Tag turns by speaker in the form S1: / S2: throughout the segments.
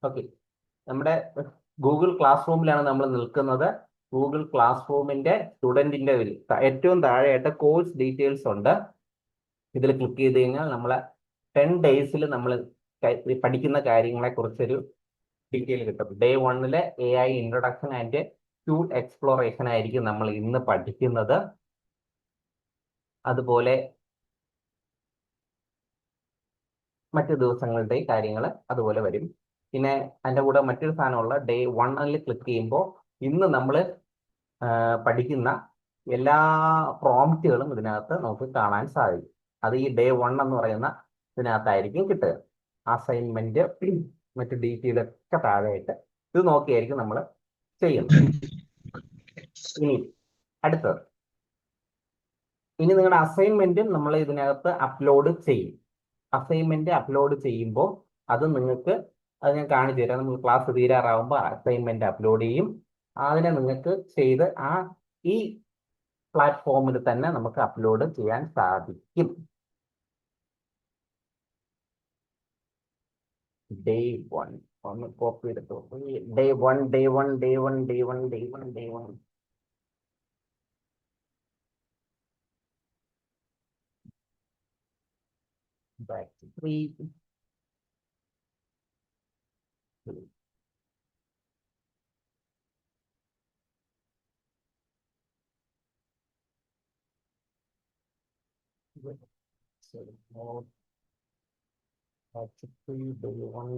S1: Okay, നമ്മുടെ Google class റൂമിലാണ് നമ്മൾ നിൽക്കുന്നത്. ഗൂഗിൾ ക്ലാസ് റൂമിന്റെ സ്റ്റുഡന്റിന്റെ ഏറ്റവും താഴെയായിട്ട് കോഴ്സ് ഡീറ്റെയിൽസ് ഉണ്ട്. ഇതിൽ ക്ലിക്ക് ചെയ്ത് കഴിഞ്ഞാൽ നമ്മൾ 10 ഡേയ്സിൽ നമ്മൾ പഠിക്കുന്ന കാര്യങ്ങളെ കുറിച്ചൊരു ഡീറ്റെയിൽ കിട്ടും. Day 1 AI introduction and tool exploration ആയിരിക്കും നമ്മൾ ഇന്ന് പഠിക്കുന്നത്. അതുപോലെ മറ്റു ദിവസങ്ങളുടെ കാര്യങ്ങൾ അതുപോലെ വരും. പിന്നെ അതിൻ്റെ കൂടെ മറ്റൊരു സാധനമുള്ള ഡേ 1 ക്ലിക്ക് ചെയ്യുമ്പോൾ ഇന്ന് നമ്മൾ പഠിക്കുന്ന എല്ലാ പ്രോംപ്റ്റുകളും ഇതിനകത്ത് നമുക്ക് കാണാൻ സാധിക്കും. അത് ഈ ഡേ 1 എന്ന് പറയുന്ന ഇതിനകത്തായിരിക്കും കിട്ടുക. അസൈൻമെന്റ് മറ്റു ഡീറ്റെയിലൊക്കെ താഴെയായിട്ട് ഇത് നോക്കിയായിരിക്കും നമ്മൾ ചെയ്യുന്നത്. ഇനി അടുത്തത്, ഇനി നിങ്ങളുടെ അസൈൻമെന്റും നമ്മൾ ഇതിനകത്ത് അപ്ലോഡ് ചെയ്യും. അസൈൻമെന്റ് അപ്ലോഡ് ചെയ്യുമ്പോൾ അത് നിങ്ങൾക്ക് അത് ഞാൻ കാണിച്ചു തരാം. നമ്മൾ ക്ലാസ് തീരാറാവുമ്പോൾ അസൈൻമെന്റ് അപ്ലോഡ് ചെയ്യും. അതിനെ നിങ്ങൾക്ക് ചെയ്ത് ഈ പ്ലാറ്റ്ഫോമിൽ തന്നെ നമുക്ക് അപ്ലോഡ് ചെയ്യാൻ സാധിക്കും. ഡേ 1 ഒന്ന് കോപ്പി എടുത്തു. Day 1 day 1 day 1 day 1 day 1 day 1 back to 3. So more back to 3 day 1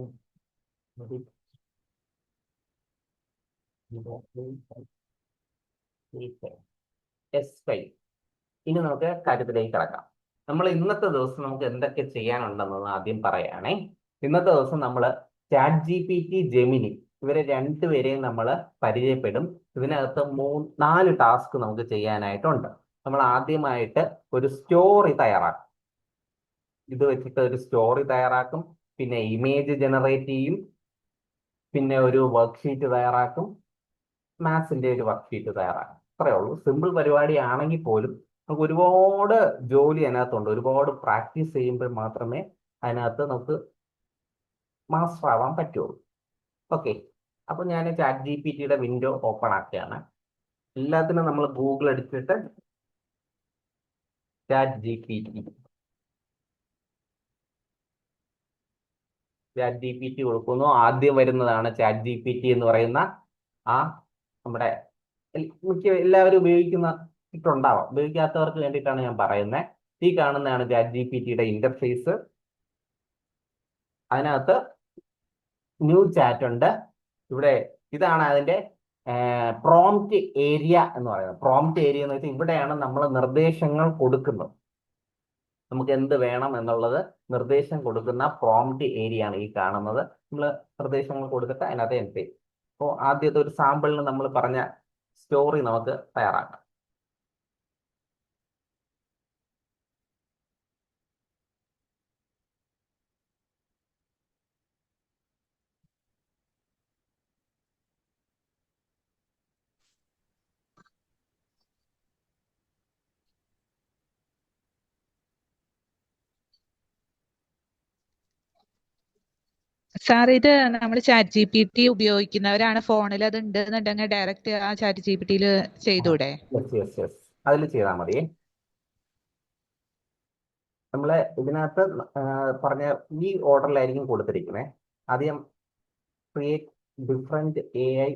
S1: S5. ഇനി നമുക്ക് കാര്യത്തിലേക്ക് കിടക്കാം. നമ്മൾ ഇന്നത്തെ ദിവസം നമുക്ക് എന്തൊക്കെ ചെയ്യാനുണ്ടെന്നത് ആദ്യം പറയുകയാണേ. ഇന്നത്തെ ദിവസം നമ്മൾ ChatGPT, ജെമിനി ഇവരെ രണ്ടുപേരെയും നമ്മൾ പരിചയപ്പെടും. ഇതിനകത്ത് 4 ടാസ്ക് നമുക്ക് ചെയ്യാനായിട്ടുണ്ട്. നമ്മൾ ആദ്യമായിട്ട് ഒരു സ്റ്റോറി തയ്യാറാക്കും. ഇത് വെച്ചിട്ട് ഒരു സ്റ്റോറി തയ്യാറാക്കും, പിന്നെ ഇമേജ് ജനറേറ്റ് ചെയ്യും, പിന്നെ ഒരു വർക്ക്ഷീറ്റ് തയ്യാറാക്കും, മാത്സിന്റെ ഒരു വർക്ക്ഷീറ്റ് തയ്യാറാക്കും. അത്രയേ ഉള്ളൂ. സിമ്പിൾ പരിപാടി ആണെങ്കിൽ പോലും നമുക്ക് ഒരുപാട് ജോലി അതിനകത്തുണ്ട്. ഒരുപാട് പ്രാക്ടീസ് ചെയ്യുമ്പോൾ മാത്രമേ അതിനകത്ത് നമുക്ക് മാസ്റ്റർ ആവാൻ പറ്റുള്ളൂ. ഓക്കെ, അപ്പൊ ഞാൻ ChatGPTയുടെ വിൻഡോ ഓപ്പൺ ആക്കുകയാണ്. എല്ലാത്തിനും നമ്മൾ ഗൂഗിൾ അടിച്ചിട്ട് ChatGPT കൊടുക്കുന്നു. ആദ്യം വരുന്നതാണ് ChatGPT എന്ന് പറയുന്ന നമ്മുടെ എല്ലാവരും ഉപയോഗിക്കുന്നുണ്ടാവാം. ഉപയോഗിക്കാത്തവർക്ക് വേണ്ടിയിട്ടാണ് ഞാൻ പറയുന്നത്. ഈ കാണുന്നതാണ് ChatGPTയുടെ ഇന്റർഫേസ്. അതിനകത്ത് ന്യൂ ചാറ്റ് ഉണ്ട്. ഇവിടെ ഇതാണ് അതിന്റെ പ്രോംപ്റ്റ് ഏരിയ എന്ന് പറയുന്നത്. പ്രോംപ്റ്റ് ഏരിയ എന്ന് വെച്ചാൽ ഇവിടെയാണ് നമ്മൾ നിർദ്ദേശങ്ങൾ കൊടുക്കുന്നത്. നമുക്ക് എന്ത് വേണം എന്നുള്ളത് നിർദ്ദേശം കൊടുക്കുന്ന പ്രോംപ്റ്റ് ഏരിയ ആണ് ഈ കാണുന്നത്. നമ്മൾ നിർദ്ദേശങ്ങൾ കൊടുത്തിട്ട് അതിനകത്ത് എൻ്റർ ചെയ്യും. അപ്പോൾ ആദ്യത്തെ ഒരു സാമ്പിളിന് നമ്മൾ പറഞ്ഞ സ്റ്റോറി നമുക്ക് തയ്യാറാക്കാം.
S2: സാർ, ഇത് നമ്മൾ ChatGPT ഉപയോഗിക്കുന്നവരാണ് ഫോണിൽ അത് ഉണ്ടെന്നുണ്ടെങ്കിൽ ഡയറക്റ്റ് ആ ChatGPTയിൽ ചെയ്തൂടെ?
S1: അതിൽ ചെയ്താൽ മതി. നമ്മള് ഇതിനകത്ത് പറഞ്ഞ ഈ ഓർഡറിലായിരിക്കും കൊടുത്തിരിക്കുന്നത്. ആദ്യം create different AI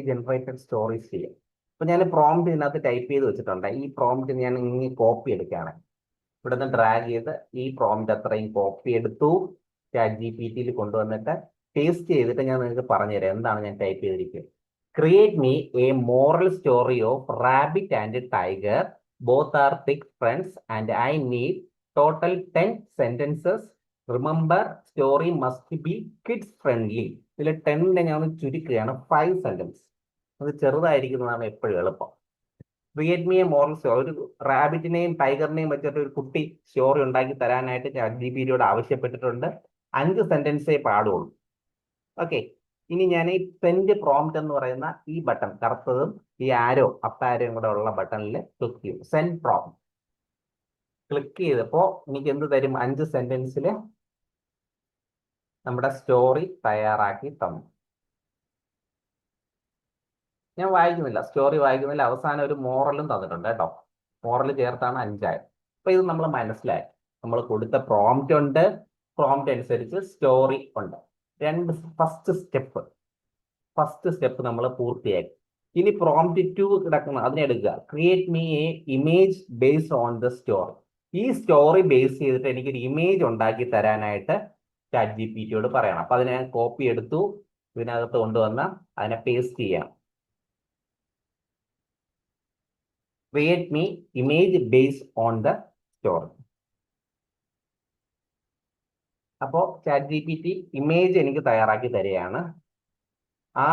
S1: generated stories ചെയ്യാം. അപ്പൊ ഞാൻ പ്രോംപ്റ്റ് ഇതിനകത്ത് ടൈപ്പ് ചെയ്ത് വെച്ചിട്ടുണ്ട്. ഈ പ്രോംപ്റ്റ് ഞാൻ ഇങ്ങനെ കോപ്പി എടുക്കുകയാണ്. ഇവിടെ നിന്ന് ഡ്രാഗ് ചെയ്ത് ഈ പ്രോംപ്റ്റ് അത്രയും കോപ്പി എടുത്തു ChatGPTയിൽ കൊണ്ടുവന്നിട്ട് പേസ്റ്റ് ചെയ്തിട്ട് ഞാൻ നിങ്ങൾക്ക് പറഞ്ഞുതരാം എന്താണ് ഞാൻ ടൈപ്പ് ചെയ്തിരിക്കുന്നത്. Create me a moral story of rabbit and tiger. Both are thick friends and I need total 10 sentences. Remember story must be kids friendly. ഇതിൽ 10 ഞാൻ ചുരുക്കുകയാണ്. 5 sentences. അത് ചെറുതായിരിക്കുന്നതാണ് എപ്പോഴും എളുപ്പം. Create me a moral story. ഒരു റാബിറ്റിനെയും ടൈഗറിനെയും വെച്ചിട്ട് ഒരു കുട്ടി സ്റ്റോറി ഉണ്ടാക്കി തരാനായിട്ട് ChatGPTയോട് ആവശ്യപ്പെട്ടിട്ടുണ്ട്. 5 സെന്റൻസേ പാടുള്ളൂ. ഓക്കെ, ഇനി ഞാൻ ഈ സെൻഡ് പ്രോംപ്റ്റ് എന്ന് പറയുന്ന ഈ ബട്ടൺ, കറുത്തതും ഈ അപ്പ് ആരോയും കൂടെ ഉള്ള ബട്ടണിൽ ക്ലിക്ക് ചെയ്യും. സെൻഡ് പ്രോംപ്റ്റ് ക്ലിക്ക് ചെയ്തപ്പോൾ എനിക്ക് എന്ത് തരും? 5 സെന്റൻസിൽ നമ്മുടെ സ്റ്റോറി തയ്യാറാക്കി തന്നു. ഞാൻ വായിക്കുന്നില്ല, സ്റ്റോറി വായിക്കുന്നില്ല. അവസാനം ഒരു മോറലും തന്നിട്ടുണ്ട് കേട്ടോ. മോറൽ ചേർത്താണ് 5 അപ്പൊ ഇത് നമ്മൾ മനസ്സിലായി. നമ്മൾ കൊടുത്ത പ്രോംപ്റ്റ് ഉണ്ട്, പ്രോംപ്റ്റ് അനുസരിച്ച് സ്റ്റോറി ഉണ്ട്. ഫസ്റ്റ് സ്റ്റെപ്പ് നമ്മൾ പൂർത്തിയാക്കി. ഇനി പ്രോംപ്റ്റ് 2 കിടക്കുന്ന അതിനെ എടുക്കുക. Create me A image based on the story. ഈ സ്റ്റോറി ബേസ് ചെയ്തിട്ട് എനിക്കൊരു ഇമേജ് ഉണ്ടാക്കി തരാനായിട്ട് ChatGPT പറയണം. അപ്പൊ അതിനെ കോപ്പി എടുത്തു, ഇതിനകത്ത് കൊണ്ടുവന്ന് അതിനെ പേസ്റ്റ് ചെയ്യാം. Create me image based on the story. അപ്പോൾ ChatGPT ഇമേജ് എനിക്ക് തയ്യാറാക്കി തരികയാണ്. ആ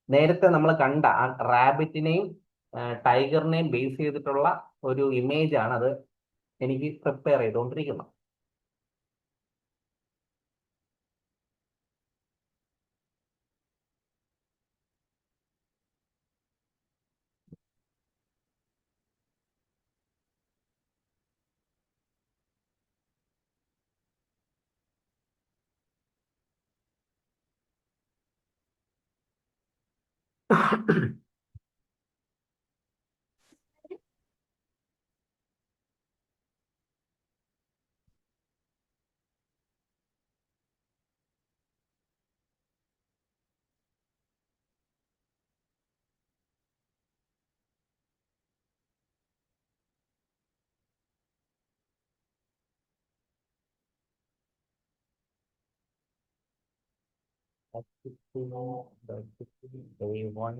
S1: നേരത്തെ നമ്മൾ കണ്ട ആ റാബിറ്റിനെയും ടൈഗറിനെയും ബേസ് ചെയ്തിട്ടുള്ള ഒരു ഇമേജ് ആണ് അത് എനിക്ക് പ്രിപ്പയർ ചെയ്തുകൊണ്ടിരിക്കുന്നത്. A1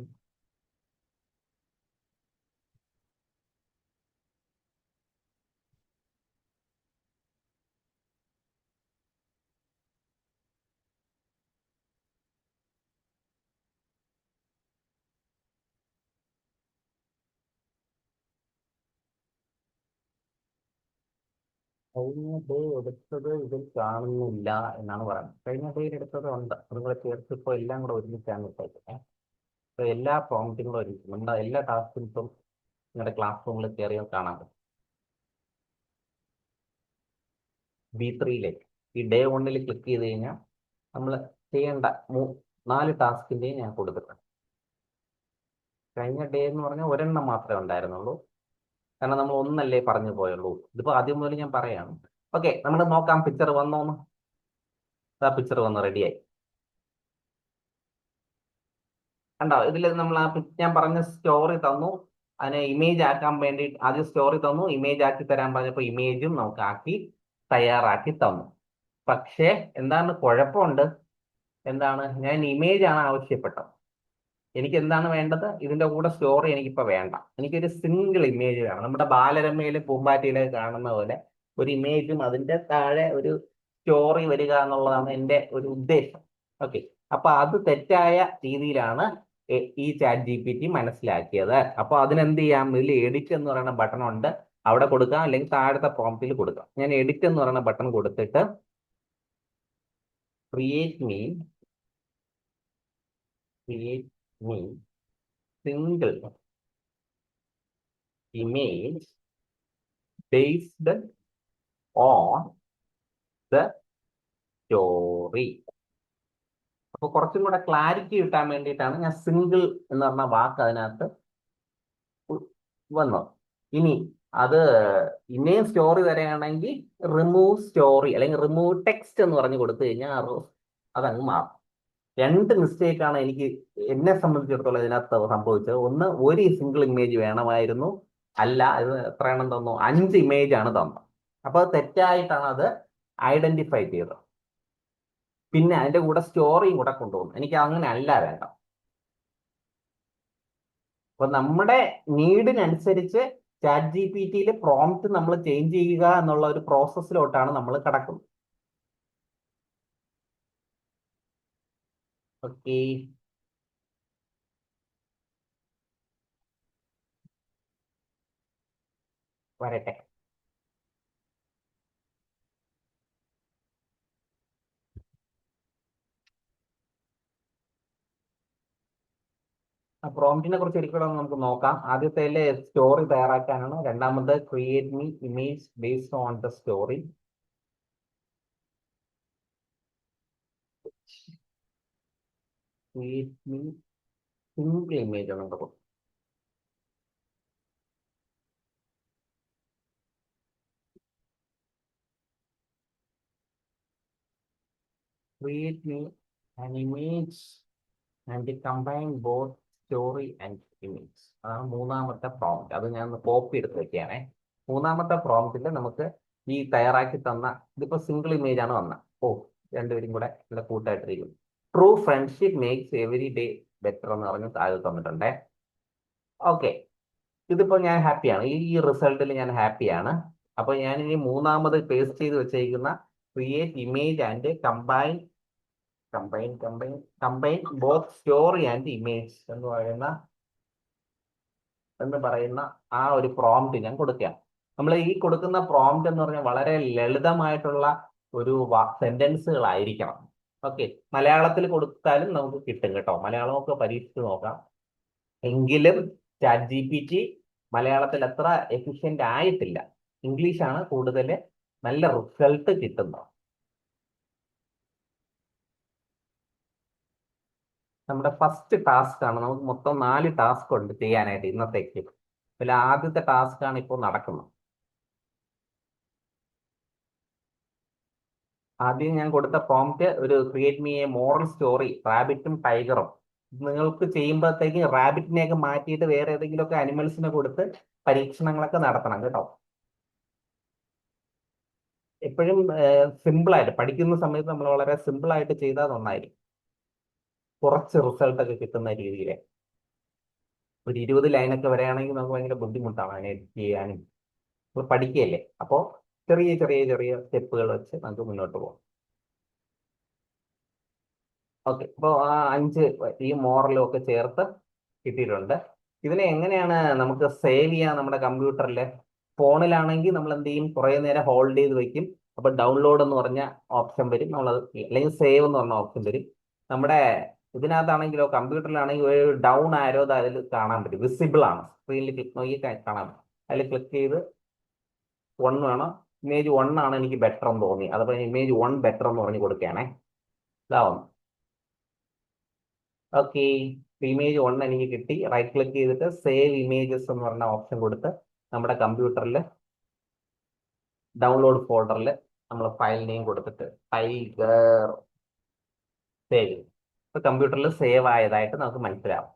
S1: കഴിഞ്ഞ ഡേ എടുത്തത് ഇതിൽ കാണുന്നില്ല എന്നാണ് പറയുന്നത്. കഴിഞ്ഞ ഡേയിൽ എടുത്തത് ഉണ്ട്, അതുകൂടെ ചേർത്ത് ഇപ്പോൾ എല്ലാം കൂടെ ഒരുമിച്ചാണ് ഇട്ടേക്കുന്നത്. അപ്പൊ എല്ലാ പ്രോംപ്റ്റും കൂടെ ഒരുമിച്ച് നമ്മുടെ എല്ലാ ടാസ്കിൻസും നിങ്ങളുടെ ക്ലാസ് റൂമിൽ കയറിയാൽ കാണാൻ പറ്റും. B3യിലേക്ക് ഈ ഡേ 1 ക്ലിക്ക് ചെയ്ത് കഴിഞ്ഞാൽ നമ്മൾ ചെയ്യേണ്ട 4 ടാസ്കിൻ്റെയും ഞാൻ കൊടുത്തിട്ടുണ്ട്. കഴിഞ്ഞ ഡേ എന്ന് പറഞ്ഞാൽ ഒരെണ്ണം മാത്രമേ ഉണ്ടായിരുന്നുള്ളൂ, കാരണം നമ്മൾ ഒന്നല്ലേ പറഞ്ഞു പോയുള്ളൂ. ഇതിപ്പോ ആദ്യം മുതൽ ഞാൻ പറയാണ്. ഓക്കെ, നമ്മൾ നോക്കാം പിക്ചർ വന്നോന്ന്. ആ പിക്ചർ വന്നു, റെഡിയായി. കണ്ടോ, ഇതിൽ നമ്മൾ ഞാൻ പറഞ്ഞ സ്റ്റോറി തന്നു, അതിനെ ഇമേജ് ആക്കാൻ വേണ്ടി ആദ്യം സ്റ്റോറി തന്നു, ഇമേജ് ആക്കി തരാൻ പറഞ്ഞപ്പോൾ ഇമേജും നമുക്ക് ആക്കി തയ്യാറാക്കി തന്നു. പക്ഷേ എന്താണ് കുഴപ്പമുണ്ട്? എന്താണ്, ഞാൻ ഇമേജ് ആണ് ആവശ്യപ്പെട്ടത്. എനിക്ക് എന്താണ് വേണ്ടത്? ഇതിന്റെ കൂടെ സ്റ്റോറി എനിക്കിപ്പോ വേണ്ട. എനിക്കൊരു സിംഗിൾ ഇമേജ് വേണം. നമ്മുടെ ബാലരമയിലും പൂമ്പാറ്റയിലും കാണുന്ന പോലെ ഒരു ഇമേജും അതിന്റെ താഴെ ഒരു സ്റ്റോറി വരിക എന്നുള്ളതാണ് എൻ്റെ ഒരു ഉദ്ദേശം. ഓക്കെ, അപ്പൊ അത് തെറ്റായ രീതിയിലാണ് ഈ ChatGPT മനസ്സിലാക്കിയത്. അപ്പൊ അതിനെന്ത് ചെയ്യാം? ഇതിൽ എഡിറ്റ് എന്ന് പറയുന്ന ബട്ടൺ ഉണ്ട്, അവിടെ കൊടുക്കാം, അല്ലെങ്കിൽ താഴത്തെ പ്രോംപ്റ്റിൽ കൊടുക്കാം. ഞാൻ എഡിറ്റ് എന്ന് പറയുന്ന ബട്ടൺ കൊടുത്തിട്ട് create me single image based on the story. അപ്പൊ കുറച്ചും കൂടെ ക്ലാരിറ്റി കിട്ടാൻ വേണ്ടിയിട്ടാണ് ഞാൻ സിംഗിൾ എന്ന് പറഞ്ഞ വാക്ക് അതിനകത്ത് വന്നത്. ഇനി അത് ഇനിയും സ്റ്റോറി വരികയാണെങ്കിൽ റിമൂവ് സ്റ്റോറി അല്ലെങ്കിൽ റിമൂവ് ടെക്സ്റ്റ് എന്ന് പറഞ്ഞു കൊടുത്തു കഴിഞ്ഞാൽ അതങ്ങ് മാറും. 2 മിസ്റ്റേക്കാണ് എനിക്ക് എന്നെ സംബന്ധിച്ചിടത്തോളം ഇതിനകത്ത് സംഭവിച്ചത്. ഒന്ന്, ഒരു സിംഗിൾ ഇമേജ് വേണമായിരുന്നു, അല്ല ഇത് എത്ര എണ്ണം തന്നു? 5 ഇമേജ് ആണ് തന്നത്. അപ്പൊ അത് തെറ്റായിട്ടാണ് അത് ഐഡന്റിഫൈ ചെയ്തത്. പിന്നെ അതിന്റെ കൂടെ സ്റ്റോറിയും കൂടെ കൊണ്ടുവന്നു. എനിക്ക് അങ്ങനെ അല്ല വേണ്ട. അപ്പൊ നമ്മുടെ നീഡിനനുസരിച്ച് ChatGPTയിൽ പ്രോംപ്റ്റ് നമ്മൾ ചേഞ്ച് ചെയ്യുക എന്നുള്ള ഒരു പ്രോസസ്സിലോട്ടാണ് നമ്മൾ കടക്കുന്നത്. ഓക്കെ, വരട്ടെ. ആ പ്രോംപ്റ്റിനെ കുറിച്ച് ഒരിക്കലും നമുക്ക് നോക്കാം. ആദ്യത്തെ സ്റ്റോറി തയ്യാറാക്കാനാണ്, രണ്ടാമത് create me image based on the story. Create me single image ആണ് കൊടുക്കും. Create me an image and combine both story and image. അതാണ് മൂന്നാമത്തെ പ്രോംപ്റ്റ്. അത് ഞാൻ കോപ്പി എടുത്ത് വെക്കുകയാണേ. മൂന്നാമത്തെ പ്രോംപ്റ്റിൽ നമുക്ക് ഈ തയ്യാറാക്കി തന്ന ഇതിപ്പോ സിംഗിൾ ഇമേജ് ആണ് വന്ന. ഓ, രണ്ടുപേരും കൂടെ ഇവിടെ കൂട്ടായിട്ടിരിക്കും. True friendship makes every day better എന്ന് പറഞ്ഞ് താഴെ തന്നിട്ടുണ്ടേ. ഓക്കെ, ഇതിപ്പോ ഞാൻ ഹാപ്പിയാണ്. ഈ റിസൾട്ടിൽ ഞാൻ ഹാപ്പിയാണ്. അപ്പൊ ഞാൻ ഇനി മൂന്നാമത് പേസ്റ്റ് ചെയ്ത് വെച്ചേക്കുന്ന create image and combine both story and image എന്ന് പറയുന്ന ആ ഒരു പ്രോംപ്റ്റ് ഞാൻ കൊടുക്കാം. നമ്മൾ ഈ കൊടുക്കുന്ന പ്രോംപ്റ്റ് എന്ന് പറഞ്ഞാൽ വളരെ ലളിതമായിട്ടുള്ള ഒരു സെന്റൻസുകളായിരിക്കണം. ഓക്കെ, മലയാളത്തിൽ കൊടുത്താലും നമുക്ക് കിട്ടും കേട്ടോ. മലയാളമൊക്കെ പരീക്ഷിച്ച് നോക്കാം. എങ്കിലും ചാറ്റ് ജി പി ടി മലയാളത്തിൽ അത്ര എഫിഷ്യന്റ് ആയിട്ടില്ല. ഇംഗ്ലീഷാണ് കൂടുതൽ നല്ല റിസൾട്ട് കിട്ടുന്നത്. നമ്മുടെ ഫസ്റ്റ് ടാസ്ക് ആണ്. നമുക്ക് മൊത്തം 4 ടാസ്ക് ഉണ്ട് ചെയ്യാനായിട്ട് ഇന്നത്തേക്ക്. അതിൽ ആദ്യത്തെ ടാസ്ക് ആണ് ഇപ്പോൾ നടക്കുന്നത്. ആദ്യം ഞാൻ കൊടുത്ത പ്രോംപ്റ്റ് ഒരു create me a moral story, റാബിറ്റും ടൈഗറും. നിങ്ങൾക്ക് ചെയ്യുമ്പോഴത്തേക്ക് റാബിറ്റിനെയൊക്കെ മാറ്റിയിട്ട് വേറെ ഏതെങ്കിലുമൊക്കെ അനിമൽസിനെ കൊടുത്ത് പരീക്ഷണങ്ങളൊക്കെ നടത്തണം കേട്ടോ. എപ്പോഴും സിമ്പിളായിട്ട് പഠിക്കുന്ന സമയത്ത് നമ്മൾ വളരെ സിമ്പിളായിട്ട് ചെയ്താൽ നന്നായിരിക്കും. കുറച്ച് റിസൾട്ട് ഒക്കെ കിട്ടുന്ന രീതിയിൽ ഒരു 20 ലൈനൊക്കെ വരികയാണെങ്കിൽ നമുക്ക് ഭയങ്കര ബുദ്ധിമുട്ടാണ് അതിനെ എഡിറ്റ് ചെയ്യാനും. നമ്മൾ പഠിക്കുകയല്ലേ, അപ്പോൾ ചെറിയ ചെറിയ ചെറിയ സ്റ്റെപ്പുകൾ വെച്ച് നമുക്ക് മുന്നോട്ട് പോകാം. ഓക്കെ, അപ്പോൾ ആ 5 ഈ മോറലും ഒക്കെ ചേർത്ത് കിട്ടിയിട്ടുണ്ട്. ഇതിനെ എങ്ങനെയാണ് നമുക്ക് സേവ് ചെയ്യാൻ നമ്മുടെ കമ്പ്യൂട്ടറിൽ? ഫോണിലാണെങ്കിൽ നമ്മൾ എന്ത് ചെയ്യും, കുറേ നേരം ഹോൾഡ് ചെയ്ത് വെക്കും. അപ്പൊ ഡൗൺലോഡ് എന്ന് പറഞ്ഞ ഓപ്ഷൻ വരും, നമ്മളത് അല്ലെങ്കിൽ സേവ് എന്ന് പറഞ്ഞ ഓപ്ഷൻ വരും. നമ്മുടെ ഇതിനകത്താണെങ്കിലോ കമ്പ്യൂട്ടറിലാണെങ്കിൽ ഒരു ഡൗൺ ആരോ അതിൽ കാണാൻ പറ്റും, വിസിബിൾ ആണ്. സ്ക്രീനിൽ ക്ലിക്ക് നോക്കി കാണാൻ പറ്റും. അതിൽ ക്ലിക്ക് ചെയ്ത് 1 വേണം, ഇമേജ് 1 ആണ് എനിക്ക് ബെറ്റർ എന്ന് തോന്നി, അതപ്പോൾ ഇമേജ് 1 ബെറ്റർ എന്ന് പറഞ്ഞ് കൊടുക്കുകയാണേ. ഇതാവും. ഓക്കെ, ഇമേജ് 1 എനിക്ക് കിട്ടി. റൈറ്റ് ക്ലിക്ക് ചെയ്തിട്ട് സേവ് ഇമേജസ് എന്ന് പറഞ്ഞ ഓപ്ഷൻ കൊടുത്ത് നമ്മുടെ കമ്പ്യൂട്ടറിൽ ഡൗൺലോഡ് ഫോൾഡറിൽ നമ്മൾ ഫയൽ നെയിം കൊടുത്തിട്ട് ടൈഗർ സേവ്. ഇപ്പൊ കമ്പ്യൂട്ടറിൽ സേവ് ആയതായിട്ട് നമുക്ക് മനസ്സിലാവും.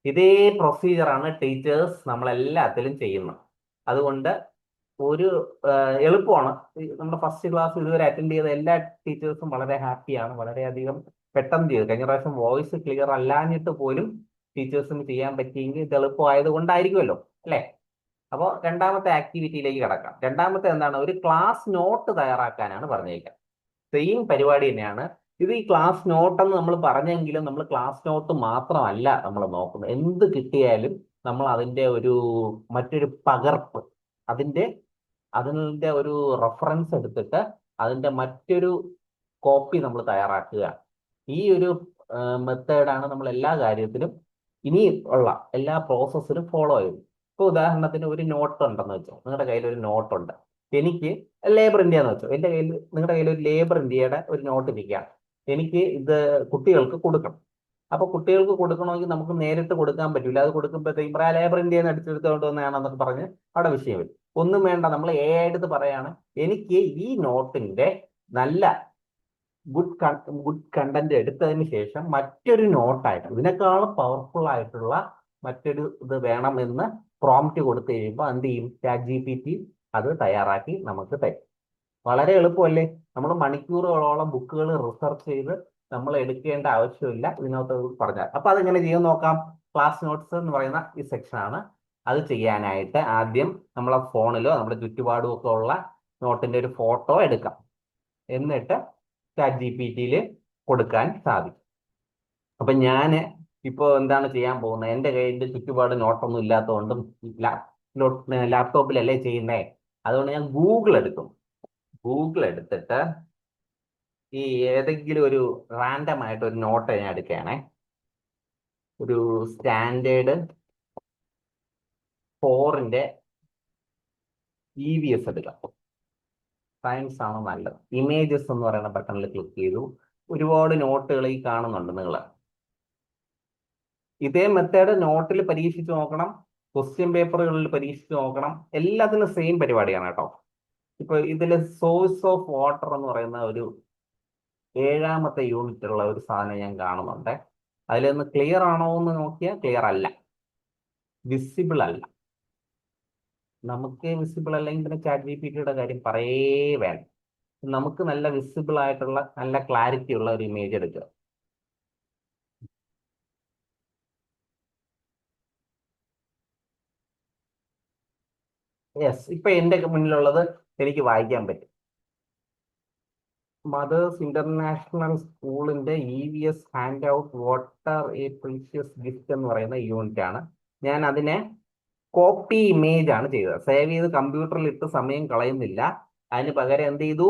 S1: ഇതേ പ്രൊസീജിയറാണ് ടീച്ചേഴ്സ് നമ്മളെല്ലാത്തിലും ചെയ്യുന്നത്. അതുകൊണ്ട് ഒരു എളുപ്പമാണ്. നമ്മുടെ ഫസ്റ്റ് ക്ലാസ് ഇതുവരെ അറ്റൻഡ് ചെയ്ത എല്ലാ ടീച്ചേഴ്സും വളരെ ഹാപ്പിയാണ്, വളരെയധികം പെട്ടെന്ന് ചെയ്തു. കഴിഞ്ഞ പ്രാവശ്യം വോയിസ് ക്ലിയർ അല്ലാഞ്ഞിട്ട് പോലും ടീച്ചേഴ്സിന് ചെയ്യാൻ പറ്റിയെങ്കിൽ ഇത് എളുപ്പമായത് കൊണ്ടായിരിക്കുമല്ലോ അല്ലേ. അപ്പോൾ രണ്ടാമത്തെ ആക്ടിവിറ്റിയിലേക്ക് കിടക്കാം. രണ്ടാമത്തെ എന്താണ്, ഒരു ക്ലാസ് നോട്ട് തയ്യാറാക്കാനാണ് പറഞ്ഞേക്കുക. സെയിം പരിപാടി തന്നെയാണ്. ഇത് ഈ ക്ലാസ് നോട്ട് എന്ന് നമ്മൾ പറഞ്ഞെങ്കിലും നമ്മൾ ക്ലാസ് നോട്ട് മാത്രമല്ല നമ്മൾ നോക്കുന്നത്. എന്ത് കിട്ടിയാലും നമ്മൾ അതിൻ്റെ ഒരു മറ്റൊരു പകർപ്പ്, അതിൻ്റെ ഒരു റെഫറൻസ് എടുത്തിട്ട് അതിൻ്റെ മറ്റൊരു കോപ്പി നമ്മൾ തയ്യാറാക്കുക. ഈ ഒരു മെത്തേഡാണ് നമ്മൾ എല്ലാ കാര്യത്തിലും ഇനി ഉള്ള എല്ലാ പ്രോസസ്സിലും ഫോളോ ചെയ്യും. ഇപ്പോൾ ഉദാഹരണത്തിന് ഒരു നോട്ട് ഉണ്ടെന്ന് വെച്ചോ, നിങ്ങളുടെ കയ്യിൽ ഒരു നോട്ടുണ്ട്. എനിക്ക് ലേബർ ഇന്ത്യ എന്ന് വെച്ചോ, എൻ്റെ കയ്യിൽ നിങ്ങളുടെ കയ്യിൽ ഒരു ലേബർ ഇന്ത്യയുടെ ഒരു നോട്ട് ഇരിക്കുകയാണ്. എനിക്ക് ഇത് കുട്ടികൾക്ക് കൊടുക്കണം. അപ്പൊ കുട്ടികൾക്ക് കൊടുക്കണമെങ്കിൽ നമുക്ക് നേരിട്ട് കൊടുക്കാൻ പറ്റില്ല. അത് കൊടുക്കുമ്പോഴത്തേക്കും പറയാം ലേബർ ഇന്ത്യയിൽ നിന്ന് അടിച്ചെടുത്തുകൊണ്ട് വന്നതാണെന്നൊക്കെ പറഞ്ഞ് അവിടെ വിഷയം വരും. ഒന്നും വേണ്ട, നമ്മൾ എടുത്ത് പറയാണ് എനിക്ക് ഈ നോട്ടിന്റെ നല്ല ഗുഡ് കണ്ടന്റ് എടുത്തതിന് ശേഷം മറ്റൊരു നോട്ടായിട്ട് ഇതിനേക്കാളും പവർഫുൾ ആയിട്ടുള്ള മറ്റൊരു ഇത് വേണമെന്ന് പ്രോംപ്റ്റ് കൊടുത്തു കഴിയുമ്പോൾ എന്ത് ചെയ്യും, ചാറ്റ് ജി പി ടി അത് തയ്യാറാക്കി നമുക്ക് തരും. വളരെ എളുപ്പമല്ലേ. നമ്മൾ മണിക്കൂറുകളോളം ബുക്കുകൾ റിസർച്ച് ചെയ്ത് നമ്മൾ എടുക്കേണ്ട ആവശ്യമില്ല ഇതിനകത്ത് പറഞ്ഞാൽ. അപ്പൊ അതെങ്ങനെ ചെയ്യാൻ നോക്കാം. ക്ലാസ് നോട്ട്സ് എന്ന് പറയുന്ന ഈ സെക്ഷനാണ്. അത് ചെയ്യാനായിട്ട് ആദ്യം നമ്മളെ ഫോണിലോ നമ്മുടെ ചുറ്റുപാടും ഒക്കെ ഉള്ള നോട്ടിന്റെ ഒരു ഫോട്ടോ എടുക്കാം. എന്നിട്ട് ചാറ്റ് ജി പി ടിയിൽ കൊടുക്കാൻ സാധിക്കും. അപ്പൊ ഞാൻ ഇപ്പോൾ എന്താണ് ചെയ്യാൻ പോകുന്നത്, എൻ്റെ കയ്യിൽ ചുറ്റുപാട് നോട്ടൊന്നും ഇല്ലാത്തതുകൊണ്ടും ലാപ്ടോപ്പിലല്ലേ ചെയ്യുന്നേ, അതുകൊണ്ട് ഞാൻ ഗൂഗിൾ എടുക്കും. ഗൂഗിൾ എടുത്തിട്ട് ഈ ഏതെങ്കിലും ഒരു റാൻഡം ആയിട്ട് ഒരു നോട്ട് ഞാൻ എടുക്കുകയാണേ. ഒരു സ്റ്റാൻഡേർഡ് 4ന്റെ EVS എടുക്കാം. സയൻസ് ആണ് നല്ലത്. ഇമേജസ് എന്ന് പറയുന്ന ബട്ടണിൽ ക്ലിക്ക് ചെയ്തു. ഒരുപാട് നോട്ടുകൾ ഈ കാണുന്നുണ്ട് നിങ്ങൾ. ഇതേ മെത്തേഡ് നോട്ടിൽ പരീക്ഷിച്ച് നോക്കണം, ക്വസ്റ്റ്യൻ പേപ്പറുകളിൽ പരീക്ഷിച്ച് നോക്കണം. എല്ലാത്തിനും സെയിം പരിപാടിയാണ് കേട്ടോ. ഇപ്പൊ ഇതിൽ സോഴ്സ് ഓഫ് വാട്ടർ എന്ന് പറയുന്ന ഒരു 7ാമത്തെ യൂണിറ്റ് ഉള്ള ഒരു സാധനം ഞാൻ കാണുന്നുണ്ട്. അതിലൊന്ന് ക്ലിയർ ആണോ എന്ന് നോക്കിയാൽ ക്ലിയർ അല്ല, വിസിബിൾ അല്ല. നമുക്ക് വിസിബിൾ അല്ലെങ്കിൽ പിന്നെ ചാറ്റ് ജി പി ടിയുടെ കാര്യം പറയേ വേണ്ട. നമുക്ക് നല്ല വിസിബിൾ ആയിട്ടുള്ള നല്ല ക്ലാരിറ്റി ഉള്ള ഒരു ഇമേജ് എടുക്കുക. യെസ്, ഇപ്പൊ എന്റെ മുന്നിലുള്ളത് എനിക്ക് വായിക്കാൻ പറ്റും. മദേഴ്സ് ഇന്റർനാഷണൽ സ്കൂളിന്റെ EVS hand out water A precious gift എന്ന് പറയുന്ന യൂണിറ്റ് ആണ്. ഞാൻ അതിനെ കോപ്പി ഇമേജ് ആണ് ചെയ്തത്. സേവ് ചെയ്ത് കമ്പ്യൂട്ടറിൽ ഇട്ട് സമയം കളയുന്നില്ല. അതിന് പകരം എന്ത് ചെയ്തു?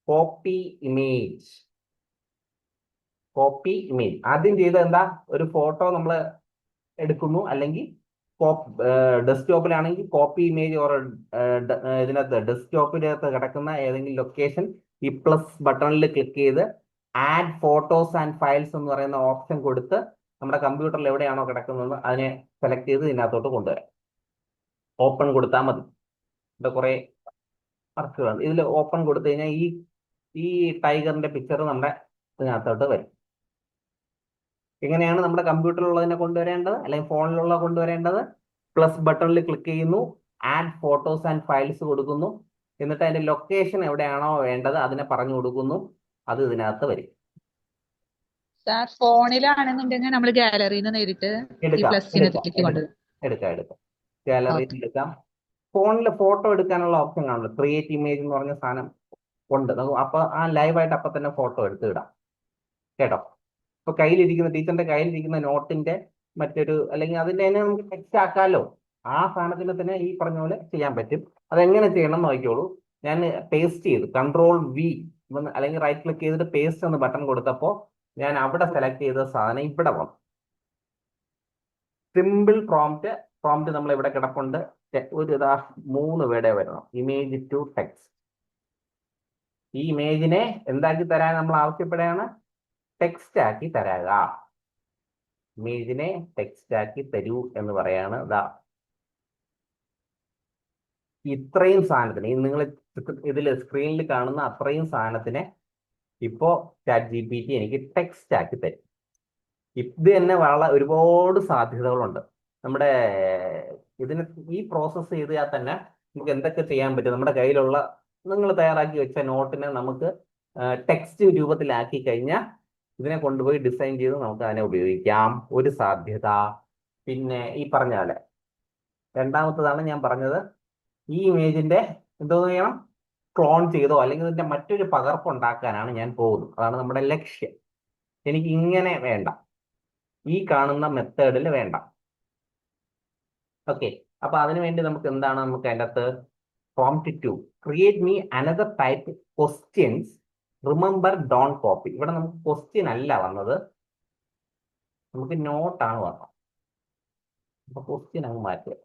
S1: Copy image. കോപ്പി ഇമേജ് ആദ്യം ചെയ്ത് എന്താ, ഒരു ഫോട്ടോ നമ്മൾ എടുക്കുന്നു, അല്ലെങ്കിൽ ഡെസ്ക്ടോപ്പിലാണെങ്കിൽ കോപ്പി ഇമേജ് ഓർ ഇതിനകത്ത് ഡെസ്ക്ടോപ്പിനകത്ത് കിടക്കുന്ന ഏതെങ്കിലും ലൊക്കേഷൻ ഈ പ്ലസ് ബട്ടണിൽ ക്ലിക്ക് ചെയ്ത് ആഡ് ഫോട്ടോസ് ആൻഡ് ഫയൽസ് എന്ന് പറയുന്ന ഓപ്ഷൻ കൊടുത്ത് നമ്മുടെ കമ്പ്യൂട്ടറിൽ എവിടെയാണോ കിടക്കുന്നത് അതിനെ സെലക്ട് ചെയ്ത് ഇതിനകത്തോട്ട് കൊണ്ടുവരാം. ഓപ്പൺ കൊടുത്താൽ മതി. ഇവിടെ കുറെ വർക്കുകളുണ്ട്. ഇതിൽ ഓപ്പൺ കൊടുത്തു കഴിഞ്ഞാൽ ഈ ടൈഗറിന്റെ പിക്ചർ നമ്മുടെ ഇതിനകത്തോട്ട് വരും. എങ്ങനെയാണ് നമ്മുടെ കമ്പ്യൂട്ടറിലുള്ളതിനെ കൊണ്ടുവരേണ്ടത് അല്ലെങ്കിൽ ഫോണിലുള്ള കൊണ്ടുവരേണ്ടത്? പ്ലസ് ബട്ടണിൽ ക്ലിക്ക് ചെയ്യുന്നു, ആഡ് ഫോട്ടോസ് ആൻഡ് ഫയൽസ് കൊടുക്കുന്നു, എന്നിട്ട് അതിന്റെ ലൊക്കേഷൻ എവിടെയാണോ വേണ്ടത് അതിനെ പറഞ്ഞു കൊടുക്കുന്നു, അത് ഇതിനകത്ത് വരും.
S2: സാർ ഫോണിലാണെന്നുണ്ടെങ്കിൽ നമ്മൾ ഗാലറിയിൽ നിന്ന് നേരിട്ട് ഈ
S1: എടുക്കാം
S2: പ്ലസിന്
S1: എടുക്കാം
S2: ക്ലിക്ക് കൊണ്ടുവരും.
S1: എടുക്കാം ഗാലറിയിൽ
S2: ഓക്കെ.
S1: എടുക്കാം. ഫോണിൽ ഫോട്ടോ എടുക്കാനുള്ള ഓപ്ഷൻ കാണില്ല, ക്രിയേറ്റ് ഇമേജ് എന്ന് പറഞ്ഞ സാധനം ഉണ്ട്. അപ്പൊ ആ ലൈവായിട്ട് അപ്പൊ തന്നെ ഫോട്ടോ എടുത്ത് ഇടാം കേട്ടോ. ഇപ്പൊ കയ്യിലിരിക്കുന്ന ടീച്ചറിന്റെ കയ്യിലിരിക്കുന്ന നോട്ടിന്റെ മറ്റൊരു അല്ലെങ്കിൽ അതിന്റെ തന്നെ നമുക്ക് ടെക്സ്റ്റ് ആക്കാമല്ലോ. ആ സാധനത്തിന് തന്നെ ഈ പറഞ്ഞ പോലെ ചെയ്യാൻ പറ്റും. അതെങ്ങനെ ചെയ്യണം എന്ന് നോക്കിയോളൂ. ഞാൻ പേസ്റ്റ് ചെയ്തു, Ctrl+V അല്ലെങ്കിൽ റൈറ്റ് ക്ലിക്ക് ചെയ്തിട്ട് പേസ്റ്റ് എന്ന് ബട്ടൺ കൊടുത്തപ്പോൾ ഞാൻ അവിടെ സെലക്ട് ചെയ്ത സാധനം ഇവിടെ വന്നു. സിമ്പിൾ പ്രോംപ്റ്റ് നമ്മൾ ഇവിടെ കിടപ്പുണ്ട്. ഒരു 3 വേർഡേ വരണം. Image to text. ഈ ഇമേജിനെ എന്താക്കി തരാൻ നമ്മൾ ആവശ്യപ്പെടുകയാണ്? ടെക്സ്റ്റ് ആക്കി തരാക. ഇമേജിനെ ടെക്സ്റ്റ് ആക്കി തരൂ എന്ന് പറയാണ്. ഇത്രയും സാധനത്തിന് നിങ്ങൾ ഇതിൽ സ്ക്രീനിൽ കാണുന്ന അത്രയും സാധനത്തിനെ ഇപ്പോ ചാറ്റ് GPT എനിക്ക് ടെക്സ്റ്റ് ആക്കി തരും. ഇത് തന്നെ ഒരുപാട് സാധ്യതകളുണ്ട്. നമ്മുടെ ഇതിന് ഈ പ്രോസസ്സ് ചെയ്താൽ തന്നെ നമുക്ക് എന്തൊക്കെ ചെയ്യാൻ പറ്റും? നമ്മുടെ കയ്യിലുള്ള നിങ്ങൾ തയ്യാറാക്കി വെച്ച നോട്ടിനെ നമുക്ക് ടെക്സ്റ്റ് രൂപത്തിലാക്കി കഴിഞ്ഞാൽ ഇതിനെ കൊണ്ടുപോയി ഡിസൈൻ ചെയ്ത് നമുക്ക് അതിനെ ഉപയോഗിക്കാം. ഒരു സാധ്യത. പിന്നെ ഈ പറഞ്ഞ പോലെ രണ്ടാമത്തതാണ് ഞാൻ പറഞ്ഞത്, ഈ ഇമേജിന്റെ എന്തോ ചെയ്യണം, ക്ലോൺ ചെയ്തോ അല്ലെങ്കിൽ ഇതിന്റെ മറ്റൊരു പകർപ്പ് ഉണ്ടാക്കാനാണ് ഞാൻ പോകുന്നത്. അതാണ് നമ്മുടെ ലക്ഷ്യം. എനിക്ക് ഇങ്ങനെ വേണ്ട, ഈ കാണുന്ന മെത്തേഡിൽ വേണ്ട. ഓക്കെ, അപ്പൊ അതിനുവേണ്ടി നമുക്ക് എന്താണ്, നമുക്ക് അതിൻ്റെ അകത്ത് prompt to create me another type questions, remember don't copy. ഇവിടെ നമുക്ക് ക്വസ്റ്റ്യൻ അല്ല വന്നത്, നമുക്ക് നോട്ടാണ് വന്നത്. അപ്പൊ ക്വസ്റ്റ്യൻ അങ്ങ് മാറ്റുക.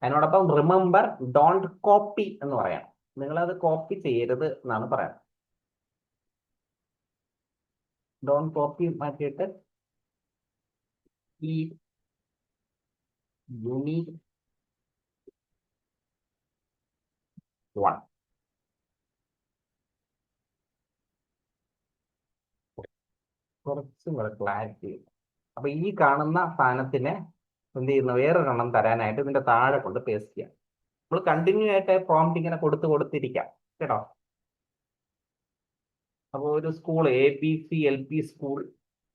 S1: അതിനോടൊപ്പം റിമെമ്പർ ഡോണ്ട് കോപ്പി എന്ന് പറയാം. നിങ്ങളത് കോപ്പി ചെയ്യരുത് എന്നാണ് പറയാം. ഡോണ്ട് കോപ്പി മാറ്റിയിട്ട് ഈ യൂണിക് വൺ കുറച്ചും കൂടെ ക്ലാരിറ്റി. അപ്പൊ ഈ കാണുന്ന സാധനത്തിനെ എന്ത് ചെയ്യുന്നു, വേറൊരെണ്ണം തരാനായിട്ട് ഇതിന്റെ താഴെ കൊണ്ട് പേസ്റ്റ് ചെയ്യാം. നമ്മൾ കണ്ടിന്യൂ ആയിട്ട് പ്രോംപ്റ്റ് ഇങ്ങനെ കൊടുത്തിരിക്കാം കേട്ടോ. അപ്പോൾ ഒരു school ABC LP school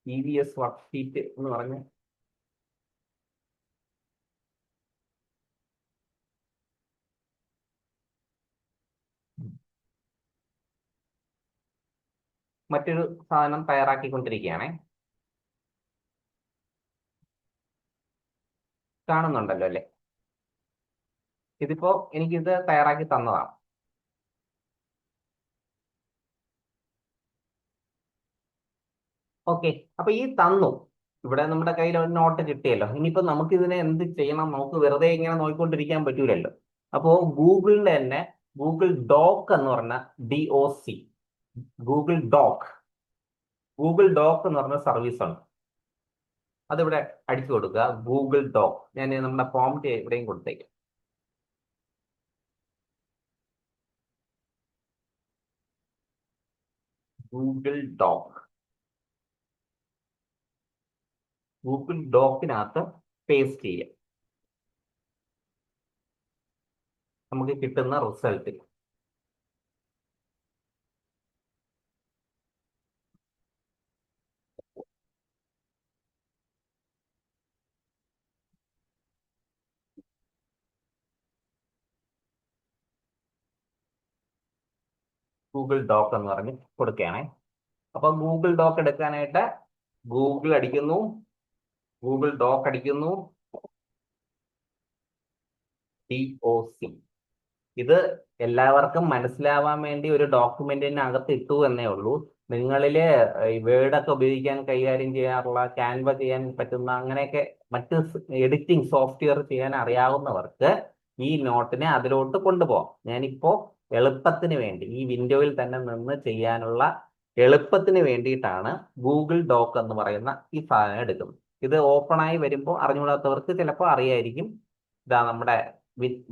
S1: EVS worksheet എന്ന് പറഞ്ഞ് മറ്റൊരു സാധനം തയ്യാറാക്കിക്കൊണ്ടിരിക്കുകയാണേ. കാണുന്നുണ്ടല്ലോ അല്ലേ? ഇതിപ്പോ എനിക്കിത് തയ്യാറാക്കി തന്നതാണ്. ഓക്കെ, അപ്പൊ ഈ തന്നു, ഇവിടെ നമ്മുടെ കയ്യിൽ ഒരു നോട്ട് കിട്ടിയല്ലോ. ഇനിയിപ്പോ നമുക്ക് ഇതിനെ എന്ത് ചെയ്യണം? നമുക്ക് വെറുതെ ഇങ്ങനെ നോക്കിക്കൊണ്ടിരിക്കാൻ പറ്റൂലല്ലോ. അപ്പോ ഗൂഗിളിന്റെ തന്നെ ഗൂഗിൾ ഡോക്ക് എന്ന് പറഞ്ഞ DOC, ഗൂഗിൾ ഡോക്ക് എന്ന് പറഞ്ഞ സർവീസ് ആണ്. അതിവിടെ അടിച്ചു കൊടുക്കുക, ഗൂഗിൾ ഡോക്ക്. ഞാൻ നമ്മുടെ പ്രോംപ്റ്റ് ഇവിടെയും കൊടുത്തേക്കാം. Google dock. ഗൂഗിൾ ഡോക്കിനകത്ത് പേസ്റ്റ് ചെയ്യാം. നമുക്ക് കിട്ടുന്ന റിസൾട്ട് ഗൂഗിൾ ഡോക്ക് എന്ന് പറഞ്ഞ് കൊടുക്കുകയാണേ. അപ്പൊ ഗൂഗിൾ ഡോക്ക് എടുക്കാനായിട്ട് ഗൂഗിൾ അടിക്കുന്നു, ഗൂഗിൾ ഡോക്ക് അടിക്കുന്നു, DOC. ഇത് എല്ലാവർക്കും മനസ്സിലാവാൻ വേണ്ടി ഒരു ഡോക്യുമെന്റിനകത്ത് ഇട്ടു എന്നേ ഉള്ളൂ. നിങ്ങളില് ഈ വേർഡൊക്കെ ഉപയോഗിക്കാൻ കൈകാര്യം ചെയ്യാറുള്ള, ക്യാൻവ ചെയ്യാൻ പറ്റുന്ന, അങ്ങനെയൊക്കെ മറ്റ് എഡിറ്റിംഗ് സോഫ്റ്റ്വെയർ ചെയ്യാൻ അറിയാവുന്നവർക്ക് ഈ നോട്ടിനെ അതിലോട്ട് കൊണ്ടുപോകാം. ഞാനിപ്പോ എളുപ്പത്തിന് വേണ്ടി ഈ വിൻഡോയിൽ തന്നെ നിന്ന് ചെയ്യാനുള്ള എളുപ്പത്തിന് വേണ്ടിയിട്ടാണ് ഗൂഗിൾ ഡോക്ക് എന്ന് പറയുന്ന ഈ സാധനം എടുക്കുന്നത്. ഇത് ഓപ്പൺ ആയി വരുമ്പോൾ അറിഞ്ഞുകൂടാത്തവർക്ക് ചിലപ്പോൾ അറിയായിരിക്കും. ഇതാ നമ്മുടെ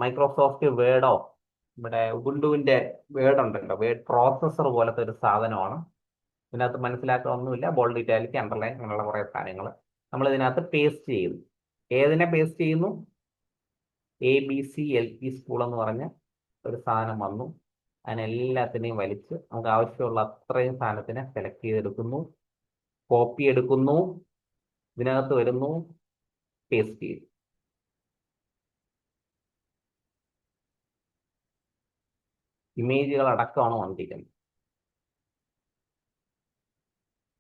S1: മൈക്രോസോഫ്റ്റ് വേർഡോ ഇവിടെ ഉബുണ്ടുവിന്റെ വേർഡ് ഉണ്ടല്ലോ, വേർഡ് പ്രോസസ്സർ പോലത്തെ ഒരു സാധനമാണ്. ഇതിനകത്ത് മനസ്സിലാക്കാനൊന്നുമില്ല. ബോൾഡ്, ഇറ്റാലിക്, അണ്ടർലൈൻ അങ്ങനെയുള്ള കുറെ സാധനങ്ങൾ നമ്മൾ ഇതിനകത്ത് പേസ്റ്റ് ചെയ്യുന്നു. ഏതിനെ പേസ്റ്റ് ചെയ്യുന്നു? ABC-LP സ്കൂൾ എന്ന് പറഞ്ഞ ഒരു സാധനം വന്നു. അതിനെല്ലാത്തിനെയും വലിച്ച് നമുക്ക് ആവശ്യമുള്ള അത്രയും സാധനത്തിനെ സെലക്ട് ചെയ്തെടുക്കുന്നു, കോപ്പി എടുക്കുന്നു, ഇതിനകത്ത് വരുന്നു, പേസ്റ്റ് ചെയ്തു. ഇമേജുകൾ അടക്കമാണ് വന്നിരിക്കുന്നത്.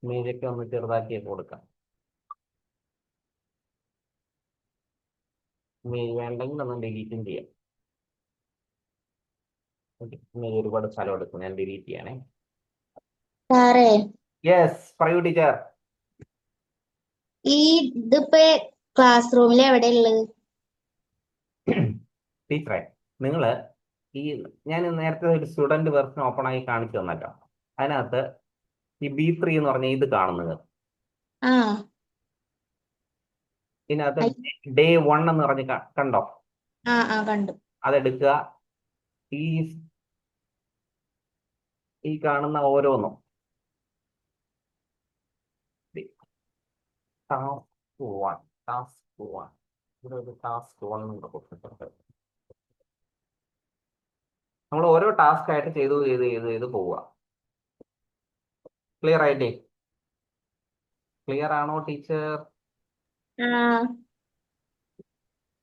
S1: ഇമേജൊക്കെ ഒന്ന് ചെറുതാക്കി കൊടുക്കാം. ഇമേജ് വേണ്ടെങ്കിൽ ഒന്ന് ഡിലീറ്റും ചെയ്യാം. ഇമേജ് ഒരുപാട് സ്ഥലം എടുക്കും, ഞാൻ ഡിലീറ്റ് ചെയ്യണേ.
S3: സാറേ,
S1: യെസ്, പറയൂ ടീച്ചർ.
S3: ഈ ഇതിപ്പോ ക്ലാസ് റൂമിൽ എവിടെ ഉള്ളത്?
S1: ടീച്ചറെ, നിങ്ങൾ ഈ ഞാൻ നേരത്തെ ഒരു സ്റ്റുഡന്റ് വെർഷൻ ഓപ്പൺ ആയി കാണിച്ചു തന്നല്ലോ. അതിനകത്ത് ഈ B3 എന്ന് പറഞ്ഞ ഇത് കാണുന്നത്,
S3: ആ
S1: ഇതിനകത്ത് ഡേ 1 എന്ന് പറഞ്ഞ് കണ്ടോ?
S3: കണ്ടു.
S1: അതെടുക്കുക. ഈ ഈ കാണുന്ന ഓരോന്നും ടാസ്ക് 1 ഇവിടെ ഒരു ടാസ്ക് 1 കൂടെ കൊടുത്തിട്ടുണ്ട്. നമ്മൾ ഓരോ ടാസ്ക് ആയിട്ട് ചെയ്ത് പോവുക. ക്ലിയർ ആയിട്ടേ? ക്ലിയർ ആണോ ടീച്ചർ?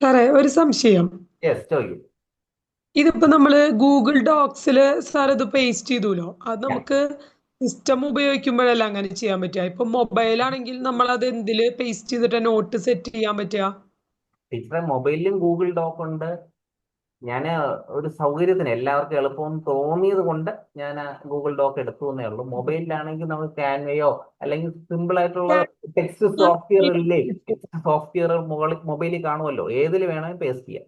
S4: സാറേ, ഒരു സംശയം.
S1: യെസ്, ചോദിക്കൂ.
S4: ഇതിപ്പോ നമ്മള് ഗൂഗിൾ ഡോക്സില് സാർ ഇത് പേസ്റ്റ് ചെയ്തല്ലോ, അത് നമുക്ക് സിസ്റ്റം ഉപയോഗിക്കുമ്പോഴല്ല അങ്ങനെ ചെയ്യാൻ പറ്റുക. ഇപ്പൊ മൊബൈൽ ആണെങ്കിൽ നമ്മൾ അത് എന്തില് പേസ്റ്റ് ചെയ്തിട്ട് നോട്ട് സെറ്റ് ചെയ്യാൻ പറ്റുക?
S1: ടീച്ചറെ, മൊബൈലിലും ഗൂഗിൾ ഡോക്ക് ഉണ്ട്. ഞാൻ ഒരു സൗകര്യത്തിന് എല്ലാവർക്കും എളുപ്പം തോന്നിയത് കൊണ്ട് ഞാൻ ഗൂഗിൾ ഡോക്ക് എടുത്തു എന്നേ ഉള്ളൂ. മൊബൈലിലാണെങ്കിൽ നമ്മൾ ക്യാൻവയോ അല്ലെങ്കിൽ സിമ്പിൾ ആയിട്ടുള്ള ടെക്സ്റ്റ് സോഫ്റ്റ്വെയർ ഇല്ലേ, ടെക്സ്റ്റ് സോഫ്റ്റ്വെയർ മൊബൈലിൽ കാണുമല്ലോ, ഏതിൽ വേണമെങ്കിൽ പേസ്റ്റ് ചെയ്യാം.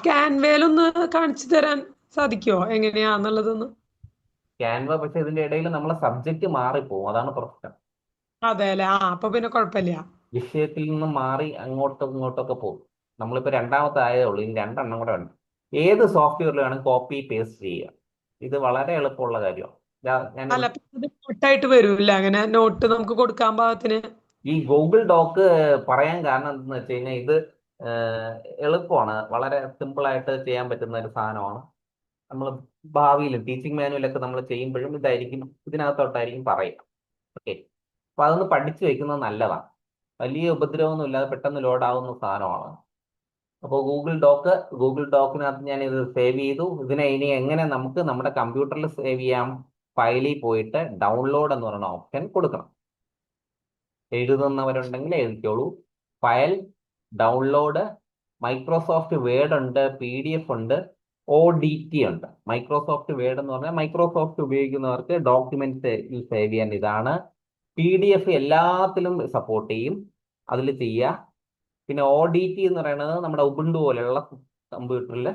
S4: ക്യാൻവയിലൊന്ന് കാണിച്ചു തരാൻ സാധിക്കുമോ എങ്ങനെയാന്നുള്ളതൊന്ന്?
S1: ക്യാൻവ പക്ഷെ ഇതിന്റെ ഇടയിൽ നമ്മളെ സബ്ജക്റ്റ് മാറിപ്പോവും, അതാണ് പ്രശ്നം.
S4: അതെ അല്ലെ? അപ്പൊ പിന്നെ കുഴപ്പമില്ല.
S1: വിഷയത്തിൽ നിന്ന് മാറി അങ്ങോട്ടും ഇങ്ങോട്ടൊക്കെ പോകും. നമ്മളിപ്പോ രണ്ടാമത്തെ ആയതേ ഉള്ളൂ, ഇനി 2 എണ്ണം കൂടെ ഉണ്ട്. ഏത് സോഫ്റ്റ്വെയറിൽ വേണം കോപ്പി പേസ്റ്റ് ചെയ്യുക. ഇത് വളരെ എളുപ്പമുള്ള കാര്യമാണ്.
S4: അല്ല, നോട്ടായിട്ട് വരൂല്ല അങ്ങനെ നോട്ട് നമുക്ക് കൊടുക്കാൻ പാകത്തിന്?
S1: ഈ ഗൂഗിൾ ഡോക്ക് പറയാൻ കാരണം എന്തെന്ന് വെച്ച് കഴിഞ്ഞാൽ ഇത് എളുപ്പമാണ്, വളരെ സിമ്പിൾ ആയിട്ട് ചെയ്യാൻ പറ്റുന്ന ഒരു സാധനമാണ്. നമ്മൾ ഭാവിയിലും ടീച്ചിങ് മാനുവലൊക്കെ നമ്മൾ ചെയ്യുമ്പോഴും ഇതിനകത്തോട്ടായിരിക്കും പറയുക. ഓക്കെ, അപ്പൊ അതൊന്ന് പഠിച്ചു വെക്കുന്നത് നല്ലതാണ്. വലിയ ഉപദ്രവമൊന്നും ഇല്ലാതെ പെട്ടെന്ന് ലോഡ് ആവുന്ന സാധനമാണ്. അപ്പോൾ ഗൂഗിൾ ഡോക്കിനകത്ത് ഞാൻ ഇത് സേവ് ചെയ്തു. ഇതിനെ ഇനി എങ്ങനെ നമുക്ക് നമ്മുടെ കമ്പ്യൂട്ടറിൽ സേവ് ചെയ്യാം? ഫയലിൽ പോയിട്ട് ഡൗൺലോഡ് എന്ന് പറയുന്ന ഓപ്ഷൻ കൊടുക്കണം. എഴുതുന്നവരുണ്ടെങ്കിൽ എഴുതിക്കോളൂ. ഫയൽ, ഡൗൺലോഡ്, മൈക്രോസോഫ്റ്റ് വേർഡ് ഉണ്ട്, PDF ഉണ്ട്, ODT ഉണ്ട്. മൈക്രോസോഫ്റ്റ് വേർഡ് എന്ന് പറഞ്ഞാൽ മൈക്രോസോഫ്റ്റ് ഉപയോഗിക്കുന്നവർക്ക് ഡോക്യുമെന്റ്സ് സേവ് ചെയ്യാൻ ഇതാണ്. PDF എല്ലാത്തിലും സപ്പോർട്ട് ചെയ്യും, അതിൽ ചെയ്യുക. പിന്നെ ODT എന്ന് പറയുന്നത് നമ്മുടെ ഉബുണ്ടു പോലെയുള്ള കമ്പ്യൂട്ടറിൽ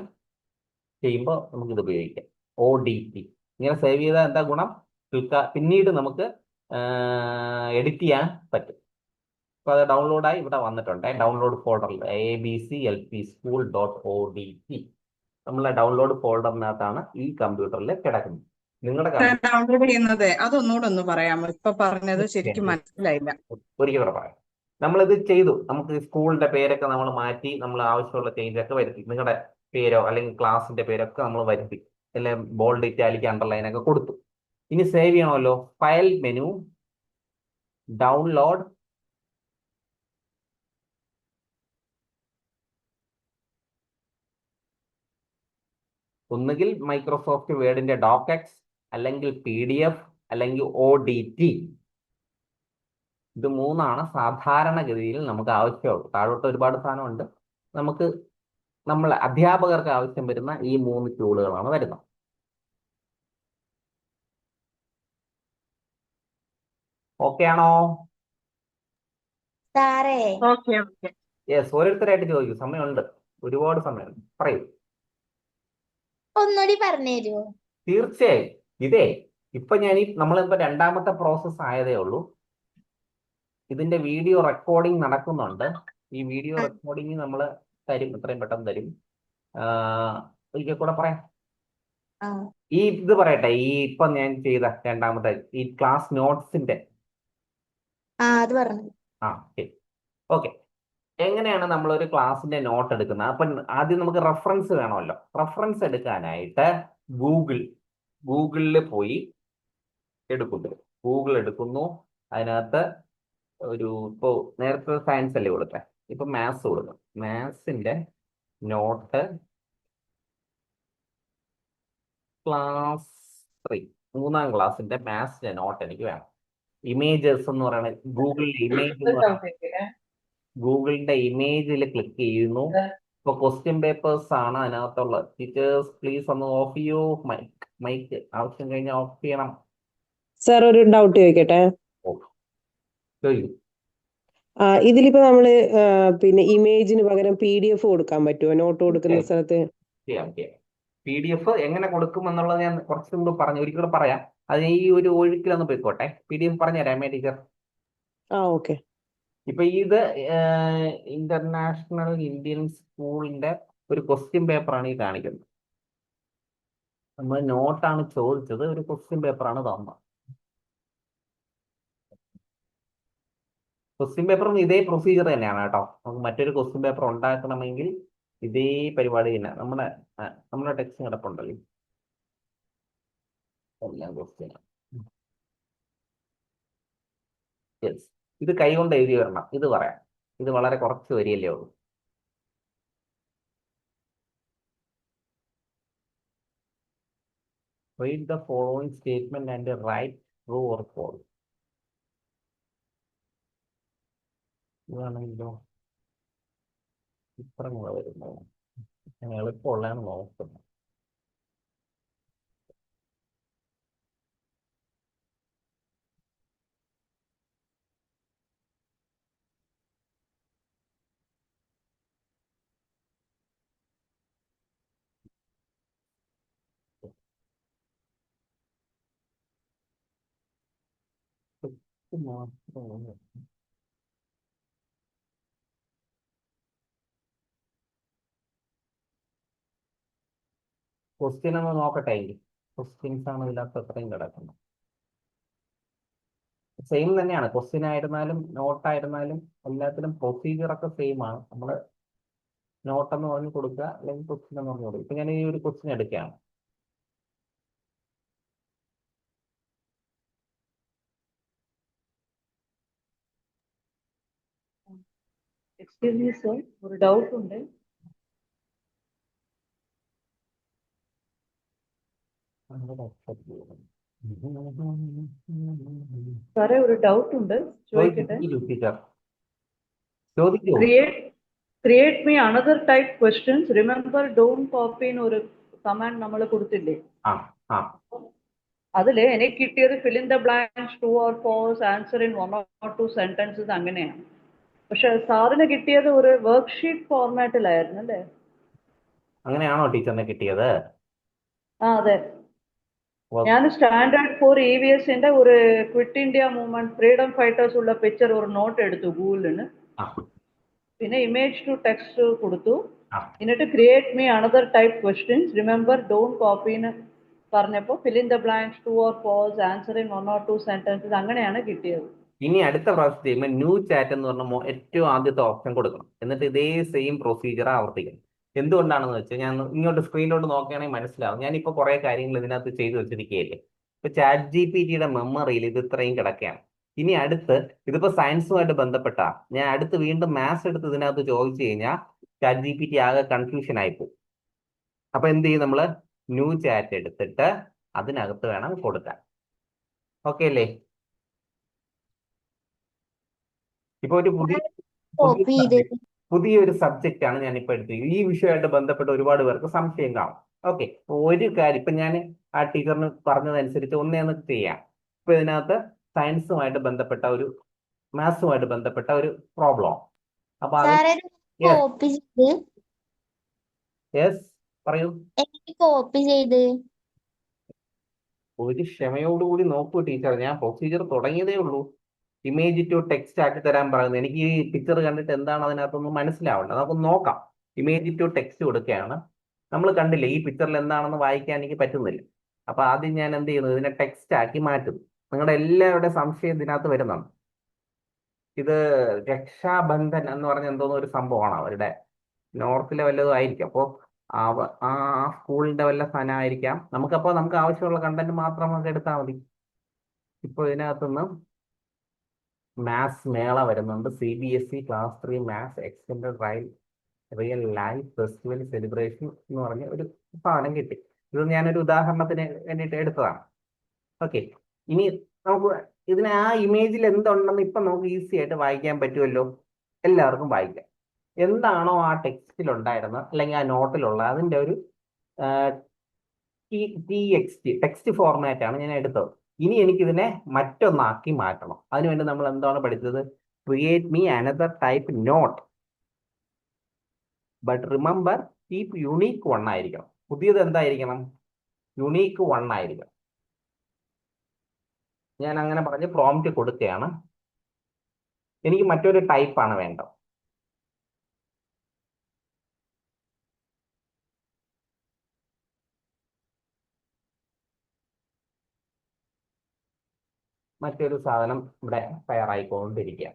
S1: ചെയ്യുമ്പോൾ നമുക്ക് ഇത് ഉപയോഗിക്കാം. ODT ഇങ്ങനെ സേവ് ചെയ്താൽ എന്താ ഗുണം? പിന്നീട് നമുക്ക് എഡിറ്റ് ചെയ്യാൻ പറ്റും. അപ്പോൾ അത് ഡൗൺലോഡായി ഇവിടെ വന്നിട്ടുണ്ട്. ഡൗൺലോഡ് ഫോൾഡറിൽ abclpschool.odt നമ്മളെ ഡൗൺലോഡ് ഫോൾഡറിനകത്താണ് ഈ കമ്പ്യൂട്ടറിൽ കിടക്കുന്നത്. നിങ്ങളുടെ
S5: ഡൗൺലോഡ് ചെയ്യുന്നത് അതൊന്നുകൂടെ ഒന്ന് പറയാമോ? ഇപ്പൊ പറഞ്ഞത് ശരിക്കും മനസ്സിലായില്ല.
S1: ഒരിക്കൽ കൂടെ പറയാം. നമ്മളിത് ചെയ്തു, നമുക്ക് സ്കൂളിന്റെ പേരൊക്കെ നമ്മൾ മാറ്റി, നമ്മൾ ആവശ്യമുള്ള ചേഞ്ച് ഒക്കെ വരുത്തി. നിങ്ങളുടെ പേരോ അല്ലെങ്കിൽ ക്ലാസിന്റെ പേരൊക്കെ നമ്മൾ വരുത്തി, അല്ലെങ്കിൽ ബോൾഡ് ഇറ്റാലിക് അണ്ടർലൈൻ ഒക്കെ കൊടുത്തു. ഇനി സേവ് ചെയ്യണമല്ലോ. ഫയൽ മെനു, ഡൗൺലോഡ്, ഒന്നുകിൽ മൈക്രോസോഫ്റ്റ് വേർഡിന്റെ ഡോക്എക്സ്, അല്ലെങ്കിൽ PDF, അല്ലെങ്കിൽ ODT. ഇത് മൂന്നാണ് സാധാരണഗതിയിൽ നമുക്ക് ആവശ്യമുള്ളൂ. താഴോട്ട് ഒരുപാട് സാധനമുണ്ട്. നമുക്ക് നമ്മൾ അധ്യാപകർക്ക് ആവശ്യം വരുന്ന ഈ 3 ടൂളുകളാണ് വരുന്നത്. ഓക്കെ ആണോ?
S3: സാറേ
S5: ഓക്കെ ഓക്കെ.
S1: യെസ്, ഓരോരുത്തരായിട്ട് ചോദിക്കും. സമയമുണ്ട്, ഒരുപാട് സമയമുണ്ട്. പറയൂ.
S3: ഒന്നുകൂടി പറഞ്ഞു തരുമോ?
S1: തീർച്ചയായും. ഇപ്പൊ നമ്മളിപ്പോ രണ്ടാമത്തെ പ്രോസസ്സ് ആയതേ ഉള്ളൂ. ഇതിന്റെ വീഡിയോ റെക്കോർഡിംഗ് നടക്കുന്നുണ്ട്. ഈ വീഡിയോ റെക്കോർഡിംഗ് നമ്മൾ തരും, എത്രയും പെട്ടെന്ന് തരും. ഒരിക്കൽ കൂടെ പറയാം. ഇത് പറയട്ടെ, ഇപ്പൊ ഞാൻ ചെയ്ത രണ്ടാമത്തെ ഈ ക്ലാസ് നോട്ട്സിന്റെ
S3: അത് പറഞ്ഞു.
S1: ഓക്കെ. എങ്ങനെയാണ് നമ്മളൊരു ക്ലാസിന്റെ നോട്ട് എടുക്കുന്നത്? അപ്പൊ ആദ്യം നമുക്ക് റെഫറൻസ് വേണമല്ലോ. റെഫറൻസ് എടുക്കാനായിട്ട് ഗൂഗിളിൽ പോയി ഗൂഗിൾ എടുക്കുന്നു. അതിനകത്ത് ഇപ്പോ നേരത്തെ സയൻസ് അല്ലേ കൊടുത്തേ, ഇപ്പൊ മാത്സ് കൊടുക്കും. മാത്സിന്റെ നോട്ട് ക്ലാസ് 3, 3-ാം ക്ലാസ്സിന്റെ മാത്സിന്റെ നോട്ട് എനിക്ക് വേണം. ഇമേജസ് എന്ന് പറയുന്നത് ഗൂഗിളിന്റെ ഇമേജിൽ ക്ലിക്ക് ചെയ്യുന്നു. ഇപ്പൊ ക്വസ്റ്റ്യൻ പേപ്പേഴ്സ് ആണ് അതിനകത്തുള്ളത്. ടീച്ചേഴ്സ് പ്ലീസ് ഒന്ന് ഓഫ് ചെയ്യൂ മൈക്ക്. ആവശ്യം കഴിഞ്ഞാൽ ഓഫ് ചെയ്യണം.
S6: സാർ ഒരു ഡൗട്ട് ചോദിക്കട്ടെ. ഇതിലിപ്പോ നമ്മള് പിന്നെ ഇമേജിന് പകരം PDF കൊടുക്കാൻ പറ്റുമോ നോട്ട് കൊടുക്കുന്ന സ്ഥലത്ത്?
S1: PDF എങ്ങനെ കൊടുക്കും എന്നുള്ളത് ഞാൻ കുറച്ച് മുമ്പ് പറഞ്ഞു, ഒരിക്കലും പറയാം. അത് ഈ ഒരു ഒഴുക്കിലൊന്ന് പോയിക്കോട്ടെ. PDF പറഞ്ഞുതരാം ടീച്ചർ.
S6: ഓക്കെ.
S1: ഇപ്പൊ ഇത് ഇന്റർനാഷണൽ ഇന്ത്യൻ സ്കൂളിന്റെ ഒരു ക്വസ്റ്റ്യൻ പേപ്പറാണ് ഈ കാണിക്കുന്നത്. നമ്മൾ നോട്ടാണ് ചോദിച്ചത്, ഒരു ക്വസ്റ്റ്യൻ പേപ്പറാണ് തന്നത്. ക്വസ്റ്റ്യൻ പേപ്പറും ഇതേ പ്രൊസീജിയർ തന്നെയാണ് കേട്ടോ. നമുക്ക് മറ്റൊരു ക്വസ്റ്റ്യൻ പേപ്പർ ഉണ്ടാക്കണമെങ്കിൽ ഇതേ പരിപാടി തന്നെ. നമ്മുടെ ടെക്സ്റ്റ് കിടപ്പുണ്ടല്ലോ, എല്ലാം ക്വസ്റ്റ്യൻ. ഇത് കൈകൊണ്ട് എഴുതി വരണം. ഇത് പറയാം, ഇത് വളരെ കുറച്ച് വരിയല്ലേ ഉള്ളൂ. Read the following statement and write true or false. ഇതാണെങ്കിലോ ഇപ്പറങ്ങ വരുന്നത് എളുപ്പമുള്ളതാണ് നോക്കുന്നത്. ക്വസ്റ്റ്യൻ ഒന്ന് നോക്കട്ടെ. ക്വസ്റ്റ്യൻസ് ആണ് ഇതിനകത്ത് എത്രയും കിടക്കുന്നത്. സെയിം തന്നെയാണ്. ക്വസ്റ്റ്യൻ ആയിരുന്നാലും നോട്ടായിരുന്നാലും എല്ലാത്തിലും പ്രൊസീജിയർ ഒക്കെ സെയിം ആണ്. നമ്മൾ നോട്ടെന്ന് പറഞ്ഞ് കൊടുക്കുക, അല്ലെങ്കിൽ ക്വസ്റ്റ്യൻ എന്ന് പറഞ്ഞു കൊടുക്കുക. ഇപ്പൊ ഞാൻ ഈ ഒരു ക്വസ്റ്റ്യൻ എടുക്കുകയാണ്.
S7: എക്സ്ക്യൂസ് മീ സർ, ഒരു ഡൗട്ട് ഉണ്ട്. സാറേ ഒരു ഡൗട്ട് ഉണ്ട്, ചോദിക്കട്ടെ. Create me another type questions. Remember don't copy എന്ന് ഒരു കമാൻഡ് നമ്മൾ കൊടുത്തില്ലേ? അതിൽ എനിക്ക് കിട്ടിയത് fill in the blanks, true or false, answer in 1 or 2 sentences അങ്ങനെയാണ്. പക്ഷെ സാറിന് കിട്ടിയത് ഒരു വർക്ക്ഷീറ്റ് ഫോർമാറ്റിലായിരുന്നു അല്ലേ?
S1: അങ്ങനെയാണോ ടീച്ചറിനെ കിട്ടിയത്?
S7: ആ അതെ.
S1: Work-
S7: ഞാൻ സ്റ്റാൻഡേർഡ് 4 EVSന്റെ ഒരു quit India movement freedom fighters ഉള്ള പിക്ചർ ഒരു നോട്ട് എടുത്തു ഗൂഗിളിന്.
S1: ആ,
S7: പിന്നെ ഇമേജ് ടു ടെക്സ്റ്റ് കൊടുത്തു.
S1: ആ.
S7: എന്നിട്ട് create me another type questions, remember don't കോപ്പിന്ന് പറഞ്ഞപ്പോൾ fill in the blanks, true or false, answer in 1 or 2 sentences അങ്ങനെയാണ് കിട്ടിയത്.
S1: ഇനി അടുത്ത പ്രാവശ്യം ചെയ്യുമ്പോൾ ന്യൂ ചാറ്റ് എന്ന് പറഞ്ഞ ഏറ്റവും ആദ്യത്തെ ഓപ്ഷൻ കൊടുക്കണം. എന്നിട്ട് ഇതേ സെയിം പ്രൊസീജിയർ ആവർത്തിക്കണം. എന്തുകൊണ്ടാണെന്ന് വെച്ചാൽ ഞാൻ ഇങ്ങോട്ട് സ്ക്രീനിലോട്ട് നോക്കുകയാണെങ്കിൽ മനസ്സിലാവും. ഞാനിപ്പോൾ കുറേ കാര്യങ്ങൾ ഇതിനകത്ത് ചെയ്തു വെച്ചിരിക്കുകയല്ലേ. ഇപ്പൊ ചാറ്റ് GPT മെമ്മറിയിൽ ഇത് ഇത്രയും കിടക്കുകയാണ്. ഇനി അടുത്ത് ഇതിപ്പോ സയൻസുമായിട്ട് ബന്ധപ്പെട്ട ഞാൻ അടുത്ത് വീണ്ടും മാത്സ് എടുത്ത് ഇതിനകത്ത് ചോദിച്ചു കഴിഞ്ഞാൽ ചാറ്റ് GPT ആകെ കൺഫ്യൂഷൻ ആയിപ്പോകും. അപ്പൊ എന്ത് ചെയ്യും, നമ്മള് ന്യൂ ചാറ്റ് എടുത്തിട്ട് അതിനകത്ത് വേണം കൊടുക്കാൻ. ഓക്കെ അല്ലേ? ഇപ്പൊ ഒരു
S3: കോപ്പി ചെയ്ത്
S1: പുതിയൊരു സബ്ജക്റ്റ് ആണ് ഞാൻ ഇപ്പൊ എടുത്തത്. ഈ വിഷയമായിട്ട് ബന്ധപ്പെട്ട് ഒരുപാട് പേർക്ക് സംശയം കാണും. ഓക്കെ, ഒരു കാര്യം ഇപ്പൊ ഞാൻ ആ ടീച്ചറിന് പറഞ്ഞതനുസരിച്ച് ഒന്നേന്ന് ചെയ്യാം. ഇപ്പൊ ഇതിനകത്ത് സയൻസുമായിട്ട് ബന്ധപ്പെട്ട ഒരു മാത്സുമായിട്ട് ബന്ധപ്പെട്ട ഒരു പ്രോബ്ലം. അപ്പൊ അത്
S3: സാറേ
S1: Yes.
S3: കോപ്പി ചെയ്ത്
S1: യെസ് പറയൂ.
S3: എനിക്ക് കോപ്പി ചെയ്ത്
S1: ഒരു ക്ഷമയോടുകൂടി നോക്കൂ ടീച്ചർ, ഞാൻ പ്രൊസീജിയർ തുടങ്ങിയതേ ഉള്ളൂ. ഇമേജ് ടു ടെക്സ്റ്റ് ആക്കി തരാൻ പറയുന്നത്. എനിക്ക് ഈ പിക്ചർ കണ്ടിട്ട് എന്താണ് അതിനകത്തൊന്നും മനസ്സിലാവേണ്ടത്. നമുക്ക് നോക്കാം. ഇമേജ് ടു ടെക്സ്റ്റ് കൊടുക്കുകയാണ്. നമ്മൾ കണ്ടില്ലേ ഈ പിക്ചറിൽ എന്താണെന്ന് വായിക്കാൻ എനിക്ക് പറ്റുന്നില്ല. അപ്പൊ ആദ്യം ഞാൻ എന്ത് ചെയ്യുന്നു, ഇതിനെ ടെക്സ്റ്റ് ആക്കി മാറ്റുന്നു. നിങ്ങളുടെ എല്ലാവരുടെ സംശയം ഇതിനകത്ത് വരുന്നുണ്ട്. ഇത് രക്ഷാബന്ധൻ എന്ന് പറഞ്ഞ എന്തോന്നും ഒരു സംഭവമാണ്. അവരുടെ നോർത്തിലെ വല്ലതും ആയിരിക്കും. അപ്പോൾ ആ സ്കൂളിന്റെ വല്ല സാധനമായിരിക്കാം. നമുക്ക് ആവശ്യമുള്ള കണ്ടന്റ് മാത്രം നമുക്ക് എടുത്താൽ മതി. ഇപ്പൊ ഇതിനകത്തുനിന്ന് മാത്സ് മേള വരുന്നുണ്ട്. CBSE class 3 maths extended real life festival celebration എന്ന് പറഞ്ഞ ഒരു സാധനം കിട്ടി. ഇത് ഞാനൊരു ഉദാഹരണത്തിന് വേണ്ടിയിട്ട് എടുത്തതാണ്. ഓക്കെ, ഇനി നമുക്ക് ഇതിന് ആ ഇമേജിൽ എന്തുണ്ടെന്ന് ഇപ്പൊ നമുക്ക് ഈസി ആയിട്ട് വായിക്കാൻ പറ്റുമല്ലോ. എല്ലാവർക്കും വായിക്കാം. എന്താണോ ആ ടെക്സ്റ്റിൽ ഉണ്ടായിരുന്നത് അല്ലെങ്കിൽ ആ നോട്ടിലുള്ള അതിന്റെ ഒരു ടെക്സ്റ്റ് ഫോർമാറ്റ് ആണ് ഞാൻ എടുത്തത്. ഇനി എനിക്കിതിനെ മറ്റൊന്നാക്കി മാറ്റണം. അതിനുവേണ്ടി നമ്മൾ എന്താണ് പഠിച്ചത്? Create me another type note, but remember keep unique 1 ആയിരിക്കണം. പുതിയത് എന്തായിരിക്കണം? യുണീക്ക് 1 ആയിരിക്കണം. ഞാൻ അങ്ങനെ പറഞ്ഞ് പ്രോംപ്റ്റ് കൊടുക്കുകയാണ്. എനിക്ക് മറ്റൊരു ടൈപ്പാണ് വേണ്ടത്. മറ്റൊരു സാധനം ഇവിടെ തയ്യാറായിക്കൊണ്ടിരിക്കുക.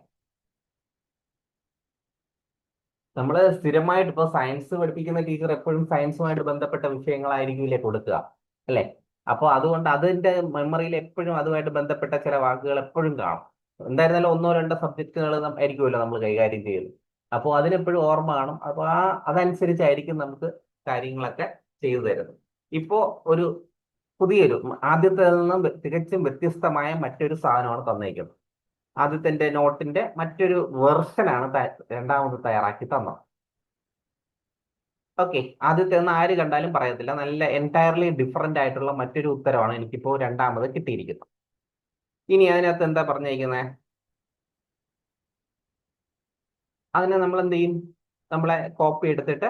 S1: നമ്മൾ സ്ഥിരമായിട്ട് ഇപ്പോൾ സയൻസ് പഠിപ്പിക്കുന്ന ടീച്ചർ എപ്പോഴും സയൻസുമായിട്ട് ബന്ധപ്പെട്ട വിഷയങ്ങളായിരിക്കില്ലേ കൊടുക്കുക, അല്ലേ? അപ്പോൾ അതുകൊണ്ട് അതിന്റെ മെമ്മറിയിൽ എപ്പോഴും അതുമായിട്ട് ബന്ധപ്പെട്ട ചില വാക്കുകൾ എപ്പോഴും കാണും. എന്തായിരുന്നാലും 1-2 സബ്ജക്റ്റുകൾ ആയിരിക്കുമല്ലോ നമ്മൾ കൈകാര്യം ചെയ്യുന്നത്. അപ്പോൾ അതിനെപ്പോഴും ഓർമ്മ കാണും. അപ്പോൾ അതനുസരിച്ചായിരിക്കും നമുക്ക് കാര്യങ്ങളൊക്കെ ചെയ്തു തരുന്നത്. ഇപ്പോൾ ഒരു പുതിയൊരു ആദ്യത്തിൽ നിന്നും തികച്ചും വ്യത്യസ്തമായ മറ്റൊരു സാധനമാണ് തന്നിരിക്കുന്നത്. ആദ്യത്തെ നോട്ടിന്റെ മറ്റൊരു വെർഷനാണ് രണ്ടാമത് തയ്യാറാക്കി തന്നത്. ഓക്കെ, ആദ്യത്തെ ഒന്ന് ആര് കണ്ടാലും പറയത്തില്ല, നല്ല എൻറ്റയർലി ഡിഫറെന്റ് ആയിട്ടുള്ള മറ്റൊരു ഉത്തരവാണ് എനിക്കിപ്പോൾ രണ്ടാമത് കിട്ടിയിരിക്കുന്നത്. ഇനി അതിനകത്ത് എന്താ പറഞ്ഞിരിക്കുന്നത്? അതിനെ നമ്മൾ എന്ത് ചെയ്യും? നമ്മളെ കോപ്പി എടുത്തിട്ട്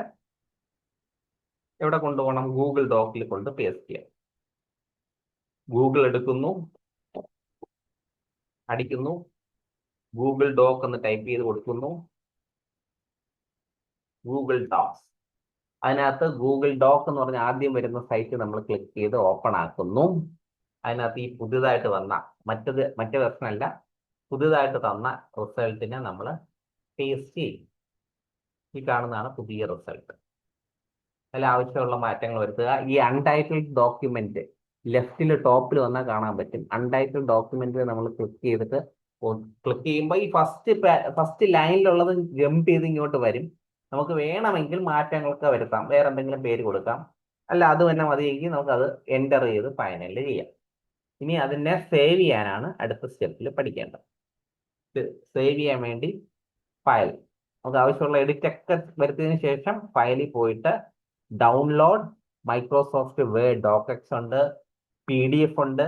S1: എവിടെ കൊണ്ടുപോകണം? ഗൂഗിൾ ഡോക്കിൽ കൊണ്ട് പേസ്റ്റ് ചെയ്യാം. ഗൂഗിൾ എടുക്കുന്നു, അടിക്കുന്നു, ഗൂഗിൾ ഡോക്ക് എന്ന് ടൈപ്പ് ചെയ്ത് കൊടുക്കുന്നു, ഗൂഗിൾ ഡോക്സ്. അതിനകത്ത് ഗൂഗിൾ ഡോക്ക് എന്ന് പറഞ്ഞ ആദ്യം വരുന്ന സൈറ്റ് നമ്മൾ ക്ലിക്ക് ചെയ്ത് ഓപ്പൺ ആക്കുന്നു. അതിനകത്ത് ഈ പുതിയതായിട്ട് വന്ന മറ്റേ വെർഷൻ അല്ല, പുതിയതായിട്ട് തന്ന റിസൾട്ടിനെ നമ്മൾ പേസ്റ്റ് ചെയ്യും. ഈ കാണുന്നതാണ് പുതിയ റിസൾട്ട്. അതിൽ ആവശ്യമുള്ള മാറ്റങ്ങൾ വരുത്തുക. ഈ അൺടൈറ്റിൽഡ് ഡോക്യുമെന്റ് ലെഫ്റ്റിൽ ടോപ്പിൽ വന്നാൽ കാണാൻ പറ്റും. അൺടൈറ്റിൽഡ് ഡോക്യുമെന്റിൽ നമ്മൾ ക്ലിക്ക് ചെയ്തിട്ട് ക്ലിക്ക് ചെയ്യുമ്പോൾ ഈ ഫസ്റ്റ് ലൈനിലുള്ളത് ജമ്പ് ചെയ്ത് ഇങ്ങോട്ട് വരും. നമുക്ക് വേണമെങ്കിൽ മാറ്റങ്ങളൊക്കെ വരുത്താം, വേറെ എന്തെങ്കിലും പേര് കൊടുക്കാം. അല്ല അത് തന്നെ മതിയെങ്കിൽ നമുക്കത് എൻ്റർ ചെയ്ത് ഫൈനൽ ചെയ്യാം. ഇനി അതിനെ സേവ് ചെയ്യാനാണ് അടുത്ത സ്റ്റെപ്പിൽ പഠിക്കേണ്ടത്. സേവ് ചെയ്യാൻ വേണ്ടി ഫയൽ, നമുക്ക് ആവശ്യമുള്ള എഡിറ്റ് ഒക്കെ വരുത്തിയതിനു ശേഷം ഫയലിൽ പോയിട്ട് ഡൗൺലോഡ് മൈക്രോസോഫ്റ്റ് വേർഡ് ഡോക്സ് ഉണ്ട്, PDF ഉണ്ട്,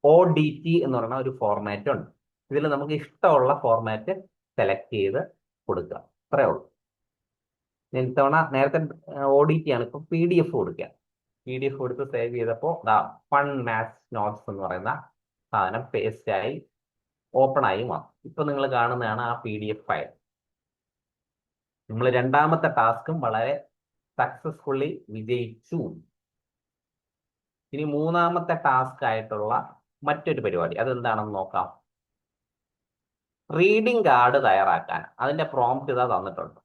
S1: ODT എന്ന് പറയുന്ന ഒരു ഫോർമാറ്റ് ഉണ്ട്. ഇതിൽ നമുക്ക് ഇഷ്ടമുള്ള ഫോർമാറ്റ് സെലക്ട് ചെയ്ത് കൊടുക്കുക, അത്രേ ഉള്ളൂ. ഇത്തവണ നേരത്തെ ODT ആണ്, ഇപ്പൊ PDF കൊടുക്കുക. PDF കൊടുത്ത് സേവ് ചെയ്തപ്പോൾ ഫൺ മാത്സ് നോട്ട്സ് എന്ന് പറയുന്ന സാധനം പേസ്റ്റ് ആയി ഓപ്പൺ ആയി വന്നു. ഇപ്പൊ നിങ്ങൾ കാണുന്നതാണ് ആ PDF ഫയൽ. നമ്മൾ രണ്ടാമത്തെ ടാസ്കും വളരെ സക്സസ്ഫുള്ളി വിജയിച്ചു. ഇനി മൂന്നാമത്തെ ടാസ്ക് ആയിട്ടുള്ള മറ്റൊരു പരിപാടി അതെന്താണെന്ന് നോക്കാം. റീഡിംഗ് കാർഡ് തയ്യാറാക്കാൻ അതിന്റെ പ്രോംപ്റ്റ് ഇതാ തന്നിട്ടുണ്ട്.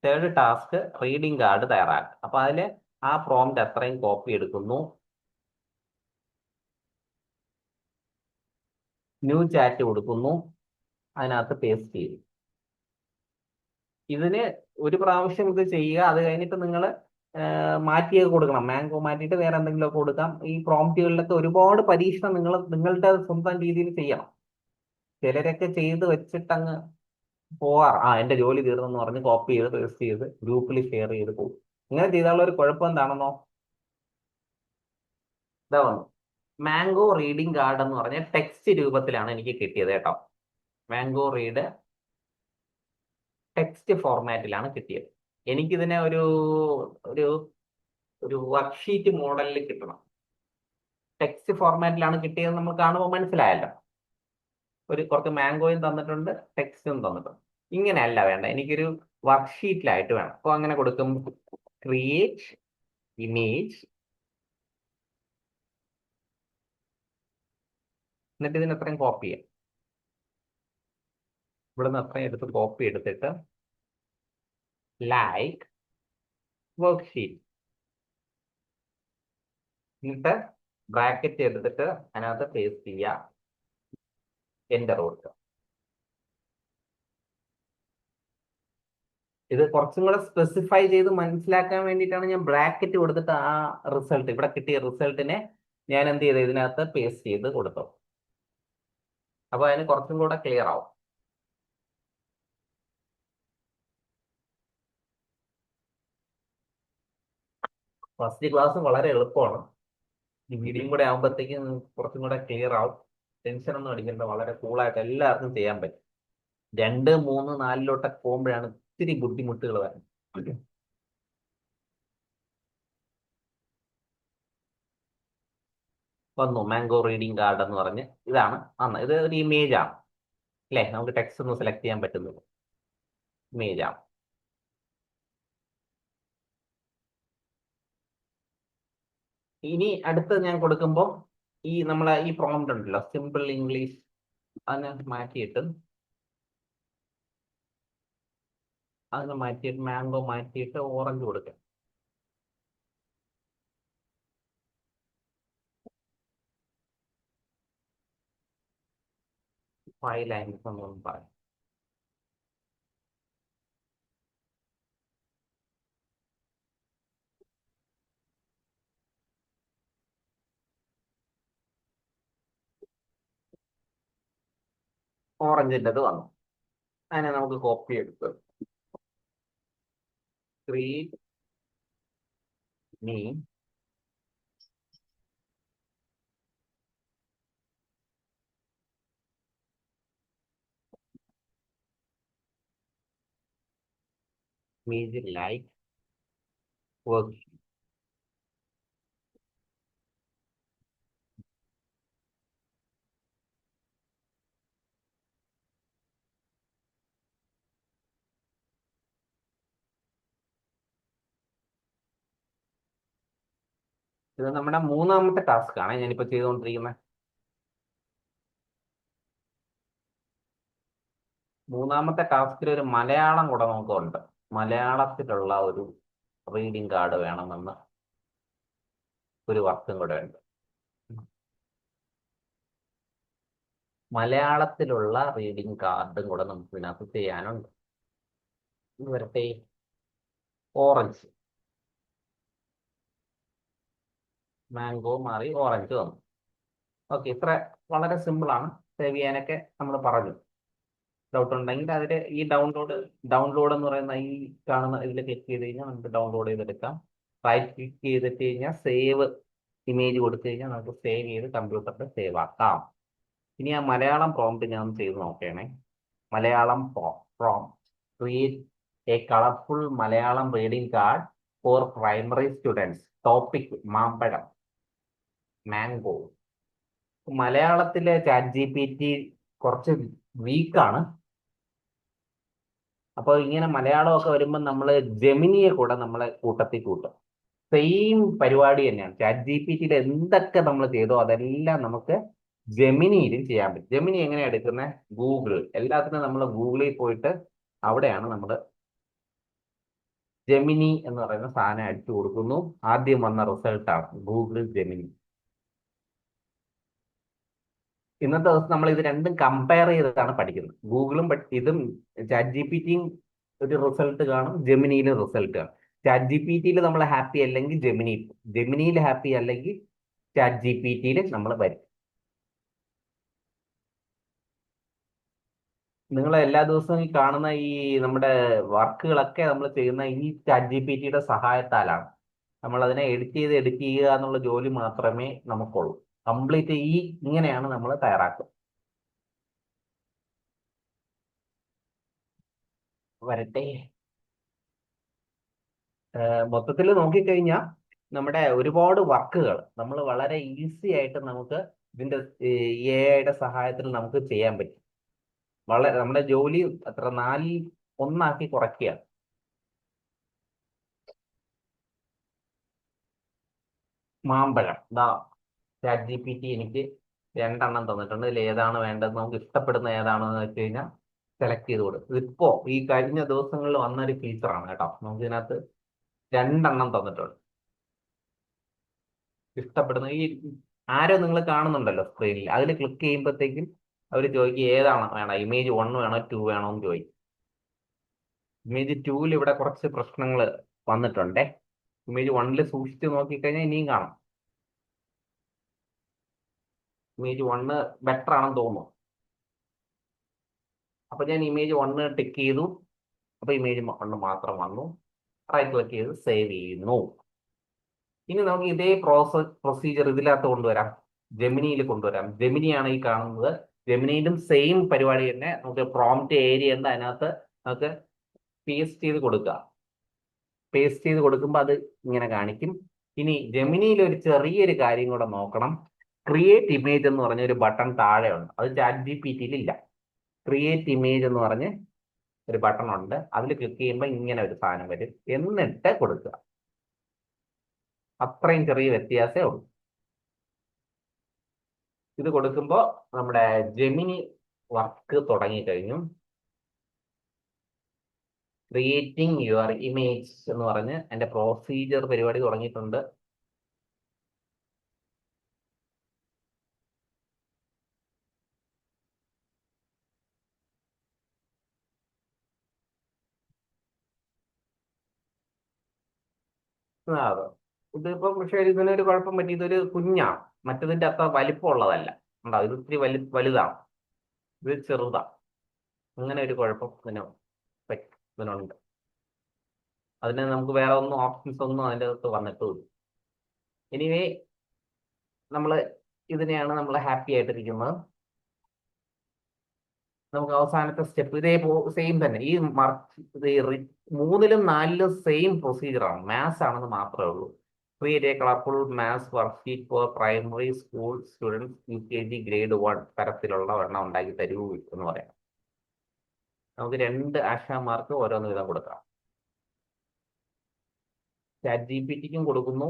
S1: തേർഡ് ടാസ്ക് റീഡിംഗ് കാർഡ് തയ്യാറാക്കുക. അപ്പൊ അതില് ആ പ്രോംപ്റ്റ് എത്രയും കോപ്പി എടുക്കുന്നു, ന്യൂ ചാറ്റ് കൊടുക്കുന്നു, അതിനകത്ത് പേസ്റ്റ് ചെയ്തു. ഇതിന് ഒരു പ്രാവശ്യം ഇത് ചെയ്യുക, അത് കഴിഞ്ഞിട്ട് നിങ്ങൾ മാറ്റിയൊക്കെ കൊടുക്കണം. മാംഗോ മാറ്റിയിട്ട് വേറെ എന്തെങ്കിലുമൊക്കെ കൊടുക്കാം. ഈ പ്രോംപ്റ്റുകളിലൊക്കെ ഒരുപാട് പരീക്ഷണം നിങ്ങളുടെ സ്വന്തം രീതിയിൽ ചെയ്യണം. ചിലരൊക്കെ ചെയ്ത് വെച്ചിട്ട് അങ്ങ് പോവാറ്, എന്റെ ജോലി തീർന്നെന്ന് പറഞ്ഞ് കോപ്പി ചെയ്ത് പേസ്റ്റ് ചെയ്ത് ഗ്രൂപ്പിൽ ഷെയർ ചെയ്ത് പോകും. ഇങ്ങനെ ചെയ്താലുള്ള ഒരു കുഴപ്പം എന്താണെന്നോ, ഇതാ വന്നു മാംഗോ റീഡിംഗ് കാർഡ് എന്ന് പറഞ്ഞ ടെക്സ്റ്റ് രൂപത്തിലാണ് എനിക്ക് കിട്ടിയത് കേട്ടോ. മാംഗോ റീഡ് ടെക്സ്റ്റ് ഫോർമാറ്റിലാണ് കിട്ടിയത്. എനിക്കിതിനെ ഒരു ഒരു ഒരു വർക്ക്ഷീറ്റ് മോഡലിൽ കിട്ടണം. ടെക്സ്റ്റ് ഫോർമാറ്റിലാണ് കിട്ടിയത്, നമ്മൾ കാണുമ്പോൾ മനസ്സിലായല്ലോ. കുറച്ച് മാംഗോയും തന്നിട്ടുണ്ട്, ടെക്സ്റ്റും തന്നിട്ടുണ്ട്. ഇങ്ങനെയല്ല വേണ്ട, എനിക്കൊരു വർക്ക്ഷീറ്റിലായിട്ട് വേണം. അപ്പോൾ അങ്ങനെ കൊടുക്കും, ക്രിയേറ്റ് ഇമേജ്, എന്നിട്ട് ഇതിന് അത്രയും കോപ്പി ചെയ്യാം. ഇവിടുന്ന് അത്രയും എടുത്ത് കോപ്പി എടുത്തിട്ട് ലൈക്ക് വർക്ക്ഷീറ്റ്, എന്നിട്ട് ബ്രാക്കറ്റ് എടുത്തിട്ട് അതിനകത്ത് പേസ്റ്റ് ചെയ്യുക, എൻ്റർ കൊടുക്കുക. ഇത് കുറച്ചും കൂടെ സ്പെസിഫൈ ചെയ്ത് മനസ്സിലാക്കാൻ വേണ്ടിയിട്ടാണ് ഞാൻ ബ്രാക്കറ്റ് കൊടുത്തിട്ട് ആ റിസൾട്ട്, ഇവിടെ കിട്ടിയ റിസൾട്ടിനെ ഞാൻ എന്ത് ചെയ്ത് ഇതിനകത്ത് പേസ്റ്റ് ചെയ്ത് കൊടുത്തു. അപ്പൊ അതിന് കുറച്ചും കൂടെ ക്ലിയർ ആവും. ഫസ്റ്റ് ക്ലാസ് വളരെ എളുപ്പമാണ്. ഈ വീഡിയോയും കൂടെ ആകുമ്പോഴത്തേക്കും കുറച്ചും കൂടെ ക്ലിയർ ആവും. ടെൻഷൻ ഒന്നും അടിക്കണ്ട, വളരെ കൂളായിട്ട് എല്ലാവർക്കും ചെയ്യാൻ പറ്റും. 2, 3, 4 പോകുമ്പോഴാണ് ഇത്തിരി ബുദ്ധിമുട്ടുകൾ വരുന്നത്. വന്നു മാംഗോ റീഡിംഗ് കാർഡ് എന്ന് പറഞ്ഞ് ഇതാണ് ഇത് ഒരു ഇമേജ് ആണ് അല്ലേ. നമുക്ക് ടെക്സ്റ്റ് ഒന്നും സെലക്ട് ചെയ്യാൻ പറ്റുന്നില്ല, ഇമേജ് ആണ്. ഇനി അടുത്ത് ഞാൻ കൊടുക്കുമ്പോൾ ഈ നമ്മളെ ഈ പ്രോംപ്റ്റ് ഉണ്ടല്ലോ, സിമ്പിൾ ഇംഗ്ലീഷ്, അതിനെ മാറ്റിയിട്ട് മാംഗോ മാറ്റിയിട്ട് ഓറഞ്ച് കൊടുക്കാം. ഫൈവ് ലൈൻസ് എന്നൊന്നും പറയാം. ഓറഞ്ചിൻ്റെത് വന്നു. അതിനെ നമുക്ക് കോപ്പി എടുത്ത് create name, image like work. ഇത് നമ്മുടെ മൂന്നാമത്തെ ടാസ്ക് ആണ് ഞാനിപ്പോൾ ചെയ്തുകൊണ്ടിരിക്കുന്നത്. മൂന്നാമത്തെ ടാസ്കിൽ ഒരു മലയാളം കൂടെ നമുക്കുണ്ട്. മലയാളത്തിലുള്ള ഒരു റീഡിംഗ് കാർഡ് വേണമെന്ന് ഒരു വർക്കും കൂടെ ഉണ്ട്. മലയാളത്തിലുള്ള റീഡിംഗ് കാർഡും കൂടെ നമുക്ക് ഇതിനകത്ത് ചെയ്യാനുണ്ട്. ഇത് വരട്ടെ, ഓറഞ്ച്, മാംഗോ മാറി ഓറഞ്ച് വന്നു. ഓക്കെ, ഇത്ര വളരെ സിമ്പിളാണ്. സേവ് ചെയ്യാനൊക്കെ നമ്മൾ പറഞ്ഞു. ഡൗട്ട് ഉണ്ടെങ്കിൽ അതിൽ ഈ ഡൗൺലോഡ് എന്ന് പറയുന്ന ഈ കാണുന്ന ഇതിൽ ക്ലിക്ക് ചെയ്ത് കഴിഞ്ഞാൽ നമുക്ക് ഡൗൺലോഡ് ചെയ്തെടുക്കാം. റൈറ്റ് ക്ലിക്ക് ചെയ്തിട്ട് കഴിഞ്ഞാൽ സേവ് ഇമേജ് കൊടുത്തു കഴിഞ്ഞാൽ നമുക്ക് സേവ് ചെയ്ത് കമ്പ്യൂട്ടറിൽ സേവ് ആക്കാം. ഇനി ആ മലയാളം പ്രോംപ്റ്റ് ഞാൻ ഒന്ന് ചെയ്ത് നോക്കണേ. Malayalam prompt create A colourful Malayalam reading card for primary students. Topic മാമ്പഴം, മാംഗോ. മലയാളത്തിലെ ChatGPT കുറച്ച് വീക്കാണ്. അപ്പോൾ ഇങ്ങനെ മലയാളമൊക്കെ വരുമ്പോൾ നമ്മൾ ജെമിനിയെ കൂടെ നമ്മളെ കൂട്ടത്തിൽ കൂട്ടും. സെയിം പരിപാടി തന്നെയാണ്. ChatGPTയിൽ എന്തൊക്കെ നമ്മൾ ചെയ്തോ അതെല്ലാം നമുക്ക് ജെമിനിയിലും ചെയ്യാൻ പറ്റും. ജെമിനി എങ്ങനെയാണ് എടുക്കുന്നത്? ഗൂഗിൾ. എല്ലാത്തിനും നമ്മൾ ഗൂഗിളിൽ പോയിട്ട് അവിടെയാണ് നമ്മൾ ജെമിനി എന്ന് പറയുന്ന സാധനം അടിച്ചു കൊടുക്കുന്നു. ആദ്യം വന്ന റിസൾട്ടാണ് ഗൂഗിൾ ജെമിനി. ഇന്നത്തെ ദിവസം നമ്മൾ ഇത് രണ്ടും കമ്പയർ ചെയ്താണ് പഠിക്കുന്നത്. ഗൂഗിളും ഇതും ChatGPTയും ഒരു റിസൾട്ട് കാണും, ജെമിനിയിലും റിസൾട്ട് കാണും. ChatGPTയിൽ നമ്മൾ ഹാപ്പി അല്ലെങ്കിൽ ജെമിനിയിൽ ഹാപ്പി അല്ലെങ്കിൽ ChatGPTയിൽ നമ്മൾ വരും. നിങ്ങൾ എല്ലാ ദിവസവും ഈ കാണുന്ന ഈ നമ്മുടെ വർക്കുകളൊക്കെ നമ്മൾ ചെയ്യുന്ന ഈ ChatGPTയുടെ സഹായത്താലാണ്. നമ്മൾ അതിനെ എഡിറ്റ് ചെയ്യുക എന്നുള്ള ജോലി മാത്രമേ നമുക്കുള്ളൂ. കംപ്ലീറ്റ് ഇങ്ങനെയാണ് നമ്മൾ തയ്യാറാക്കുക. വരട്ടെ. മൊത്തത്തിൽ നോക്കിക്കഴിഞ്ഞാൽ നമ്മുടെ ഒരുപാട് വർക്കുകൾ നമ്മൾ വളരെ ഈസി ആയിട്ട് നമുക്ക് ഇതിന്റെ AI-യുടെ സഹായത്തിൽ നമുക്ക് ചെയ്യാൻ പറ്റും. വളരെ നമ്മുടെ ജോലി അത്ര 4-1 കുറയ്ക്കുക. മാമ്പഴം ChatGPT എനിക്ക് 2 തന്നിട്ടുണ്ട്. ഇതിൽ ഏതാണ് വേണ്ടത്, നമുക്ക് ഇഷ്ടപ്പെടുന്ന ഏതാണെന്ന് വെച്ച് കഴിഞ്ഞാൽ സെലക്ട് ചെയ്ത് കൊടുക്കും. ഇതിപ്പോ ഈ കഴിഞ്ഞ ദിവസങ്ങളിൽ വന്നൊരു ഫീച്ചറാണ് കേട്ടോ. നമുക്ക് ഇതിനകത്ത് 2 തന്നിട്ടുണ്ട്. ഇഷ്ടപ്പെടുന്ന ഈ ആരോ നിങ്ങൾ കാണുന്നുണ്ടല്ലോ സ്ക്രീനിൽ, അതിൽ ക്ലിക്ക് ചെയ്യുമ്പോഴത്തേക്കും അവർ ചോദിക്കും ഏതാണ് വേണം, ഇമേജ് 1 വേണോ 2 വേണോ എന്ന് ചോദിക്കും. ഇമേജ് 2ൽ ഇവിടെ കുറച്ച് പ്രശ്നങ്ങൾ വന്നിട്ടുണ്ടേ. ഇമേജ് 1ൽ സൂക്ഷിച്ച് നോക്കിക്കഴിഞ്ഞാൽ ഇനിയും കാണാം. ഇമേജ് 1 ബെറ്റർ ആണെന്ന് തോന്നുന്നു. അപ്പൊ ഞാൻ ഇമേജ് 1 ടിക്ക് ചെയ്തു. അപ്പൊ ഇമേജ് 1 മാത്രം വന്നു. റൈറ്റ് ക്ലിക്ക് ചെയ്ത് സേവ് ചെയ്യുന്നു. ഇനി നമുക്ക് ഇതേ പ്രൊസീജിയർ ഇതിനകത്ത് കൊണ്ടുവരാം, ജെമിനിയിൽ കൊണ്ടുവരാം. ജെമിനിയാണ് ഈ കാണുന്നത്. ജെമിനിയിലും സെയിം പരിപാടി തന്നെ. നമുക്ക് പ്രോംപ്റ്റ് ഏരിയ ഉണ്ട്, അതിനകത്ത് നമുക്ക് പേസ്റ്റ് ചെയ്ത് കൊടുക്കുക. പേസ്റ്റ് ചെയ്ത് കൊടുക്കുമ്പോൾ അത് ഇങ്ങനെ കാണിക്കും. ഇനി ജെമിനിയിൽ ഒരു ചെറിയൊരു കാര്യം കൂടെ നോക്കണം. ക്രിയേറ്റ് ഇമേജ് എന്ന് പറഞ്ഞ ഒരു ബട്ടൺ താഴെ ഉണ്ട്. അത് ChatGPTയിൽ ഇല്ല. ക്രിയേറ്റ് ഇമേജ് എന്ന് പറഞ്ഞ് ഒരു ബട്ടൺ ഉണ്ട്. അതിൽ ക്ലിക്ക് ചെയ്യുമ്പോൾ ഇങ്ങനെ ഒരു സാധനം വരും. എന്നിട്ട് കൊടുക്കുക. അത്രയും ചെറിയ വ്യത്യാസമേ ഉള്ളൂ. ഇത് കൊടുക്കുമ്പോൾ നമ്മുടെ ജെമിനി വർക്ക് തുടങ്ങിക്കഴിഞ്ഞു. ക്രിയേറ്റിംഗ് യുവർ ഇമേജ് എന്ന് പറഞ്ഞ് എൻ്റെ പ്രൊസീജിയർ പരിപാടി തുടങ്ങിയിട്ടുണ്ട്. അതെ, ഇതിപ്പം പക്ഷേ ഇതിനൊരു കുഴപ്പം പറ്റി. ഇതൊരു കുഞ്ഞാണ്, മറ്റതിൻ്റെ അത്ര വലിപ്പമുള്ളതല്ല. ഉണ്ടോ, ഇത് ഇത്തിരി വലുതാണ്, ഇത് ചെറുതാണ്. അങ്ങനെ ഒരു കുഴപ്പം ഇതിനുണ്ട്. അതിന് നമുക്ക് വേറെ ഓപ്ഷൻസ് ഒന്നും അതിൻ്റെ അകത്ത് വന്നിട്ടുമില്ല. എനിവേ നമ്മൾ ഇതിനെയാണ് നമ്മൾ ഹാപ്പി ആയിട്ടിരിക്കുന്നത്. നമുക്ക് അവസാനത്തെ സ്റ്റെപ്പ് ഇതേ സെയിം തന്നെ. ഈ 3-ലും 4-ലും സെയിം പ്രൊസീജിയറാണ്. മാത്സ് ആണെന്ന് മാത്രമേ ഉള്ളൂ. Create A colourful maths worksheet for primary school students UKG grade 1 തരത്തിലുള്ള ഒരെണ്ണം ഉണ്ടാക്കി തരൂ എന്ന് പറയാം. നമുക്ക് 2 ആശാമാർക്ക് ഓരോന്ന് വീതം കൊടുക്കാം. ChatGPTക്കും കൊടുക്കുന്നു,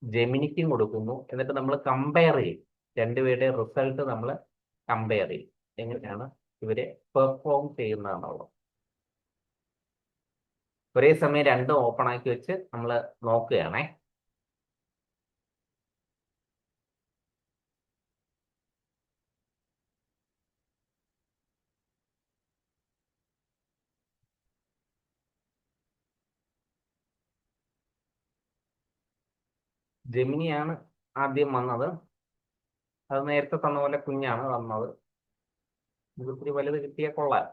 S1: ജെമിനിക്കും കൊടുക്കുന്നു. എന്നിട്ട് നമ്മൾ കമ്പയർ ചെയ്യും. രണ്ടുപേരുടെ റിസൾട്ട് നമ്മൾ കമ്പയർ ചെയ്യും. എങ്ങനെയാണ് ഇവരെ പെർഫോം ചെയ്യുന്നതെന്നുള്ളത്. ഒരേ സമയം 2 ഓപ്പൺ ആക്കി വെച്ച് നമ്മൾ നോക്കുകയാണേ. ജെമിനിയാണ് ആദ്യം വന്നത്. അത് നേരത്തെ തന്ന പോലെ കുഞ്ഞാണ് വന്നത്. ഇത് ഇത്തിരി വലുത് കിട്ടിയ കൊള്ളാം.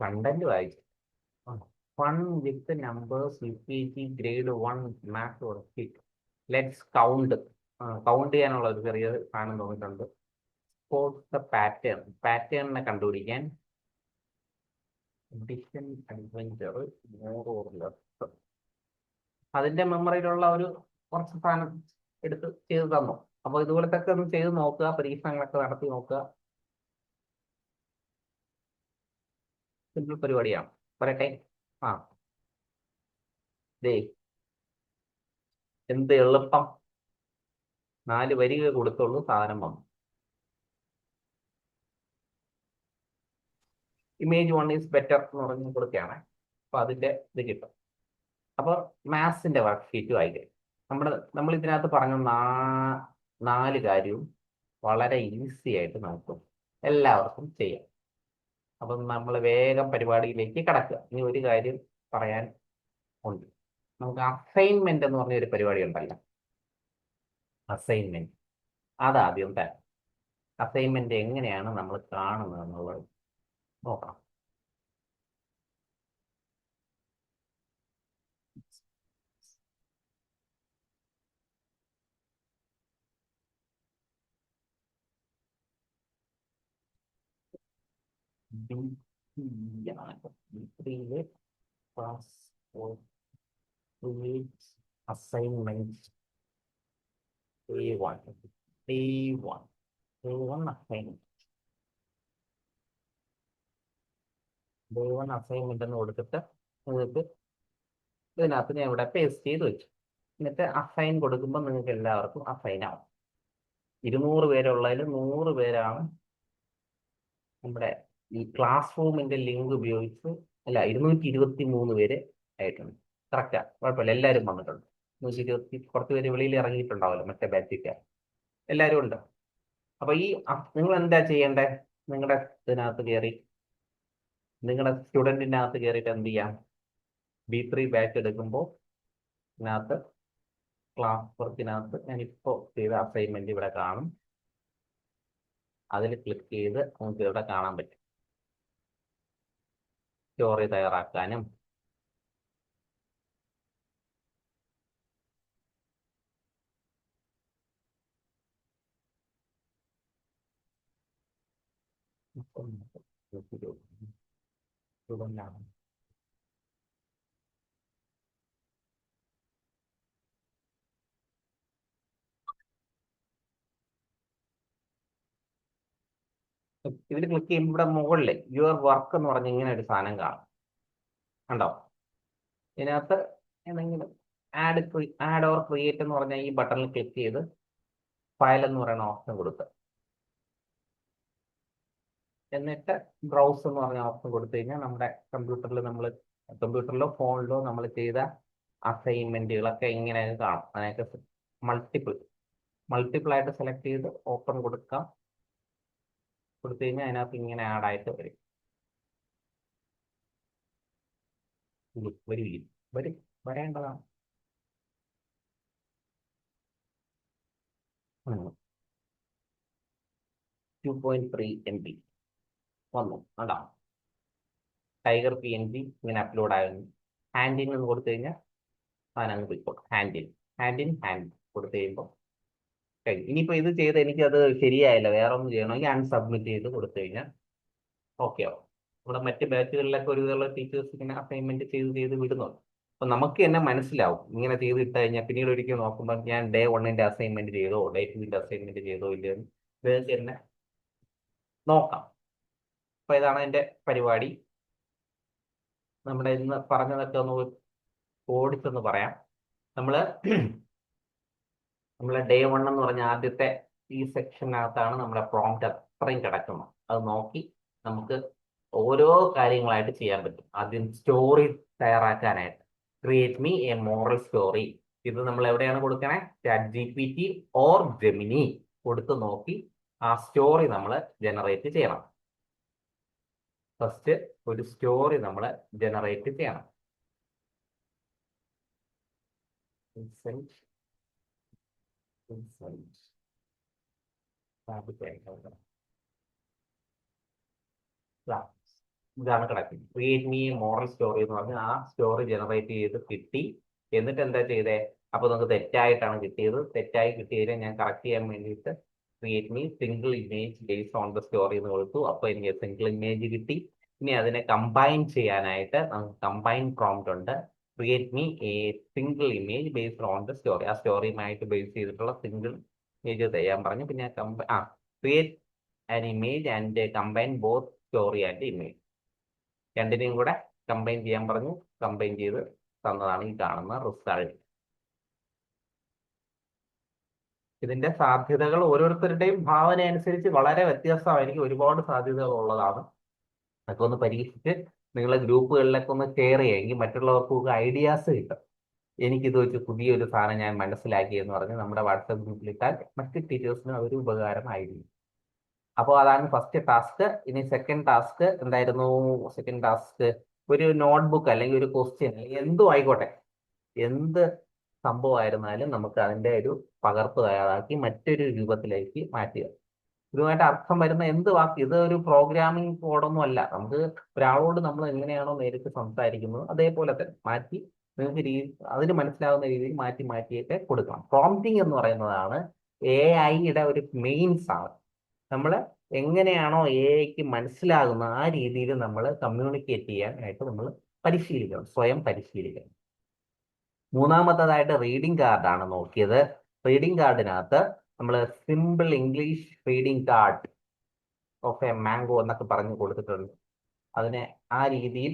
S1: കണ്ടന്റ് വായിച്ചു. Fun with numbers UPG grade 1 maths worksheet. Let's count. Count ചെയ്യാനുള്ള ഒരു ചെറിയ സാധനം തോന്നിയിട്ടുണ്ട്. സ്പോട്ട് ദ പാറ്റേണിനെ കണ്ടുപിടിക്കാൻ addition, adventure, more or less. അതിന്റെ മെമ്മറിയിലുള്ള ഒരു കുറച്ച് സാധനം എടുത്ത് ചെയ്ത് തന്നു. അപ്പോൾ ഇതുപോലത്തെ ഒന്ന് ചെയ്ത് നോക്കുക, പരീക്ഷണങ്ങളൊക്കെ നടത്തി നോക്കുക. സിമ്പിൾ പരിപാടിയാണ്. പറയട്ടെ. ആ ദേ എന്ത് എളുപ്പം, 4 വരിക കൊടുത്തുള്ളൂ, സാധനം വന്നു. ഇമേജ് 1 ഈസ് ബെറ്റർ എന്ന് പറഞ്ഞ് കൊടുക്കുകയാണ്. അപ്പൊ അതിന്റെ ഇത് കിട്ടും. അപ്പോൾ മാത്സിന്റെ വർക്ക്ഷീറ്റ് വായിക്കുക. നമ്മൾ ഇതിനകത്ത് പറഞ്ഞ 4 കാര്യവും വളരെ ഈസി ആയിട്ട് നമുക്ക് എല്ലാവർക്കും ചെയ്യാം. അപ്പം നമ്മൾ വേഗം പരിപാടിയിലേക്ക് കടക്കുക. ഇനി ഒരു കാര്യം പറയാൻ ഉണ്ട്. നമുക്ക് അസൈൻമെന്റ് എന്ന് പറഞ്ഞ ഒരു പരിപാടി ഉണ്ടല്ലോ, അസൈൻമെന്റ്. അതാദ്യം തരാം. അസൈൻമെന്റ് എങ്ങനെയാണ് നമ്മൾ കാണുന്നത് എന്നുള്ളത് നോക്കാം. B3 class assignment A1 assignment എന്ന് കൊടുത്തിട്ട് നിങ്ങൾക്ക് ഇതിനകത്ത് ഞാൻ ഇവിടെ പേസ്റ്റ് ചെയ്ത് വെച്ചു. എന്നിട്ട് അസൈൻ കൊടുക്കുമ്പോൾ നിങ്ങൾക്ക് എല്ലാവർക്കും അസൈൻ ആവും. 200 പേരുള്ളതിൽ 100 പേരാണ് നമ്മുടെ ഈ ക്ലാസ് റൂമിന്റെ ലിങ്ക് ഉപയോഗിച്ച്, അല്ല 223 പേര് ആയിട്ടുണ്ട്. കറക്റ്റാ, കുഴപ്പമില്ല, എല്ലാവരും വന്നിട്ടുണ്ട്. 120 കുറച്ച് പേര് വെളിയിൽ ഇറങ്ങിയിട്ടുണ്ടാവല്ലോ, മറ്റേ ബാച്ചിക്ക് എല്ലാവരും ഉണ്ട്. അപ്പൊ ഈ നിങ്ങൾ എന്താ ചെയ്യേണ്ടത്? നിങ്ങളുടെ ഇതിനകത്ത് കയറി, നിങ്ങളുടെ സ്റ്റുഡൻറ്റിനകത്ത് കയറിയിട്ട് എന്ത് ചെയ്യാം? B3 ബാച്ച് എടുക്കുമ്പോൾ ഇതിനകത്ത് ക്ലാസ് വർക്കിനകത്ത് ഞാനിപ്പോൾ ചെയ്ത അസൈൻമെന്റ് ഇവിടെ കാണും. അതിൽ ക്ലിക്ക് ചെയ്ത് നമുക്ക് ഇവിടെ കാണാൻ പറ്റും. സ്റ്റോറി തയ്യാറാക്കാനും ഇതിൽ ക്ലിക്ക് ചെയ്യുമ്പോൾ ഇവിടെ മുകളിൽ യുവർ വർക്ക് എന്ന് പറഞ്ഞ് ഇങ്ങനെ ഒരു സാധനം കാണും, കണ്ടോ? ഇതിനകത്ത് ഏതെങ്കിലും ആഡ് ഓർ ക്രിയേറ്റ് എന്ന് പറഞ്ഞാൽ ഈ ബട്ടണിൽ ക്ലിക്ക് ചെയ്ത് ഫയൽ എന്ന് പറയുന്ന ഓപ്ഷൻ കൊടുക്കുക. എന്നിട്ട് ബ്രൗസ് എന്ന് പറഞ്ഞ ഓപ്ഷൻ കൊടുത്തു കഴിഞ്ഞാൽ നമ്മുടെ കമ്പ്യൂട്ടറിലോ ഫോണിലോ നമ്മൾ ചെയ്ത അസൈൻമെന്റുകളൊക്കെ ഇങ്ങനെ കാണും. അതിനൊക്കെ മൾട്ടിപ്പിൾ ആയിട്ട് സെലക്ട് ചെയ്ത് ഓപ്പൺ കൊടുക്കാം. കൊടുത്തു കഴിഞ്ഞാൽ അതിനകത്ത് ഇങ്ങനെ ആഡായിട്ട് വരും. വരേണ്ടതാണ്. 2.3 MB വന്നു, കണ്ടോ? ടൈഗർ PNG ഇങ്ങനെ അപ്ലോഡ് ആയിരുന്നു. ഹാൻഡിൻ എന്ന് കൊടുത്തു കഴിഞ്ഞാൽ അതിനങ്ങ് പോയിക്കോട്ടെ. ഹാൻഡ് കൊടുത്തു കഴിയുമ്പോൾ കഴിഞ്ഞു. ഇനിയിപ്പോൾ ഇത് ചെയ്ത് എനിക്കത് ശരിയായില്ല, വേറെ ഒന്നും ചെയ്യണമെങ്കിൽ അൺസബ്മിറ്റ് ചെയ്ത് കൊടുത്തു കഴിഞ്ഞാൽ ഓക്കെ ആവും. ഇവിടെ മറ്റ് ബാച്ചുകളിലൊക്കെ ഒരു വിധമുള്ള ടീച്ചേഴ്സ് ഇങ്ങനെ അസൈൻമെന്റ് ചെയ്ത് വിടുന്നുണ്ട്. അപ്പൊ നമുക്ക് തന്നെ മനസ്സിലാവും ഇങ്ങനെ ചെയ്തിട്ട് കഴിഞ്ഞാൽ പിന്നീട് ഒരിക്കൽ നോക്കുമ്പോൾ ഞാൻ Day 1 അസൈൻമെന്റ് ചെയ്തോ Day 2 അസൈൻമെന്റ് ചെയ്തോ ഇല്ലെന്ന് നിങ്ങൾക്ക് തന്നെ നോക്കാം. അപ്പൊ ഇതാണ് എൻ്റെ പരിപാടി. നമ്മുടെ ഇന്ന് പറഞ്ഞതൊക്കെ ഒന്ന് ഓടിച്ചൊന്ന് പറയാം. നമ്മള് Day 1 എന്ന് പറഞ്ഞ ആദ്യത്തെ ഈ സെക്ഷനകത്താണ് നമ്മുടെ പ്രോംപ്റ്റ് അത്രയും കിടക്കുന്നത്. അത് നോക്കി നമുക്ക് ഓരോ കാര്യങ്ങളായിട്ട് ചെയ്യാൻ പറ്റും. ആദ്യം സ്റ്റോറി തയ്യാറാക്കാനായിട്ട് create me a moral story. ഇത് നമ്മൾ എവിടെയാണ് കൊടുക്കണേ? ChatGPT ഓർ ജെമിനി കൊടുത്ത് നോക്കി ആ സ്റ്റോറി നമ്മൾ ജനറേറ്റ് ചെയ്യണം. ഫസ്റ്റ് ഒരു സ്റ്റോറി നമ്മൾ ജനറേറ്റ് ചെയ്യണം. ഇതാണ് കിടക്കുന്നത്. ക്രിയേറ്റ് മീ മോറൽ സ്റ്റോറി എന്ന് പറഞ്ഞാൽ ആ സ്റ്റോറി ജനറേറ്റ് ചെയ്ത് കിട്ടി. എന്നിട്ട് എന്താ ചെയ്തേ? അപ്പൊ നമുക്ക് തെറ്റായിട്ടാണ് കിട്ടിയത്. തെറ്റായി കിട്ടിയതിനെ ഞാൻ കറക്റ്റ് ചെയ്യാൻ വേണ്ടിയിട്ട് create me single image based on the story എന്ന് കൊടുത്തു. അപ്പൊ എനിക്ക് സിംഗിൾ ഇമേജ് കിട്ടി. ഇനി അതിനെ കമ്പൈൻ ചെയ്യാനായിട്ട് നമുക്ക് കമ്പൈൻ പ്രോംപ്റ്റ് ഉണ്ട്. Create me A single image based on the story. ആ സ്റ്റോറിയുമായിട്ട് ബേസ് ചെയ്തിട്ടുള്ള സിംഗിൾ ഇമേജ് ചെയ്യാൻ പറഞ്ഞു. പിന്നെ create an image and combine both story and image. രണ്ടിനെയും കൂടെ കമ്പൈൻ ചെയ്യാൻ പറഞ്ഞു. കമ്പൈൻ ചെയ്ത് തന്നതാണ് ഈ കാണുന്ന റിസൾട്ട്. ഇതിന്റെ സാധ്യതകൾ ഓരോരുത്തരുടെയും ഭാവന അനുസരിച്ച് വളരെ വ്യത്യസ്തമായിരിക്കും. ഒരുപാട് സാധ്യതകൾ ഉള്ളതാണ്. അതൊക്കെ ഒന്ന് പരീക്ഷിച്ച് നിങ്ങളെ ഗ്രൂപ്പുകളിലൊക്കെ ഒന്ന് ഷെയർ ചെയ്യുമെങ്കിൽ മറ്റുള്ളവർക്കൊക്കെ ഐഡിയാസ് കിട്ടും. എനിക്കിത് വെച്ച് പുതിയൊരു സാധനം ഞാൻ മനസ്സിലാക്കി എന്ന് പറഞ്ഞ് നമ്മുടെ വാട്സാപ്പ് ഗ്രൂപ്പിലിട്ടാൽ മറ്റ് ടീച്ചേഴ്സിനും അതൊരു ഉപകാരമായിരിക്കും. അപ്പോൾ അതാണ് ഫസ്റ്റ് ടാസ്ക്. ഇനി സെക്കൻഡ് ടാസ്ക് എന്തായിരുന്നു? സെക്കൻഡ് ടാസ്ക് ഒരു നോട്ട്ബുക്ക് അല്ലെങ്കിൽ ഒരു ക്വസ്റ്റ്യൻ അല്ലെങ്കിൽ എന്തും ആയിക്കോട്ടെ, എന്ത് സംഭവമായിരുന്നാലും നമുക്ക് അതിൻ്റെ ഒരു പകർപ്പ് തയ്യാറാക്കി മറ്റൊരു രൂപത്തിലേക്ക് മാറ്റുക. ഇതുമായിട്ട് അർത്ഥം വരുന്ന എന്ത് വാക്ക്, ഇത് ഒരു പ്രോഗ്രാമിംഗ് കോഡൊന്നും അല്ല. നമുക്ക് ഒരാളോട് നമ്മൾ എങ്ങനെയാണോ നേരിട്ട് സംസാരിക്കുന്നത് അതേപോലെ തന്നെ മാറ്റി നിങ്ങൾക്ക് അതിന് മനസ്സിലാവുന്ന രീതിയിൽ മാറ്റി മാറ്റിയൊക്കെ കൊടുക്കണം. പ്രോംപ്റ്റിംഗ് എന്ന് പറയുന്നതാണ് AI-യുടെ ഒരു മെയിൻ സാധനം. നമ്മൾ എങ്ങനെയാണോ AI-ക്ക് മനസ്സിലാകുന്ന ആ രീതിയിൽ നമ്മൾ കമ്മ്യൂണിക്കേറ്റ് ചെയ്യാനായിട്ട് നമ്മൾ പരിശീലിക്കണം, സ്വയം പരിശീലിക്കണം. മൂന്നാമത്തേതായിട്ട് റീഡിംഗ് കാർഡാണ് നോക്കിയത്. റീഡിംഗ് കാർഡിനകത്ത് നമ്മൾ simple English reading card of A mango എന്നൊക്കെ പറഞ്ഞു കൊടുത്തിട്ടുണ്ട്. അതിനെ ആ രീതിയിൽ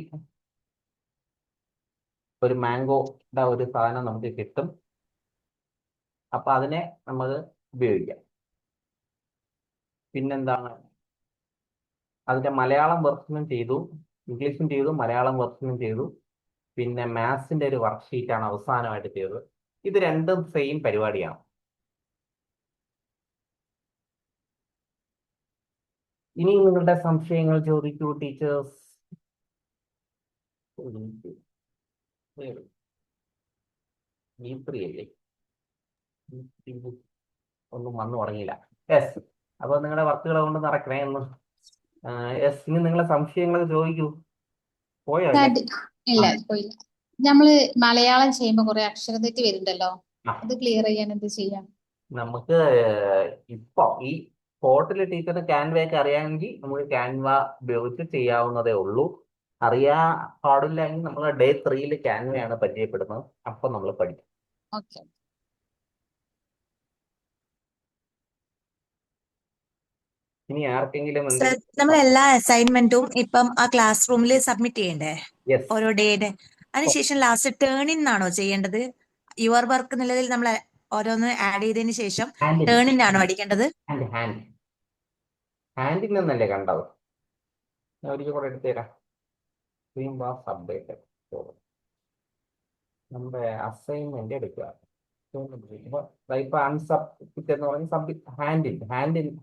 S1: ഒരു മാംഗോയുടെ ഒരു സാധനം നമുക്ക് കിട്ടും. അപ്പൊ അതിനെ നമുക്ക് ഉപയോഗിക്കാം. പിന്നെന്താണ്, അതിന്റെ മലയാളം വെർഷനും ചെയ്തു, ഇംഗ്ലീഷും ചെയ്തു, മലയാളം വെർഷനും ചെയ്തു. പിന്നെ മാത്സിന്റെ ഒരു വർക്ക്ഷീറ്റാണ് അവസാനമായിട്ട് ചെയ്തത്. ഇത് രണ്ടും സെയിം പരിപാടിയാണ്. ഇനി നിങ്ങളുടെ സംശയങ്ങൾ ചോദിക്കൂ ടീച്ചേഴ്സ്. അല്ലേ ഒന്നും വന്നു തുടങ്ങിയില്ല. യെസ്, അപ്പൊ നിങ്ങളുടെ വർക്കുകൾ കൊണ്ട് നടക്കണേ എന്ന്. യെസ്, ഇനി നിങ്ങളെ സംശയങ്ങൾ ചോദിക്കൂ. പോയോ?
S8: ഇല്ല, പോയില്ല. നമ്മള് മലയാളം ചെയ്യുമ്പോ കുറെ അക്ഷരതെറ്റ് വരുന്നുണ്ടല്ലോ,
S1: ആ.
S8: അത് ക്ലിയർ ചെയ്യാൻ എന്ത് ചെയ്യാം?
S1: നമുക്ക് ഇപ്പൊ ഈ സ്പോട്ടിൽ ടീച്ചറിന് ക്യാൻവയൊക്കെ അറിയാമെങ്കിൽ നമുക്ക് ക്യാൻവ ഉപയോഗിച്ച് ചെയ്യാവുന്നതേ ഉള്ളൂ. പാടില്ല എങ്കിൽ നമ്മൾ ഡേ 3 ക്യാൻവയാണ് പരിചയപ്പെടുന്നത്. അപ്പൊ നമ്മൾ പഠിക്കും.
S8: ഓക്കെ.
S1: ഇനി ആർക്കെങ്കിലും
S9: സർ, നമ്മൾ എല്ലാ അസൈൻമെന്റും ഇപ്പം ആ ക്ലാസ് റൂമിൽ സബ്മിറ്റ് ചെയ്യണ്ടേ
S1: യെസ്,
S9: ഓരോ ഡേയുടെ? അതിനുശേഷം ലാസ്റ്റ് ടേൺ ഇൻ ആണോ ചെയ്യേണ്ടത്? യുവർ വർക്ക് എന്നുള്ളതിൽ നമ്മൾ ഓരോന്ന് ആഡ് ചെയ്തതിന് ശേഷം ടേൺ ഇൻ ആണോ അടിക്കേണ്ടത്?
S1: ഹാൻഡിൽ നിന്നല്ലേ കണ്ടത്? ഞാൻ ഒരിക്കൽ കൂടെ എടുത്തുതരാം. നമ്മുടെ അസൈൻമെന്റ് എടുക്കുക. ഇപ്പൊ അൺസബ്മിറ്റ് എന്ന് പറഞ്ഞാൽ സബ്മിറ്റ്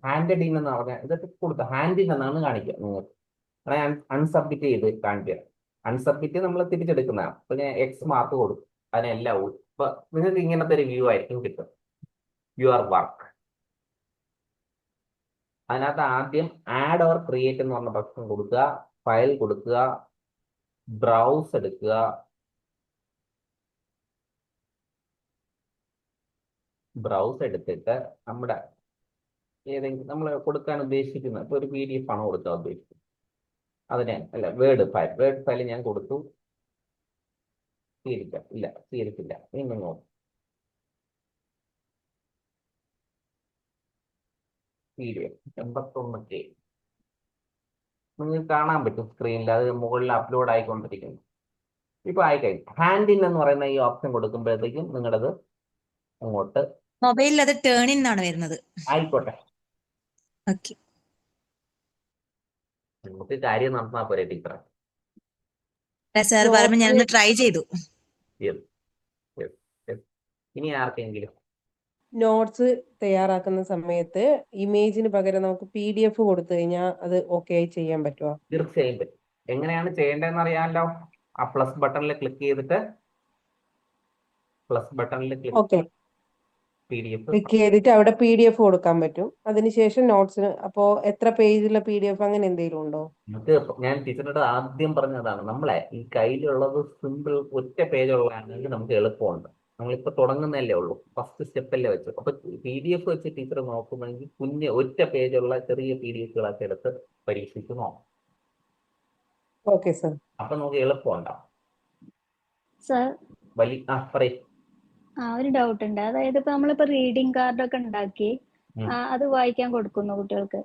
S1: ഹാൻഡഡ് ഇൻ എന്ന് പറഞ്ഞാൽ ഇതൊക്കെ കൊടുത്ത ഹാൻഡിൽ എന്നാണ് കാണിക്കുക നിങ്ങൾക്ക്. അൺസബ്മിറ്റ് ചെയ്ത് കാണിക്കുക. അൺസബ്മിറ്റ് നമ്മൾ തിരിച്ചെടുക്കുന്നതാണ്. അപ്പൊ ഞാൻ X മാർക്ക് കൊടുക്കും. അതിനെല്ലാം ഇപ്പൊ നിങ്ങൾക്ക് ഇങ്ങനത്തെ ഒരു വ്യൂ ആയിരിക്കും കിട്ടും. Your work. അതിനകത്ത് ആദ്യം ആഡ് ഓർ ക്രിയേറ്റ് എന്ന് പറഞ്ഞ ഓപ്ഷൻ കൊടുക്കുക, ഫയൽ കൊടുക്കുക, ബ്രൗസ് എടുക്കുക, ബ്രൗസ് എടുത്തിട്ട് നമ്മുടെ ഏതെങ്കിലും നമ്മൾ കൊടുക്കാൻ ഉദ്ദേശിക്കുന്ന ഇപ്പൊ ഒരു PDF ആണ് കൊടുക്കാൻ ഉദ്ദേശിക്കുന്നത്. അതിനെ അല്ല വേർഡ് ഫയൽ ഞാൻ കൊടുത്തു. സ്വീകരിക്കില്ല. വീണ്ടും നോക്കും. PDF 81K നിങ്ങൾക്ക് കാണാൻ പറ്റും സ്ക്രീനിൽ. അത് മുകളിൽ അപ്ലോഡ് ആയിക്കൊണ്ടിരിക്കുന്നു. ഇപ്പൊ ആയിക്കഴിഞ്ഞു. ഹാൻഡിൻ എന്ന് പറയുന്ന ഈ ഓപ്ഷൻ കൊടുക്കുമ്പോഴത്തേക്കും നിങ്ങളത് അങ്ങോട്ട്
S9: മൊബൈലിൽ അത് ടേൺ ഇൻ ആണ് വരുന്നത്.
S1: ആയിക്കോട്ടെ.
S9: ഓക്കെ,
S1: നമുക്ക് കാര്യം നടന്നാ പോരെ ടീച്ചറെ.
S9: സാർ പറയുമ്പോൾ ഞാനൊന്ന് ട്രൈ ചെയ്തു.
S1: ഇനി ആർക്കെങ്കിലും
S6: നോട്ട്സ് തയ്യാറാക്കുന്ന സമയത്ത് ഇമേജിന് പകരം നമുക്ക് PDF കൊടുത്തു കഴിഞ്ഞാൽ അത് ഓക്കെ ആയി ചെയ്യാൻ പറ്റുമോ?
S1: തീർച്ചയായും പറ്റും. എങ്ങനെയാണ് ചെയ്യേണ്ടതെന്ന് അറിയാമല്ലോ. ആ പ്ലസ് ബട്ടണിൽ ക്ലിക്ക് ചെയ്തിട്ട്
S6: ഓക്കെ.
S1: PDF
S6: ക്ലിക്ക് ചെയ്തിട്ട് അവിടെ PDF കൊടുക്കാൻ പറ്റും. അതിനുശേഷം നോട്ട്സിന് അപ്പോ എത്ര പേജുള്ള PDF അങ്ങനെ എന്തെങ്കിലും ഉണ്ടോ?
S1: നമുക്ക് ഞാൻ ടീച്ചറിനോട് ആദ്യം പറഞ്ഞതാണ്, നമ്മളെ ഈ കയ്യിലുള്ളത് സിമ്പിൾ ഒറ്റ പേജുള്ളതാണെങ്കിൽ നമുക്ക് എളുപ്പമുണ്ട്. നമ്മളിപ്പോ തുടങ്ങുന്നതല്ലേ ഉള്ളൂ, ഫസ്റ്റ് സ്റ്റെപ്പല്ലേ വെച്ചു. അപ്പൊ PDF വെച്ച് ടീച്ചർ നോക്കുന്നെങ്കിൽ കുഞ്ഞ് ഒറ്റ പേജുള്ള ചെറിയ PDFകളൊക്കെ എടുത്ത് പരീക്ഷിച്ച് നോക്കാം.
S6: Okay sir.
S1: അപ്പൊ നമുക്ക് എളുപ്പമുണ്ടാവും.
S3: സർ
S1: പറയും.
S3: ഒരു ഡൗട്ട് ഉണ്ട്. അതായത് ഇപ്പൊ നമ്മളിപ്പോ റീഡിംഗ് കാർഡൊക്കെ ഉണ്ടാക്കി അത് വായിക്കാൻ കൊടുക്കുന്നു കുട്ടികൾക്ക്.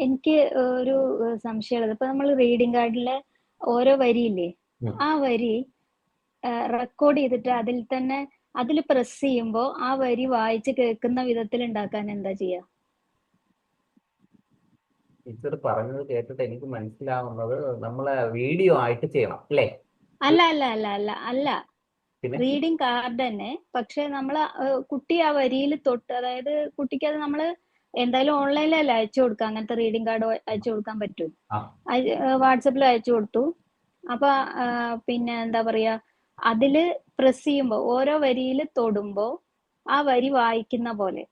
S3: എനിക്ക് ഒരു സംശയമുള്ളത്, ഇപ്പൊ നമ്മൾ റീഡിംഗ് കാർഡിലെ ഓരോ വരിയില്ലേ, ആ വരി റെക്കോർഡ് ചെയ്തിട്ട് അതിൽ പ്രസ് ചെയ്യുമ്പോൾ ആ വരി വായിച്ച് കേൾക്കുന്ന വിധത്തിൽ ഉണ്ടാക്കാൻ എന്താ ചെയ്യാ?
S1: ടീച്ചർ പറഞ്ഞത് കേട്ടിട്ട് എനിക്ക് മനസ്സിലാവുന്നത് നമ്മളെ വീഡിയോ ആയിട്ട് ചെയ്യണം അല്ലേ?
S3: അല്ല
S1: പിന്നെ
S3: റീഡിംഗ് കാർഡ് തന്നെ, പക്ഷെ നമ്മള് കുട്ടി ആ വരിയിൽ തൊട്ട്, അതായത് കുട്ടിക്ക് അത് നമ്മള് എന്തായാലും ഓൺലൈനിലല്ല അയച്ചു കൊടുക്കുക, അങ്ങനത്തെ റീഡിംഗ് കാർഡ് അയച്ചു കൊടുക്കാൻ പറ്റും. വാട്സപ്പിൽ അയച്ചു കൊടുത്തു. അപ്പൊ പിന്നെ എന്താ പറയാ, അതില് പ്രസ് ചെയ്യുമ്പോ ഓരോ വരിയിൽ തൊടുമ്പോ ആ വരി വായിക്കുന്ന പോലെ,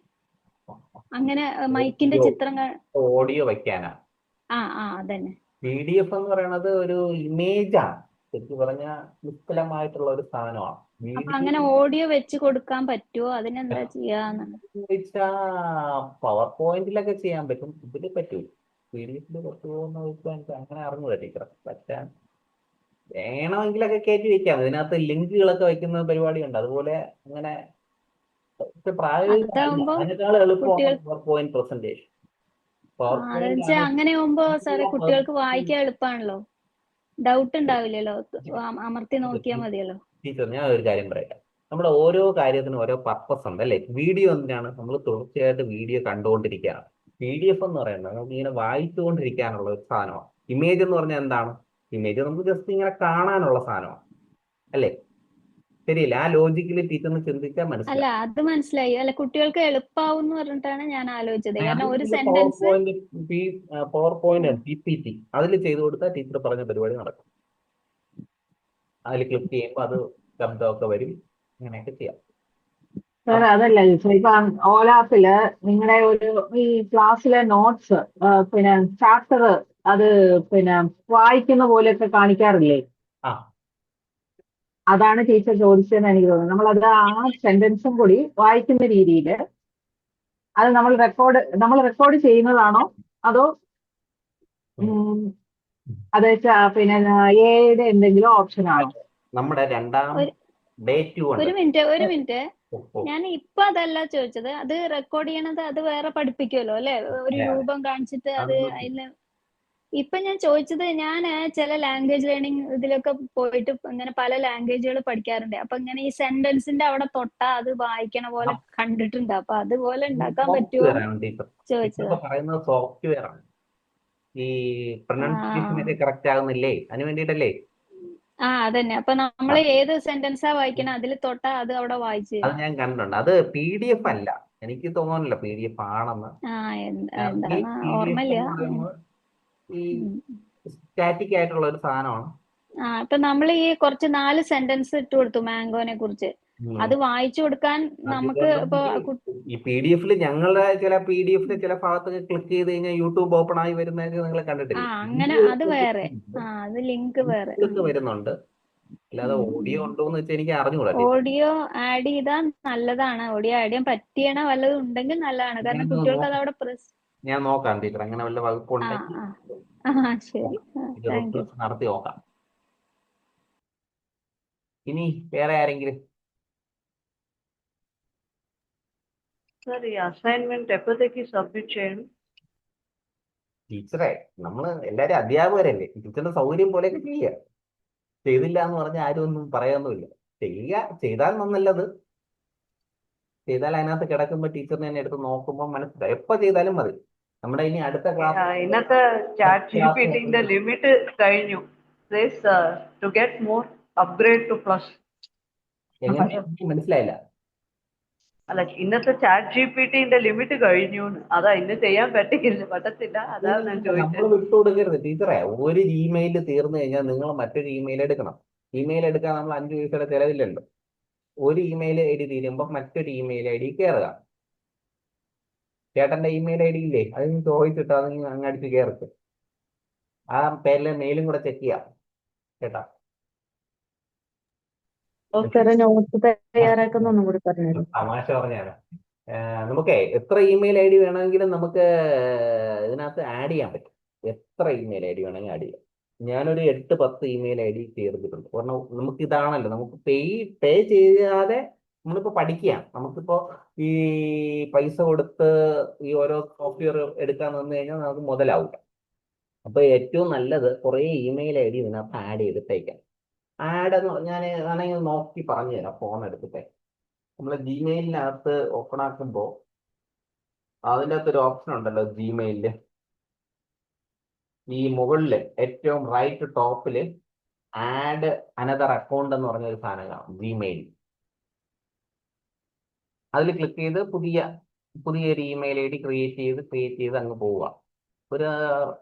S3: അങ്ങനെ മൈക്കിന്റെ ചിത്രം
S1: ഓഡിയോ വെക്കാനാ?
S3: അതന്നെ.
S1: PDF എന്ന് പറയുന്നത് ഒരു ഇമേജാണ്, ശരിക്കും പറഞ്ഞാൽ നിശ്ചലമായിട്ടുള്ള ഒരു സാധനമാണ്.
S3: അപ്പൊ അങ്ങനെ ഓഡിയോ വെച്ച് കൊടുക്കാൻ പറ്റുമോ? അതിനെന്താ ചെയ്യാന്നാണ്
S1: പവർ പോയിന്റിലൊക്കെ ചെയ്യാൻ പറ്റും, ഇതില് പറ്റൂ. PDF പറ്റുമോ എന്ന് ചോദിച്ചാൽ എനിക്ക് അങ്ങനെ അറിഞ്ഞൂടാ ടീച്ചർ. പറ്റാൻ വേണമെങ്കിലൊക്കെ കയറ്റി വെക്കാം, ഇതിനകത്ത് ലിങ്കുകളൊക്കെ വെക്കുന്ന പരിപാടി ഉണ്ട്. അതുപോലെ അങ്ങനെ പ്രായോഗികമല്ല, അതിനേക്കാൾ എളുപ്പമാണ് power point presentation. Power point
S3: അങ്ങനെ ആവുമ്പോ സാറേ കുട്ടികൾക്ക് വായിക്കാൻ എളുപ്പമാണല്ലോ, ഡൗട്ട് ഉണ്ടാവില്ലല്ലോ, അമർത്തി നോക്കിയാൽ മതിയല്ലോ.
S1: ടീച്ചർ ഞാൻ ഒരു കാര്യം പറയട്ടെ, നമ്മുടെ ഓരോ കാര്യത്തിനും ഓരോ പർപ്പസ് ഉണ്ട് അല്ലേ? വീഡിയോ എന്തിനാണ്? നമ്മൾ തുടർച്ചയായിട്ട് വീഡിയോ കണ്ടുകൊണ്ടിരിക്കുകയാണ്. PDF എന്ന് പറയുന്നത് നമുക്ക് ഇങ്ങനെ വായിച്ചുകൊണ്ടിരിക്കാനുള്ള ഒരു സാധനമാണ്. ഇമേജ് എന്ന് പറഞ്ഞാൽ എന്താണ്? ഇമേജ് നമുക്ക് ജസ്റ്റ് ഇങ്ങനെ കാണാനുള്ള സാധനമാണ് അല്ലേ? ശരിയല്ല? ആ ലോജിക്കലി ടീച്ചറിന് ചിന്തിക്കാൻ മനസ്സിലായി.
S3: അത് മനസ്സിലായി. കുട്ടികൾക്ക് എളുപ്പമാവും എന്ന് പറഞ്ഞിട്ടാണ് ഞാൻ ആലോചിച്ചത്. കാരണം ഒരു സെന്റൻസ്
S1: പവർ പോയിന്റ് PPT അതിൽ ചെയ്തു കൊടുത്താൽ ടീച്ചർ പറഞ്ഞ പരിപാടി നടക്കും. അതിൽ ക്ലിക്ക് ചെയ്യുമ്പോൾ അത് ശബ്ദമൊക്കെ വരും, അങ്ങനെയൊക്കെ ചെയ്യാം.
S10: സാർ അതല്ല ചോദിച്ചത്, ഇപ്പൊ ഓലാപ്പില് നിങ്ങളുടെ ഈ ക്ലാസ്സിലെ നോട്ട്സ് പിന്നെ ചാപ്റ്റർ അത് പിന്നെ വായിക്കുന്ന പോലെയൊക്കെ കാണിക്കാറില്ലേ? അതാണ് ടീച്ചർ ചോദിച്ചതെന്ന് എനിക്ക് തോന്നുന്നു. നമ്മളത് ആ സെന്റൻസും കൂടി വായിക്കുന്ന രീതിയിൽ അത് നമ്മൾ റെക്കോർഡ് ചെയ്യുന്നതാണോ അതോ അത് പിന്നെ എയുടെ എന്തെങ്കിലും ഓപ്ഷൻ ആണോ?
S1: നമ്മുടെ രണ്ടാം
S3: ഒരു മിനിറ്റ് ഞാൻ ഇപ്പൊ അതല്ല ചോദിച്ചത്. അത് റെക്കോർഡ് ചെയ്യണത് അത് വേറെ പഠിപ്പിക്കുമല്ലോ അല്ലെ, ഒരു രൂപം കാണിച്ചിട്ട് അത് അതിന്. ഇപ്പൊ ഞാൻ ചോദിച്ചത്, ഞാൻ ചില ലാംഗ്വേജ് ലേണിംഗ് ഇതിലൊക്കെ പോയിട്ട് ഇങ്ങനെ പല ലാംഗ്വേജുകൾ പഠിക്കാറുണ്ട്. അപ്പൊ ഇങ്ങനെ ഈ സെന്റൻസിന്റെ അവിടെ തൊട്ടാ അത് വായിക്കണ പോലെ കണ്ടിട്ടുണ്ട്. അപ്പൊ അതുപോലെ ഉണ്ടാക്കാൻ പറ്റുമോ ചോദിച്ചത്.
S1: പറയുന്നത് സോഫ്റ്റ്വെയർ ആണ്. ഈ പ്രൊനൗൺസിയേഷൻ ഒക്കെ കറക്റ്റ് ആകുന്നില്ലേ, അതിന് വേണ്ടിയിട്ടല്ലേ?
S3: അതന്നെ. അപ്പൊ നമ്മൾ ഏത് സെന്റൻസാ വായിക്കണം അതിൽ തൊട്ടാ അത് അവിടെ വായിച്ചു.
S1: അത് ഞാൻ കണ്ടിട്ടുണ്ട്. അത് PDF അല്ല, എനിക്ക് തോന്നുന്നില്ല PDF ആണെന്ന്.
S3: ഓർമ്മയില്ല.
S1: ഈ സ്റ്റാറ്റിക് ആയിട്ടുള്ള ഒരു സാധനമാണ്.
S3: ഇപ്പൊ നമ്മൾ ഈ കുറച്ച് 4 സെന്റൻസ് ഇട്ട് കൊടുത്തു മാംഗോനെ കുറിച്ച്, അത് വായിച്ചു കൊടുക്കാൻ നമുക്ക് ഇപ്പൊ
S1: ഈ PDF-ല് ഞങ്ങളുടെ ചില PDF-ല് ചില ഭാഗത്തൊക്കെ ക്ലിക്ക് ചെയ്ത് കഴിഞ്ഞാൽ യൂട്യൂബ് ഓപ്പൺ ആയി വരുന്നതൊക്കെ നിങ്ങൾ കണ്ടിട്ടില്ല?
S3: അങ്ങനെ അത് വേറെ, അത് ലിങ്ക് വേറെ
S1: വരുന്നുണ്ട്. അല്ലാതെ ഓഡിയോ ഉണ്ടോ എന്ന് വെച്ചാൽ എനിക്ക് അറിഞ്ഞുകൂടാ.
S3: ഓഡിയോ ആഡ് ചെയ്താൽ നല്ലതാണ്. ഓഡിയോ ആഡ് ചെയ്യാൻ പറ്റിയണ വല്ലതും ഉണ്ടെങ്കിൽ നല്ലതാണ്. കാരണം കുട്ടികൾക്ക് അത് അവിടെ
S1: ഞാൻ നോക്കാം ടീച്ചർ, അങ്ങനെ വല്ല വകുപ്പുണ്ടെങ്കിൽ
S3: ശരി,
S1: നടത്തി നോക്കാം. ഇനി വേറെ ആരെങ്കിലും?
S7: സർ, ഈ അസൈൻമെന്റ് എപ്പോഴത്തേക്ക് സബ്മിറ്റ് ചെയ്യണം?
S1: ടീച്ചറെ, നമ്മള് എല്ലാരും അധ്യാപകരല്ലേ, ടീച്ചറിന്റെ സൗകര്യം പോലെയൊക്കെ ചെയ്യുക. ചെയ്തില്ല എന്ന് പറഞ്ഞാൽ ആരും ഒന്നും പറയാനൊന്നുമില്ല. ചെയ്താൽ നല്ലത്. ചെയ്താൽ അതിനകത്ത് കിടക്കുമ്പോ ടീച്ചറിനെ തന്നെ എടുത്ത് നോക്കുമ്പോൾ മനസ്സിലായി. എപ്പോ ചെയ്താലും മതി. നമ്മുടെ ഇനി അടുത്ത ക്ലാസ്
S7: ഇന്നത്തെ ChatGPT-ന്റെ ലിമിറ്റ് കഴിഞ്ഞു. To get more upgrade to plus.
S1: മനസ്സിലായില്ല?
S7: അല്ല, ഇന്നത്തെ ChatGPT-ന്റെ ലിമിറ്റ് കഴിഞ്ഞു. അതാ ഇന്ന് ചെയ്യാൻ പറ്റത്തില്ല. അതാണ് ഞാൻ ചോദിച്ചത്.
S1: നമ്മൾ വിട്ടുകൊടുക്കരുത് ടീച്ചറെ. ഒരു ഇമെയിൽ തീർന്നു കഴിഞ്ഞാൽ നിങ്ങൾ മറ്റൊരു ഇമെയിൽ എടുക്കണം. ഇമെയിൽ എടുക്കാൻ നമ്മൾ 5 പൈസയുടെ ചിലവില്ലല്ലോ. ഒരു ഇമെയിൽ ID തീരുമ്പോൾ മറ്റൊരു ഇമെയിൽ ID കയറുക. ചേട്ടന്റെ ഇമെയിൽ ഐ ഡി ഇല്ലേ, അത് നീ ചോദിച്ചിട്ട് അത് നീ അങ്ങ് അടിച്ച് കയറിട്ട് ആ പേരിലെ മെയിലും കൂടെ ചെക്ക് ചെയ്യാം കേട്ടാ.
S10: സാറേ നോട്ട്സ് തയ്യാറാക്കുന്ന ഒന്നും കൂടി പറഞ്ഞു.
S1: തമാശ പറഞ്ഞാണ്. നമുക്ക് എത്ര ഇമെയിൽ ഐ ഡി വേണമെങ്കിലും നമുക്ക് ഇതിനകത്ത് ആഡ് ചെയ്യാൻ പറ്റും. എത്ര ഇമെയിൽ ഐ ഡി വേണമെങ്കിൽ ആഡ് ചെയ്യാം. ഞാനൊരു 8-10 ഇമെയിൽ ഐ ഡി ചേർത്തിട്ടുണ്ട്. കാരണം നമുക്ക് ഇതാണല്ലോ, നമുക്ക് പേ ചെയ്യാതെ നമ്മളിപ്പോൾ പഠിക്കുകയാണ്. നമുക്കിപ്പോ ഈ പൈസ കൊടുത്ത് ഈ ഓരോ സോഫ്റ്റ്വെയർ എടുക്കാൻ വന്നു കഴിഞ്ഞാൽ നമുക്ക് മുതലാവില്ല. അപ്പൊ ഏറ്റവും നല്ലത് കുറേ ഇമെയിൽ ഐ ഡി ഇതിനകത്ത് ആഡ് ചെയ്തിട്ടേക്കാം. ആഡ് എന്ന് ഞാൻ ആണെങ്കിൽ നോക്കി പറഞ്ഞു തരാം. ഫോൺ എടുത്തിട്ടേ നമ്മൾ ജിമെയിലിനകത്ത് ഓപ്പൺ ആക്കുമ്പോൾ അതിൻ്റെ അകത്തൊരു ഓപ്ഷൻ ഉണ്ടല്ലോ ജിമെയിലില്, ഈ മുകളില് ഏറ്റവും റൈറ്റ് ടോപ്പില് ആഡ് അനദർ അക്കൗണ്ട് എന്ന് പറഞ്ഞൊരു സാധനം കാണും ജിമെയിൽ. അതിൽ ക്ലിക്ക് ചെയ്ത് പുതിയൊരു ഇമെയിൽ ഐ ഡി ക്രിയേറ്റ് ചെയ്ത് അങ്ങ് പോവുക. ഒരു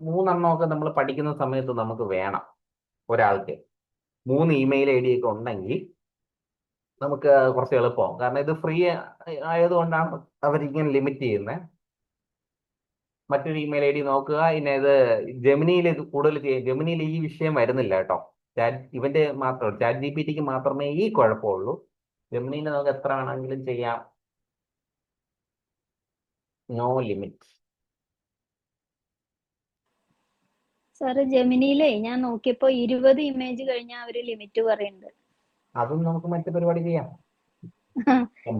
S1: 3 എണ്ണമൊക്കെ നമ്മൾ പഠിക്കുന്ന സമയത്ത് നമുക്ക് വേണം. ഒരാൾക്ക് 3 ഇമെയിൽ ഐ ഡി ഒക്കെ ഉണ്ടെങ്കിൽ നമുക്ക് കുറച്ച് എളുപ്പമാവും. കാരണം ഇത് ഫ്രീ ആയതുകൊണ്ടാണ് അവരിങ്ങനെ ലിമിറ്റ് ചെയ്യുന്നത്. മറ്റൊരു ഇമെയിൽ ഐ ഡി നോക്കുക. പിന്നെ ഇത് ജെമിനിയിൽ ഇത് കൂടുതൽ ചെയ്യും. ജെമിനിയിൽ ഈ വിഷയം വരുന്നില്ല കേട്ടോ. ഇവന്റെ മാത്രം ചാറ്റ് ജി പി ടിക്ക് മാത്രമേ ഈ കുഴപ്പമുള്ളൂ. ജെമിനിയിൽ നമുക്ക് എത്ര വേണമെങ്കിലും ചെയ്യാം, നോ ലിമിറ്റ്.
S3: സാറ് ജെമിനിയിലേ ഞാൻ നോക്കിയപ്പോ 20 ഇമേജ് കഴിഞ്ഞാൽ അവര് ലിമിറ്റ് പറയുന്നുണ്ട്.
S1: അതും നമുക്ക് മറ്റു പരിപാടി ചെയ്യാം.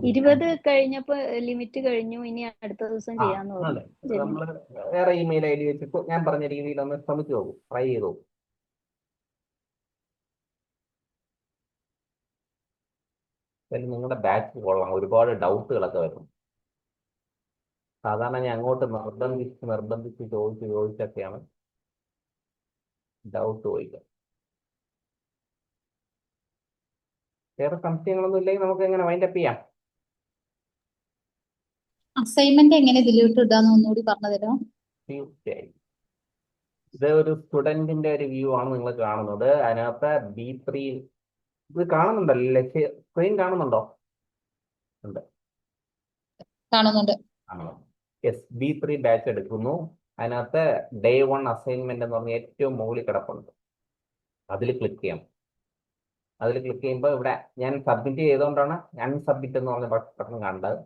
S3: 20 കഴിഞ്ഞപ്പോ ലിമിറ്റ് കഴിഞ്ഞു, ഇനി അടുത്ത ദിവസം ചെയ്യാന്ന്
S1: അതെ,
S3: പറഞ്ഞു ജെമിനി.
S1: നമ്മള് വേറെ ഇമെയിൽ ഐ ഡി വെച്ചിട്ട് ഞാൻ പറഞ്ഞ രീതിയിൽ ഒന്ന് ശ്രമിച്ചു നോക്കും, ട്രൈ ചെയ്ത് നോക്കും. നിങ്ങളുടെ ബാച്ച് കൊള്ളാം, ഒരുപാട് ഡൗട്ടുകളൊക്കെ വരും. സാധാരണ ഞാൻ അങ്ങോട്ട് നിർബന്ധിച്ച് ചോദിച്ചൊക്കെയാണ് ഡൗട്ട് ചോദിക്കുക. വേറെ സംശയങ്ങളൊന്നും ഇല്ലെങ്കിൽ നമുക്ക് എങ്ങനെ വൈൻഡപ്പ് ചെയ്യാം?
S8: അസൈൻമെന്റ് എങ്ങനെ ഇതിലോട്ട് ഇടാന്ന് ഒന്നുകൂടി പറഞ്ഞു തരാം.
S1: തീർച്ചയായും. ഇത് ഒരു സ്റ്റുഡന്റിന്റെ ഒരു വ്യൂ ആണ് നിങ്ങൾ കാണുന്നത്. അതിനകത്ത് B3 ഇത് കാണുന്നുണ്ടല്ലോ, സ്ക്രീൻ കാണുന്നുണ്ടോ? ഉണ്ട്,
S8: കാണുന്നുണ്ട്.
S1: യെസ്. B3 ബാച്ച് എടുക്കുന്നു. അതിനകത്ത് ഡേ 1 അസൈൻമെന്റ് എന്ന് പറഞ്ഞ ഏറ്റവും മുകളിൽ കിടപ്പുണ്ട്. അതിൽ ക്ലിക്ക് ചെയ്യാം. അതിൽ ക്ലിക്ക് ചെയ്യുമ്പോൾ ഇവിടെ ഞാൻ സബ്മിറ്റ് ചെയ്തുകൊണ്ടാണ് അൺസബ്മിറ്റ് എന്ന് പറഞ്ഞ ബട്ടൺ കണ്ടത്.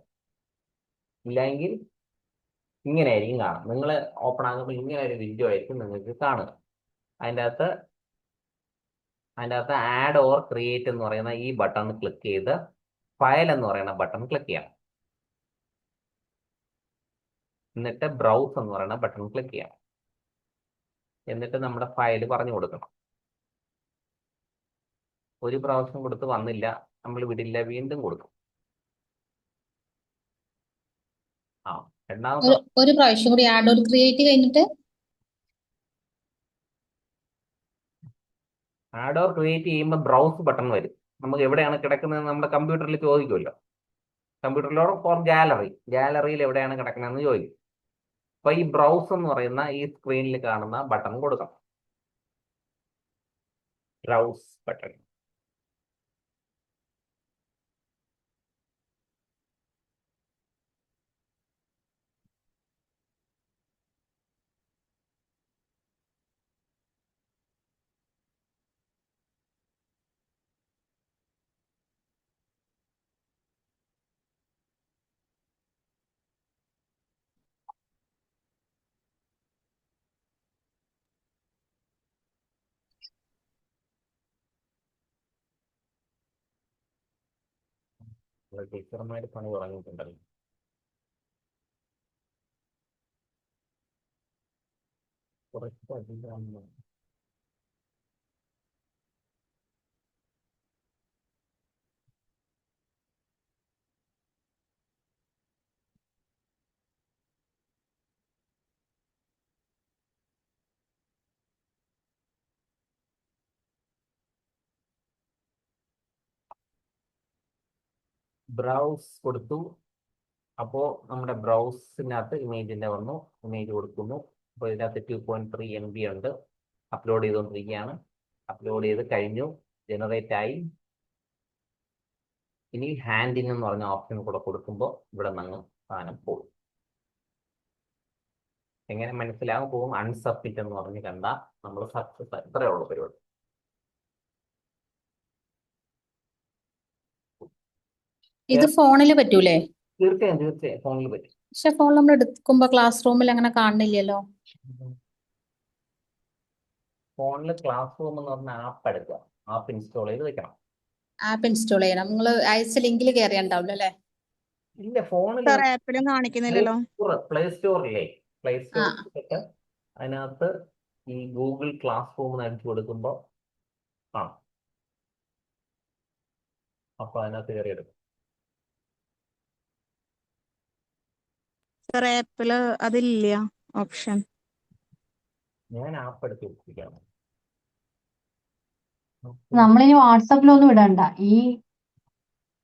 S1: ഇല്ലെങ്കിൽ ഇങ്ങനെ ആയിരിക്കും കാണുക. നിങ്ങൾ ഓപ്പൺ ആകുമ്പോൾ ഇങ്ങനെ ഒരു വിൻഡോ ആയിരിക്കും നിങ്ങൾക്ക് കാണുക. അതിൻ്റെ അകത്ത് ആഡ് ഓർ ക്രിയേറ്റ് എന്ന് പറയുന്ന ഈ ബട്ടൺ ക്ലിക്ക് ചെയ്ത് ഫയൽ എന്ന് പറയുന്ന ബട്ടൺ ക്ലിക്ക് ചെയ്യാം. എന്നിട്ട് ബ്രൗസ് എന്ന് പറയുന്ന ബട്ടൺ ക്ലിക്ക് ചെയ്യാം. എന്നിട്ട് നമ്മുടെ ഫയൽ പറഞ്ഞു കൊടുക്കണം. ഒരു പ്രാവശ്യം കൊടുത്ത് വന്നില്ല, നമ്മൾ വിടില്ല, വീണ്ടും കൊടുക്കും. രണ്ടാമത്തെ
S8: ഒരു പ്രാവശ്യം കൂടി ആഡ് ഓർ ക്രിയേറ്റ് കഴിഞ്ഞിട്ട്
S1: ആഡ് ഓർ ക്രിയേറ്റ് ചെയ്യുമ്പോൾ ബ്രൗസ് ബട്ടൺ വരും. നമുക്ക് എവിടെയാണ് കിടക്കുന്നത് നമ്മുടെ കമ്പ്യൂട്ടറിൽ ചോദിക്കുമല്ലോ. കമ്പ്യൂട്ടറിലോ ഫോർ ഗാലറിയിൽ എവിടെയാണ് കിടക്കുന്നതെന്ന് ചോദിക്കും. അപ്പൊ ഈ ബ്രൗസ് എന്ന് പറയുന്ന ഈ സ്ക്രീനിൽ കാണുന്ന ബട്ടൺ കൊടുക്കണം. Browse button. ടീച്ചർമാര് പണി തുടങ്ങിയിട്ടുണ്ടല്ലോ. കുറച്ചധികം ബ്രൗസ് കൊടുത്തു. അപ്പോൾ നമ്മുടെ ബ്രൗസിനകത്ത് ഇമേജിന്റെ വന്നു, ഇമേജ് കൊടുക്കുന്നു. അപ്പോൾ ഇതിനകത്ത് 2.3 MB ഉണ്ട്. അപ്ലോഡ് ചെയ്തുകൊണ്ടിരിക്കുകയാണ്. അപ്ലോഡ് ചെയ്ത് കഴിഞ്ഞു, ജനറേറ്റ് ആയി. ഇനി ഹാൻഡ് ഇൻ എന്ന് പറഞ്ഞ ഓപ്ഷൻ കൂടെ കൊടുക്കുമ്പോൾ ഇവിടെ നിന്ന് സാധനം പോകും. എങ്ങനെ മനസ്സിലാവും പോകും? അൺസബ്മിറ്റ് എന്ന് പറഞ്ഞ് കണ്ട നമ്മൾ സക്സസ്. ഇത്രയേ ഉള്ളൂ പരിപാടി.
S8: ഇത് ഫോണിൽ പറ്റൂലേ?
S1: തീർച്ചയായും ഫോണിൽ പറ്റും.
S8: പക്ഷെ ഫോൺ നമ്മൾ എടുക്കുമ്പോ ക്ലാസ് റൂമിൽ അങ്ങനെ കാണുന്നില്ലല്ലോ.
S1: ഫോണിൽ ക്ലാസ് റൂം എന്ന് പറഞ്ഞ ആപ്പ് എടുക്കുക, ആപ്പ് ഇൻസ്റ്റാൾ ചെയ്ത് വെക്കണം.
S8: ആപ്പ് ഇൻസ്റ്റാൾ ചെയ്യണം. നിങ്ങൾ അയച്ച ലിങ്കിൽ കയറിയുണ്ടാവില്ല അല്ലേ?
S1: ഇല്ല, ഫോണിൽ
S11: സാർ ആപ്പിലും കാണിക്കുന്നില്ലല്ലോ.
S1: പ്ലേ സ്റ്റോറില്ലേ, പ്ലേ
S8: ആ
S1: സ്റ്റോറിൽ അതിനകത്ത് ഈ ഗൂഗിൾ ക്ലാസ് റൂം അടിച്ചു കൊടുക്കുമ്പോൾ കാണാം. അപ്പൊ അതിനകത്ത് കയറി എടുക്കും.
S11: സാർ ആപ്പില് അതില്ല ഓപ്ഷൻ.
S1: ഞാൻ ആപ്പ് എടുത്ത് വെച്ചിരിക്കുകയാണ്.
S12: നമ്മളിനി വാട്സാപ്പിലൊന്നും ഇടണ്ട, ഈ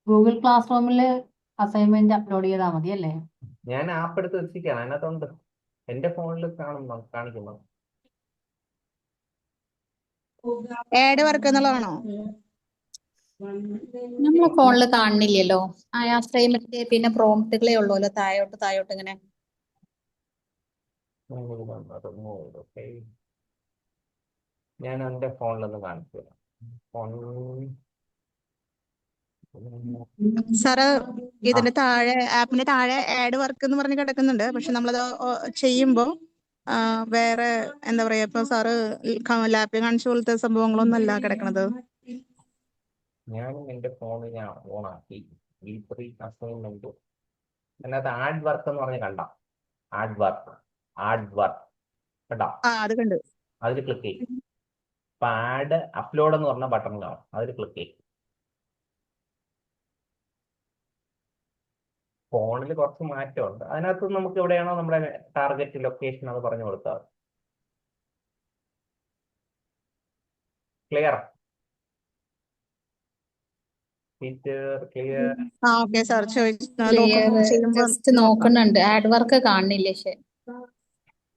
S12: ഗൂഗിൾ ക്ലാസ് റൂമിൽ അസൈൻമെന്റ് അപ്ലോഡ് ചെയ്താൽ മതി അല്ലേ?
S1: ഞാൻ ആപ്പ് എടുത്ത് വെച്ചിരിക്കുകയാണ്, അതിനകത്തുണ്ട്. എന്റെ ഫോണിൽ കാണിക്കുന്നു.
S11: ആഡ് വർക്ക് എന്നുള്ളതാണോ?
S8: നമ്മളെ ഫോണിൽ കാണുന്നില്ലല്ലോ. ആ അസൈൻമെന്റ് പിന്നെ പ്രോംപ്റ്റുകളേ ഉള്ളൂല്ലോ, താഴോട്ട് ഇങ്ങനെ.
S1: ഞാൻ എന്റെ ഫോണിലൊന്ന് കാണിച്ചു തരാം.
S11: സാറ് ഇതിന്റെ താഴെ ആപ്പിന്റെ താഴെ ആഡ് വർക്ക് എന്ന് പറഞ്ഞ് കിടക്കുന്നുണ്ട്. പക്ഷെ നമ്മളത് ചെയ്യുമ്പോ വേറെ എന്താ പറയാ, ഇപ്പൊ സാറ് ലാപ്പിൽ കാണിച്ച പോലത്തെ സംഭവങ്ങളൊന്നും അല്ല കിടക്കണത്.
S1: ഞാനും എന്റെ ഫോണിൽ ഞാൻ ഓണാക്കി അസൈൻമെന്റ്. അതിനകത്ത് ആഡ് വർക്ക് എന്ന് പറഞ്ഞ് കണ്ട ആഡ് വർക്ക് കണ്ടോ?
S11: അത് കണ്ടു.
S1: അതിൽ ക്ലിക്ക് ചെയ്യും. അപ്പൊ ആഡ് അപ്ലോഡ് എന്ന് പറഞ്ഞ ബട്ടൺ കാണും, അതിൽ ക്ലിക്ക് ചെയ്യും. ഫോണിൽ കുറച്ച് മാറ്റമുണ്ട്. അതിനകത്ത് നമുക്ക് എവിടെയാണോ നമ്മുടെ ടാർഗറ്റ് ലൊക്കേഷൻ അത് പറഞ്ഞു കൊടുത്താൽ clear. Clear.
S11: Okay sir,
S8: clear. Just നോക്കുന്നുണ്ട്, ആഡ് വർക്ക് കാണുന്നില്ല.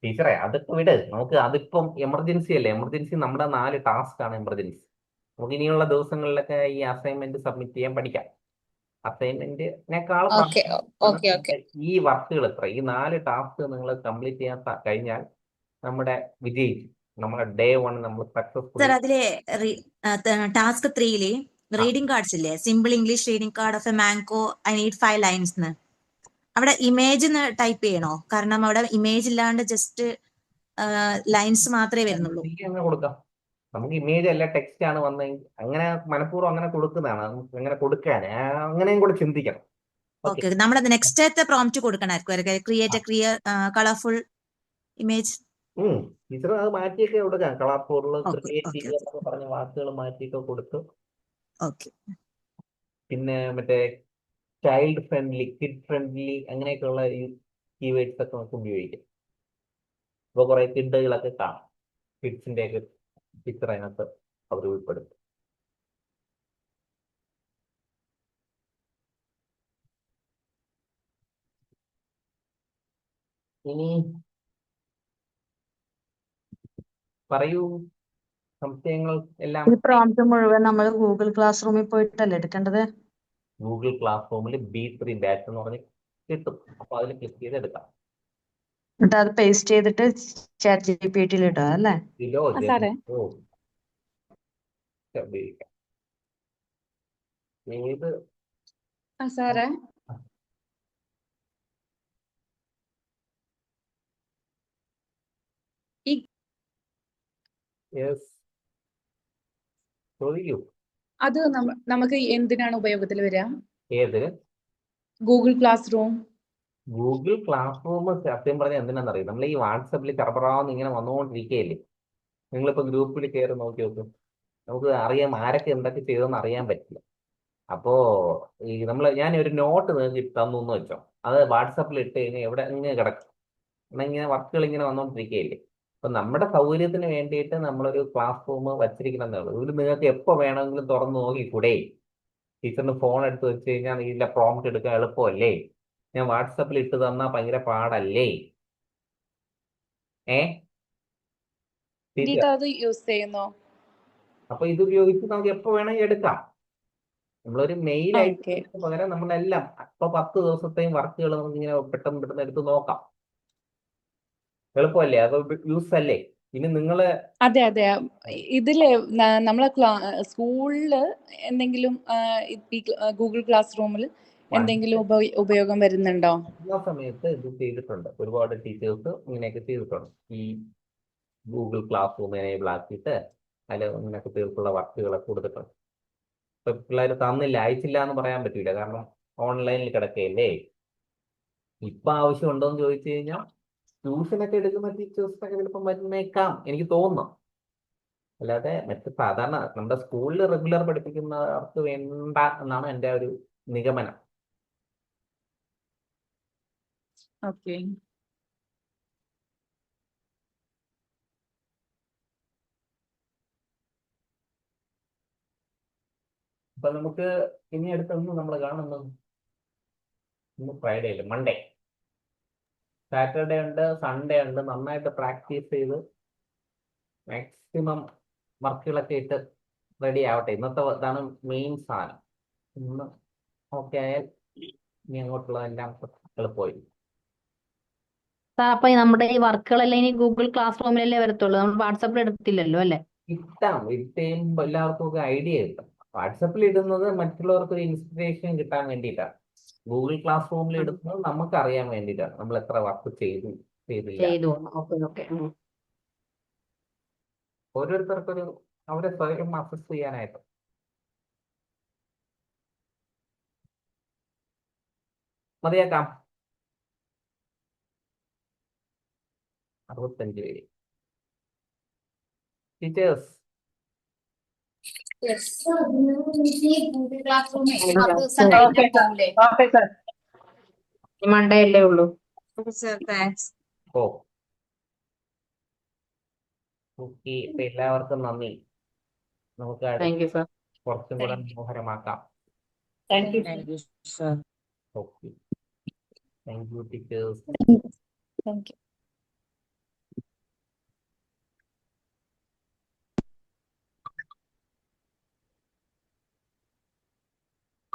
S1: ടീച്ചറെ അതൊക്കെ വിട്. നമുക്ക് അതിപ്പം എമർജൻസി അല്ലേ, എമർജൻസി നമ്മുടെ 4 ടാസ്ക് ആണ് എമർജൻസി. നമുക്ക് ഇനിയുള്ള ദിവസങ്ങളിലൊക്കെ ഈ അസൈൻമെന്റ് സബ്മിറ്റ് ചെയ്യാൻ പഠിക്കാം. അസൈൻമെന്റിനേക്കാൾ ഈ വർക്കുകൾ ഈ 4 ടാസ്ക് നിങ്ങൾ കംപ്ലീറ്റ് ചെയ്യാൻ കഴിഞ്ഞാൽ നമ്മുടെ വിജയിച്ചു. നമ്മുടെ ഡേ 1 നമ്മൾ സക്സസ്ഫുൾ.
S9: സാർ അതിലെ ടാസ്ക് 3 റീഡിംഗ് കാർഡ്സ് ഇല്ലേ, simple English reading card of A mango I need 5 lines. അവിടെ ഇമേജ് ടൈപ്പ് ചെയ്യണോ? കാരണം അവിടെ ഇമേജ് ഇല്ലാണ്ട് ജസ്റ്റ് ലൈൻസ് മാത്രമേ വരുന്നുള്ളൂ.
S1: കൊടുക്കാം. നമുക്ക് ഇമേജ് അല്ല ടെക്സ്റ്റ് ആണ് വന്നെങ്കിൽ അങ്ങനെ മനഃപൂർവ്വം അങ്ങനെ കൊടുക്കുന്നതാണ്. നമുക്ക് അങ്ങനെ കൊടുക്കാൻ അങ്ങനെയും കൂടെ ചിന്തിക്കണം.
S9: ഓക്കെ, നമ്മളത് നെക്സ്റ്റ് പ്രോംപ്റ്റ് കൊടുക്കണമായിരിക്കും. Create a clear colourful image.
S1: Teacher അത് മാറ്റിയൊക്കെ കൊടുക്കാം. കളർഫുൾ ക്രിയേറ്റീവ് എന്നൊക്കെ പറഞ്ഞ വാക്കുകൾ മാറ്റിയൊക്കെ കൊടുത്തു. പിന്നെ മറ്റേ ചൈൽഡ് ഫ്രണ്ട്ലി, കിഡ് ഫ്രണ്ട്ലി അങ്ങനെയൊക്കെയുള്ള ഈ കീവേഡ്സ് ഒക്കെ നമുക്ക് ഉപയോഗിക്കാം. ഇപ്പൊ കുറെ കിഡുകളൊക്കെ കാണാം. കിഡ്സിന്റെ ഒക്കെ പിക്ചർ അതിനകത്ത് അവർ ഉൾപ്പെടുത്തും. ഇനി പറയൂ, സംശയങ്ങൾ എല്ലാം.
S13: ഈ പ്രോംപ്റ്റ് മുഴുവൻ നമ്മൾ ഗൂഗിൾ ക്ലാസ് റൂമിൽ പോയിട്ടല്ലേ എടുക്കേണ്ടത്?
S1: ഗൂഗിൾ ക്ലാസ് റൂമിൽ B3 ബാച്ച് എന്ന് പറഞ്ഞ് കിട്ടും. അപ്പൊ അതിൽ ക്ലിക്ക് ചെയ്ത് എടുക്കാം.
S13: എന്നിട്ട് അത് പേസ്റ്റ് ചെയ്തിട്ട് ChatGPT ഇടുക അല്ലേ?
S1: ഏത്
S2: സാറേ അത് നമുക്ക് എന്തിനാണ് ഉപയോഗത്തിൽ വരിക?
S1: ഏത്
S2: Google class room?
S1: Google class room സത്യം പറഞ്ഞാൽ എന്തിനാണെന്നറിയാം, നമ്മൾ ഈ വാട്സപ്പിൽ ചറപറാന്ന് ഇങ്ങനെ വന്നുകൊണ്ടിരിക്കുകയല്ലേ. നിങ്ങളിപ്പോ ഗ്രൂപ്പിൽ കയറി നോക്കി നോക്കും, നമുക്ക് അറിയാം ആരൊക്കെ എന്തൊക്കെ ചെയ്തെന്ന് അറിയാൻ പറ്റില്ല. അപ്പോ ഈ ഞാൻ ഒരു നോട്ട് നിങ്ങൾക്ക് തന്നു എന്ന് വെച്ചോ, അത് വാട്സപ്പിൽ ഇട്ട് കഴിഞ്ഞാൽ എവിടെ ഇങ്ങനെ കിടക്കും. ഇങ്ങനെ വർക്കുകൾ ഇങ്ങനെ വന്നുകൊണ്ടിരിക്കുകയല്ലേ. അപ്പൊ നമ്മുടെ സൗകര്യത്തിന് വേണ്ടിയിട്ട് നമ്മളൊരു ക്ലാസ് റൂം വച്ചിരിക്കണമെന്നേ ഉള്ളൂ. ഇതിൽ നിങ്ങൾക്ക് എപ്പോൾ വേണമെങ്കിലും തുറന്നു നോക്കിക്കൂടെ? ടീച്ചറിന് ഫോൺ എടുത്ത് വെച്ച് കഴിഞ്ഞാൽ ഇതിലെ പ്രോംപ്റ്റ് എടുക്കാൻ എളുപ്പമല്ലേ? ഞാൻ വാട്സപ്പിൽ ഇട്ട് തന്നാ ഭയങ്കര പാടല്ലേ?
S2: യൂസ് ചെയ്യുന്നു.
S1: അപ്പൊ ഇത് ഉപയോഗിച്ച് നമുക്ക് എപ്പോ വേണമെങ്കിൽ എടുക്കാം. നമ്മളൊരു മെയിൽ അയച്ചു പകരം നമ്മളെല്ലാം ഇപ്പൊ 10 ദിവസത്തെയും വർക്കുകൾ നമുക്ക് ഇങ്ങനെ പെട്ടെന്ന് എടുത്ത് നോക്കാം. എളുപ്പമല്ലേ? അത് യൂസ് അല്ലേ? ഇനി നിങ്ങള്
S14: അതെ അതെ ഇതില് നമ്മളെ സ്കൂളില് എന്തെങ്കിലും ഈ ഗൂഗിൾ ക്ലാസ് റൂമിൽ എന്തെങ്കിലും ഉപയോഗം വരുന്നുണ്ടോ?
S1: ആ സമയത്ത് ഇത് ചെയ്തിട്ടുണ്ട്. ഒരുപാട് ടീച്ചേഴ്സ് ഇങ്ങനെയൊക്കെ ചെയ്തിട്ടുണ്ട്. ഈ ഗൂഗിൾ ക്ലാസ് റൂം എനേബിൾ ആക്കിയിട്ട് അതിൽ ഇങ്ങനെ കുട്ടികൾക്കുള്ള വർക്കുകളൊക്കെ കൊടുത്തിട്ടുണ്ട്. ഇപ്പൊ പിള്ളേർ തന്നില്ല, അയച്ചില്ല എന്ന് പറയാൻ പറ്റില്ല, കാരണം ഓൺലൈനിൽ കിടക്കുകയല്ലേ. ഇപ്പൊ ആവശ്യമുണ്ടോ എന്ന് ചോദിച്ചു കഴിഞ്ഞാൽ ട്യൂഷനൊക്കെ എടുക്കുന്ന ടീച്ചേഴ്സിനൊക്കെ ചിലപ്പം വരുന്നേക്കാം, എനിക്ക് തോന്നുന്നു. അല്ലാതെ മറ്റ് സാധാരണ നമ്മുടെ സ്കൂളിൽ റെഗുലർ പഠിപ്പിക്കുന്നവർക്ക് വേണ്ട എന്നാണ് എൻ്റെ ഒരു നിഗമനം.
S14: ഓക്കെ.
S1: അപ്പൊ നമുക്ക് ഇനി അടുത്തൊന്നും നമ്മൾ കാണുന്നത് ഇന്ന് ഫ്രൈഡേ അല്ലേ, മൺഡേ, സാറ്റർഡേ ഉണ്ട്, സൺഡേ ഉണ്ട്. നന്നായിട്ട് പ്രാക്ടീസ് ചെയ്ത് മാക്സിമം വർക്കുകളൊക്കെ ഇട്ട് റെഡി ആവട്ടെ. ഇന്നത്തെ ഇതാണ് മെയിൻ സാധനം. ഇന്ന് ഓക്കെ ആയാൽ ഇനി അങ്ങോട്ടുള്ളതെല്ലാം എളുപ്പമായി.
S12: സാർ അപ്പൊ നമ്മുടെ ഈ വർക്കുകളെല്ലാം ഇനി ഗൂഗിൾ ക്ലാസ് റൂമിലല്ലേ വരത്തുള്ളൂ, നമ്മൾ വാട്സാപ്പിൽ എടുത്തില്ലല്ലോ അല്ലേ?
S1: ഇട്ട് കഴിയുമ്പോൾ എല്ലാവർക്കും ഒക്കെ ഐഡിയ കിട്ടും. വാട്സപ്പിൽ ഇടുന്നത് മറ്റുള്ളവർക്ക് ഒരു ഇൻസ്പിറേഷൻ കിട്ടാൻ വേണ്ടിയിട്ടാണ്. ഗൂഗിൾ ക്ലാസ് റൂമിൽ ഇടുന്നത് നമുക്ക് അറിയാൻ വേണ്ടിയിട്ടാണ് നമ്മൾ എത്ര വർക്ക് ചെയ്തില്ല. ഓരോരുത്തർക്കൊരു അവരെ സ്വയം അസസ് ചെയ്യാനായിട്ട്. മതിയാക്കാം. 65 പേര് ടീച്ചേഴ്സ്.
S6: മൺഡേ അല്ലേ ഉള്ളൂ.
S1: Oh okay. ഇപ്പൊ എല്ലാവർക്കും നന്ദി. നമുക്ക് കുറച്ചും കൂടെ മനോഹരമാക്കാം.
S7: Thank you.
S1: Okay, thank you teachers.
S8: Thank U.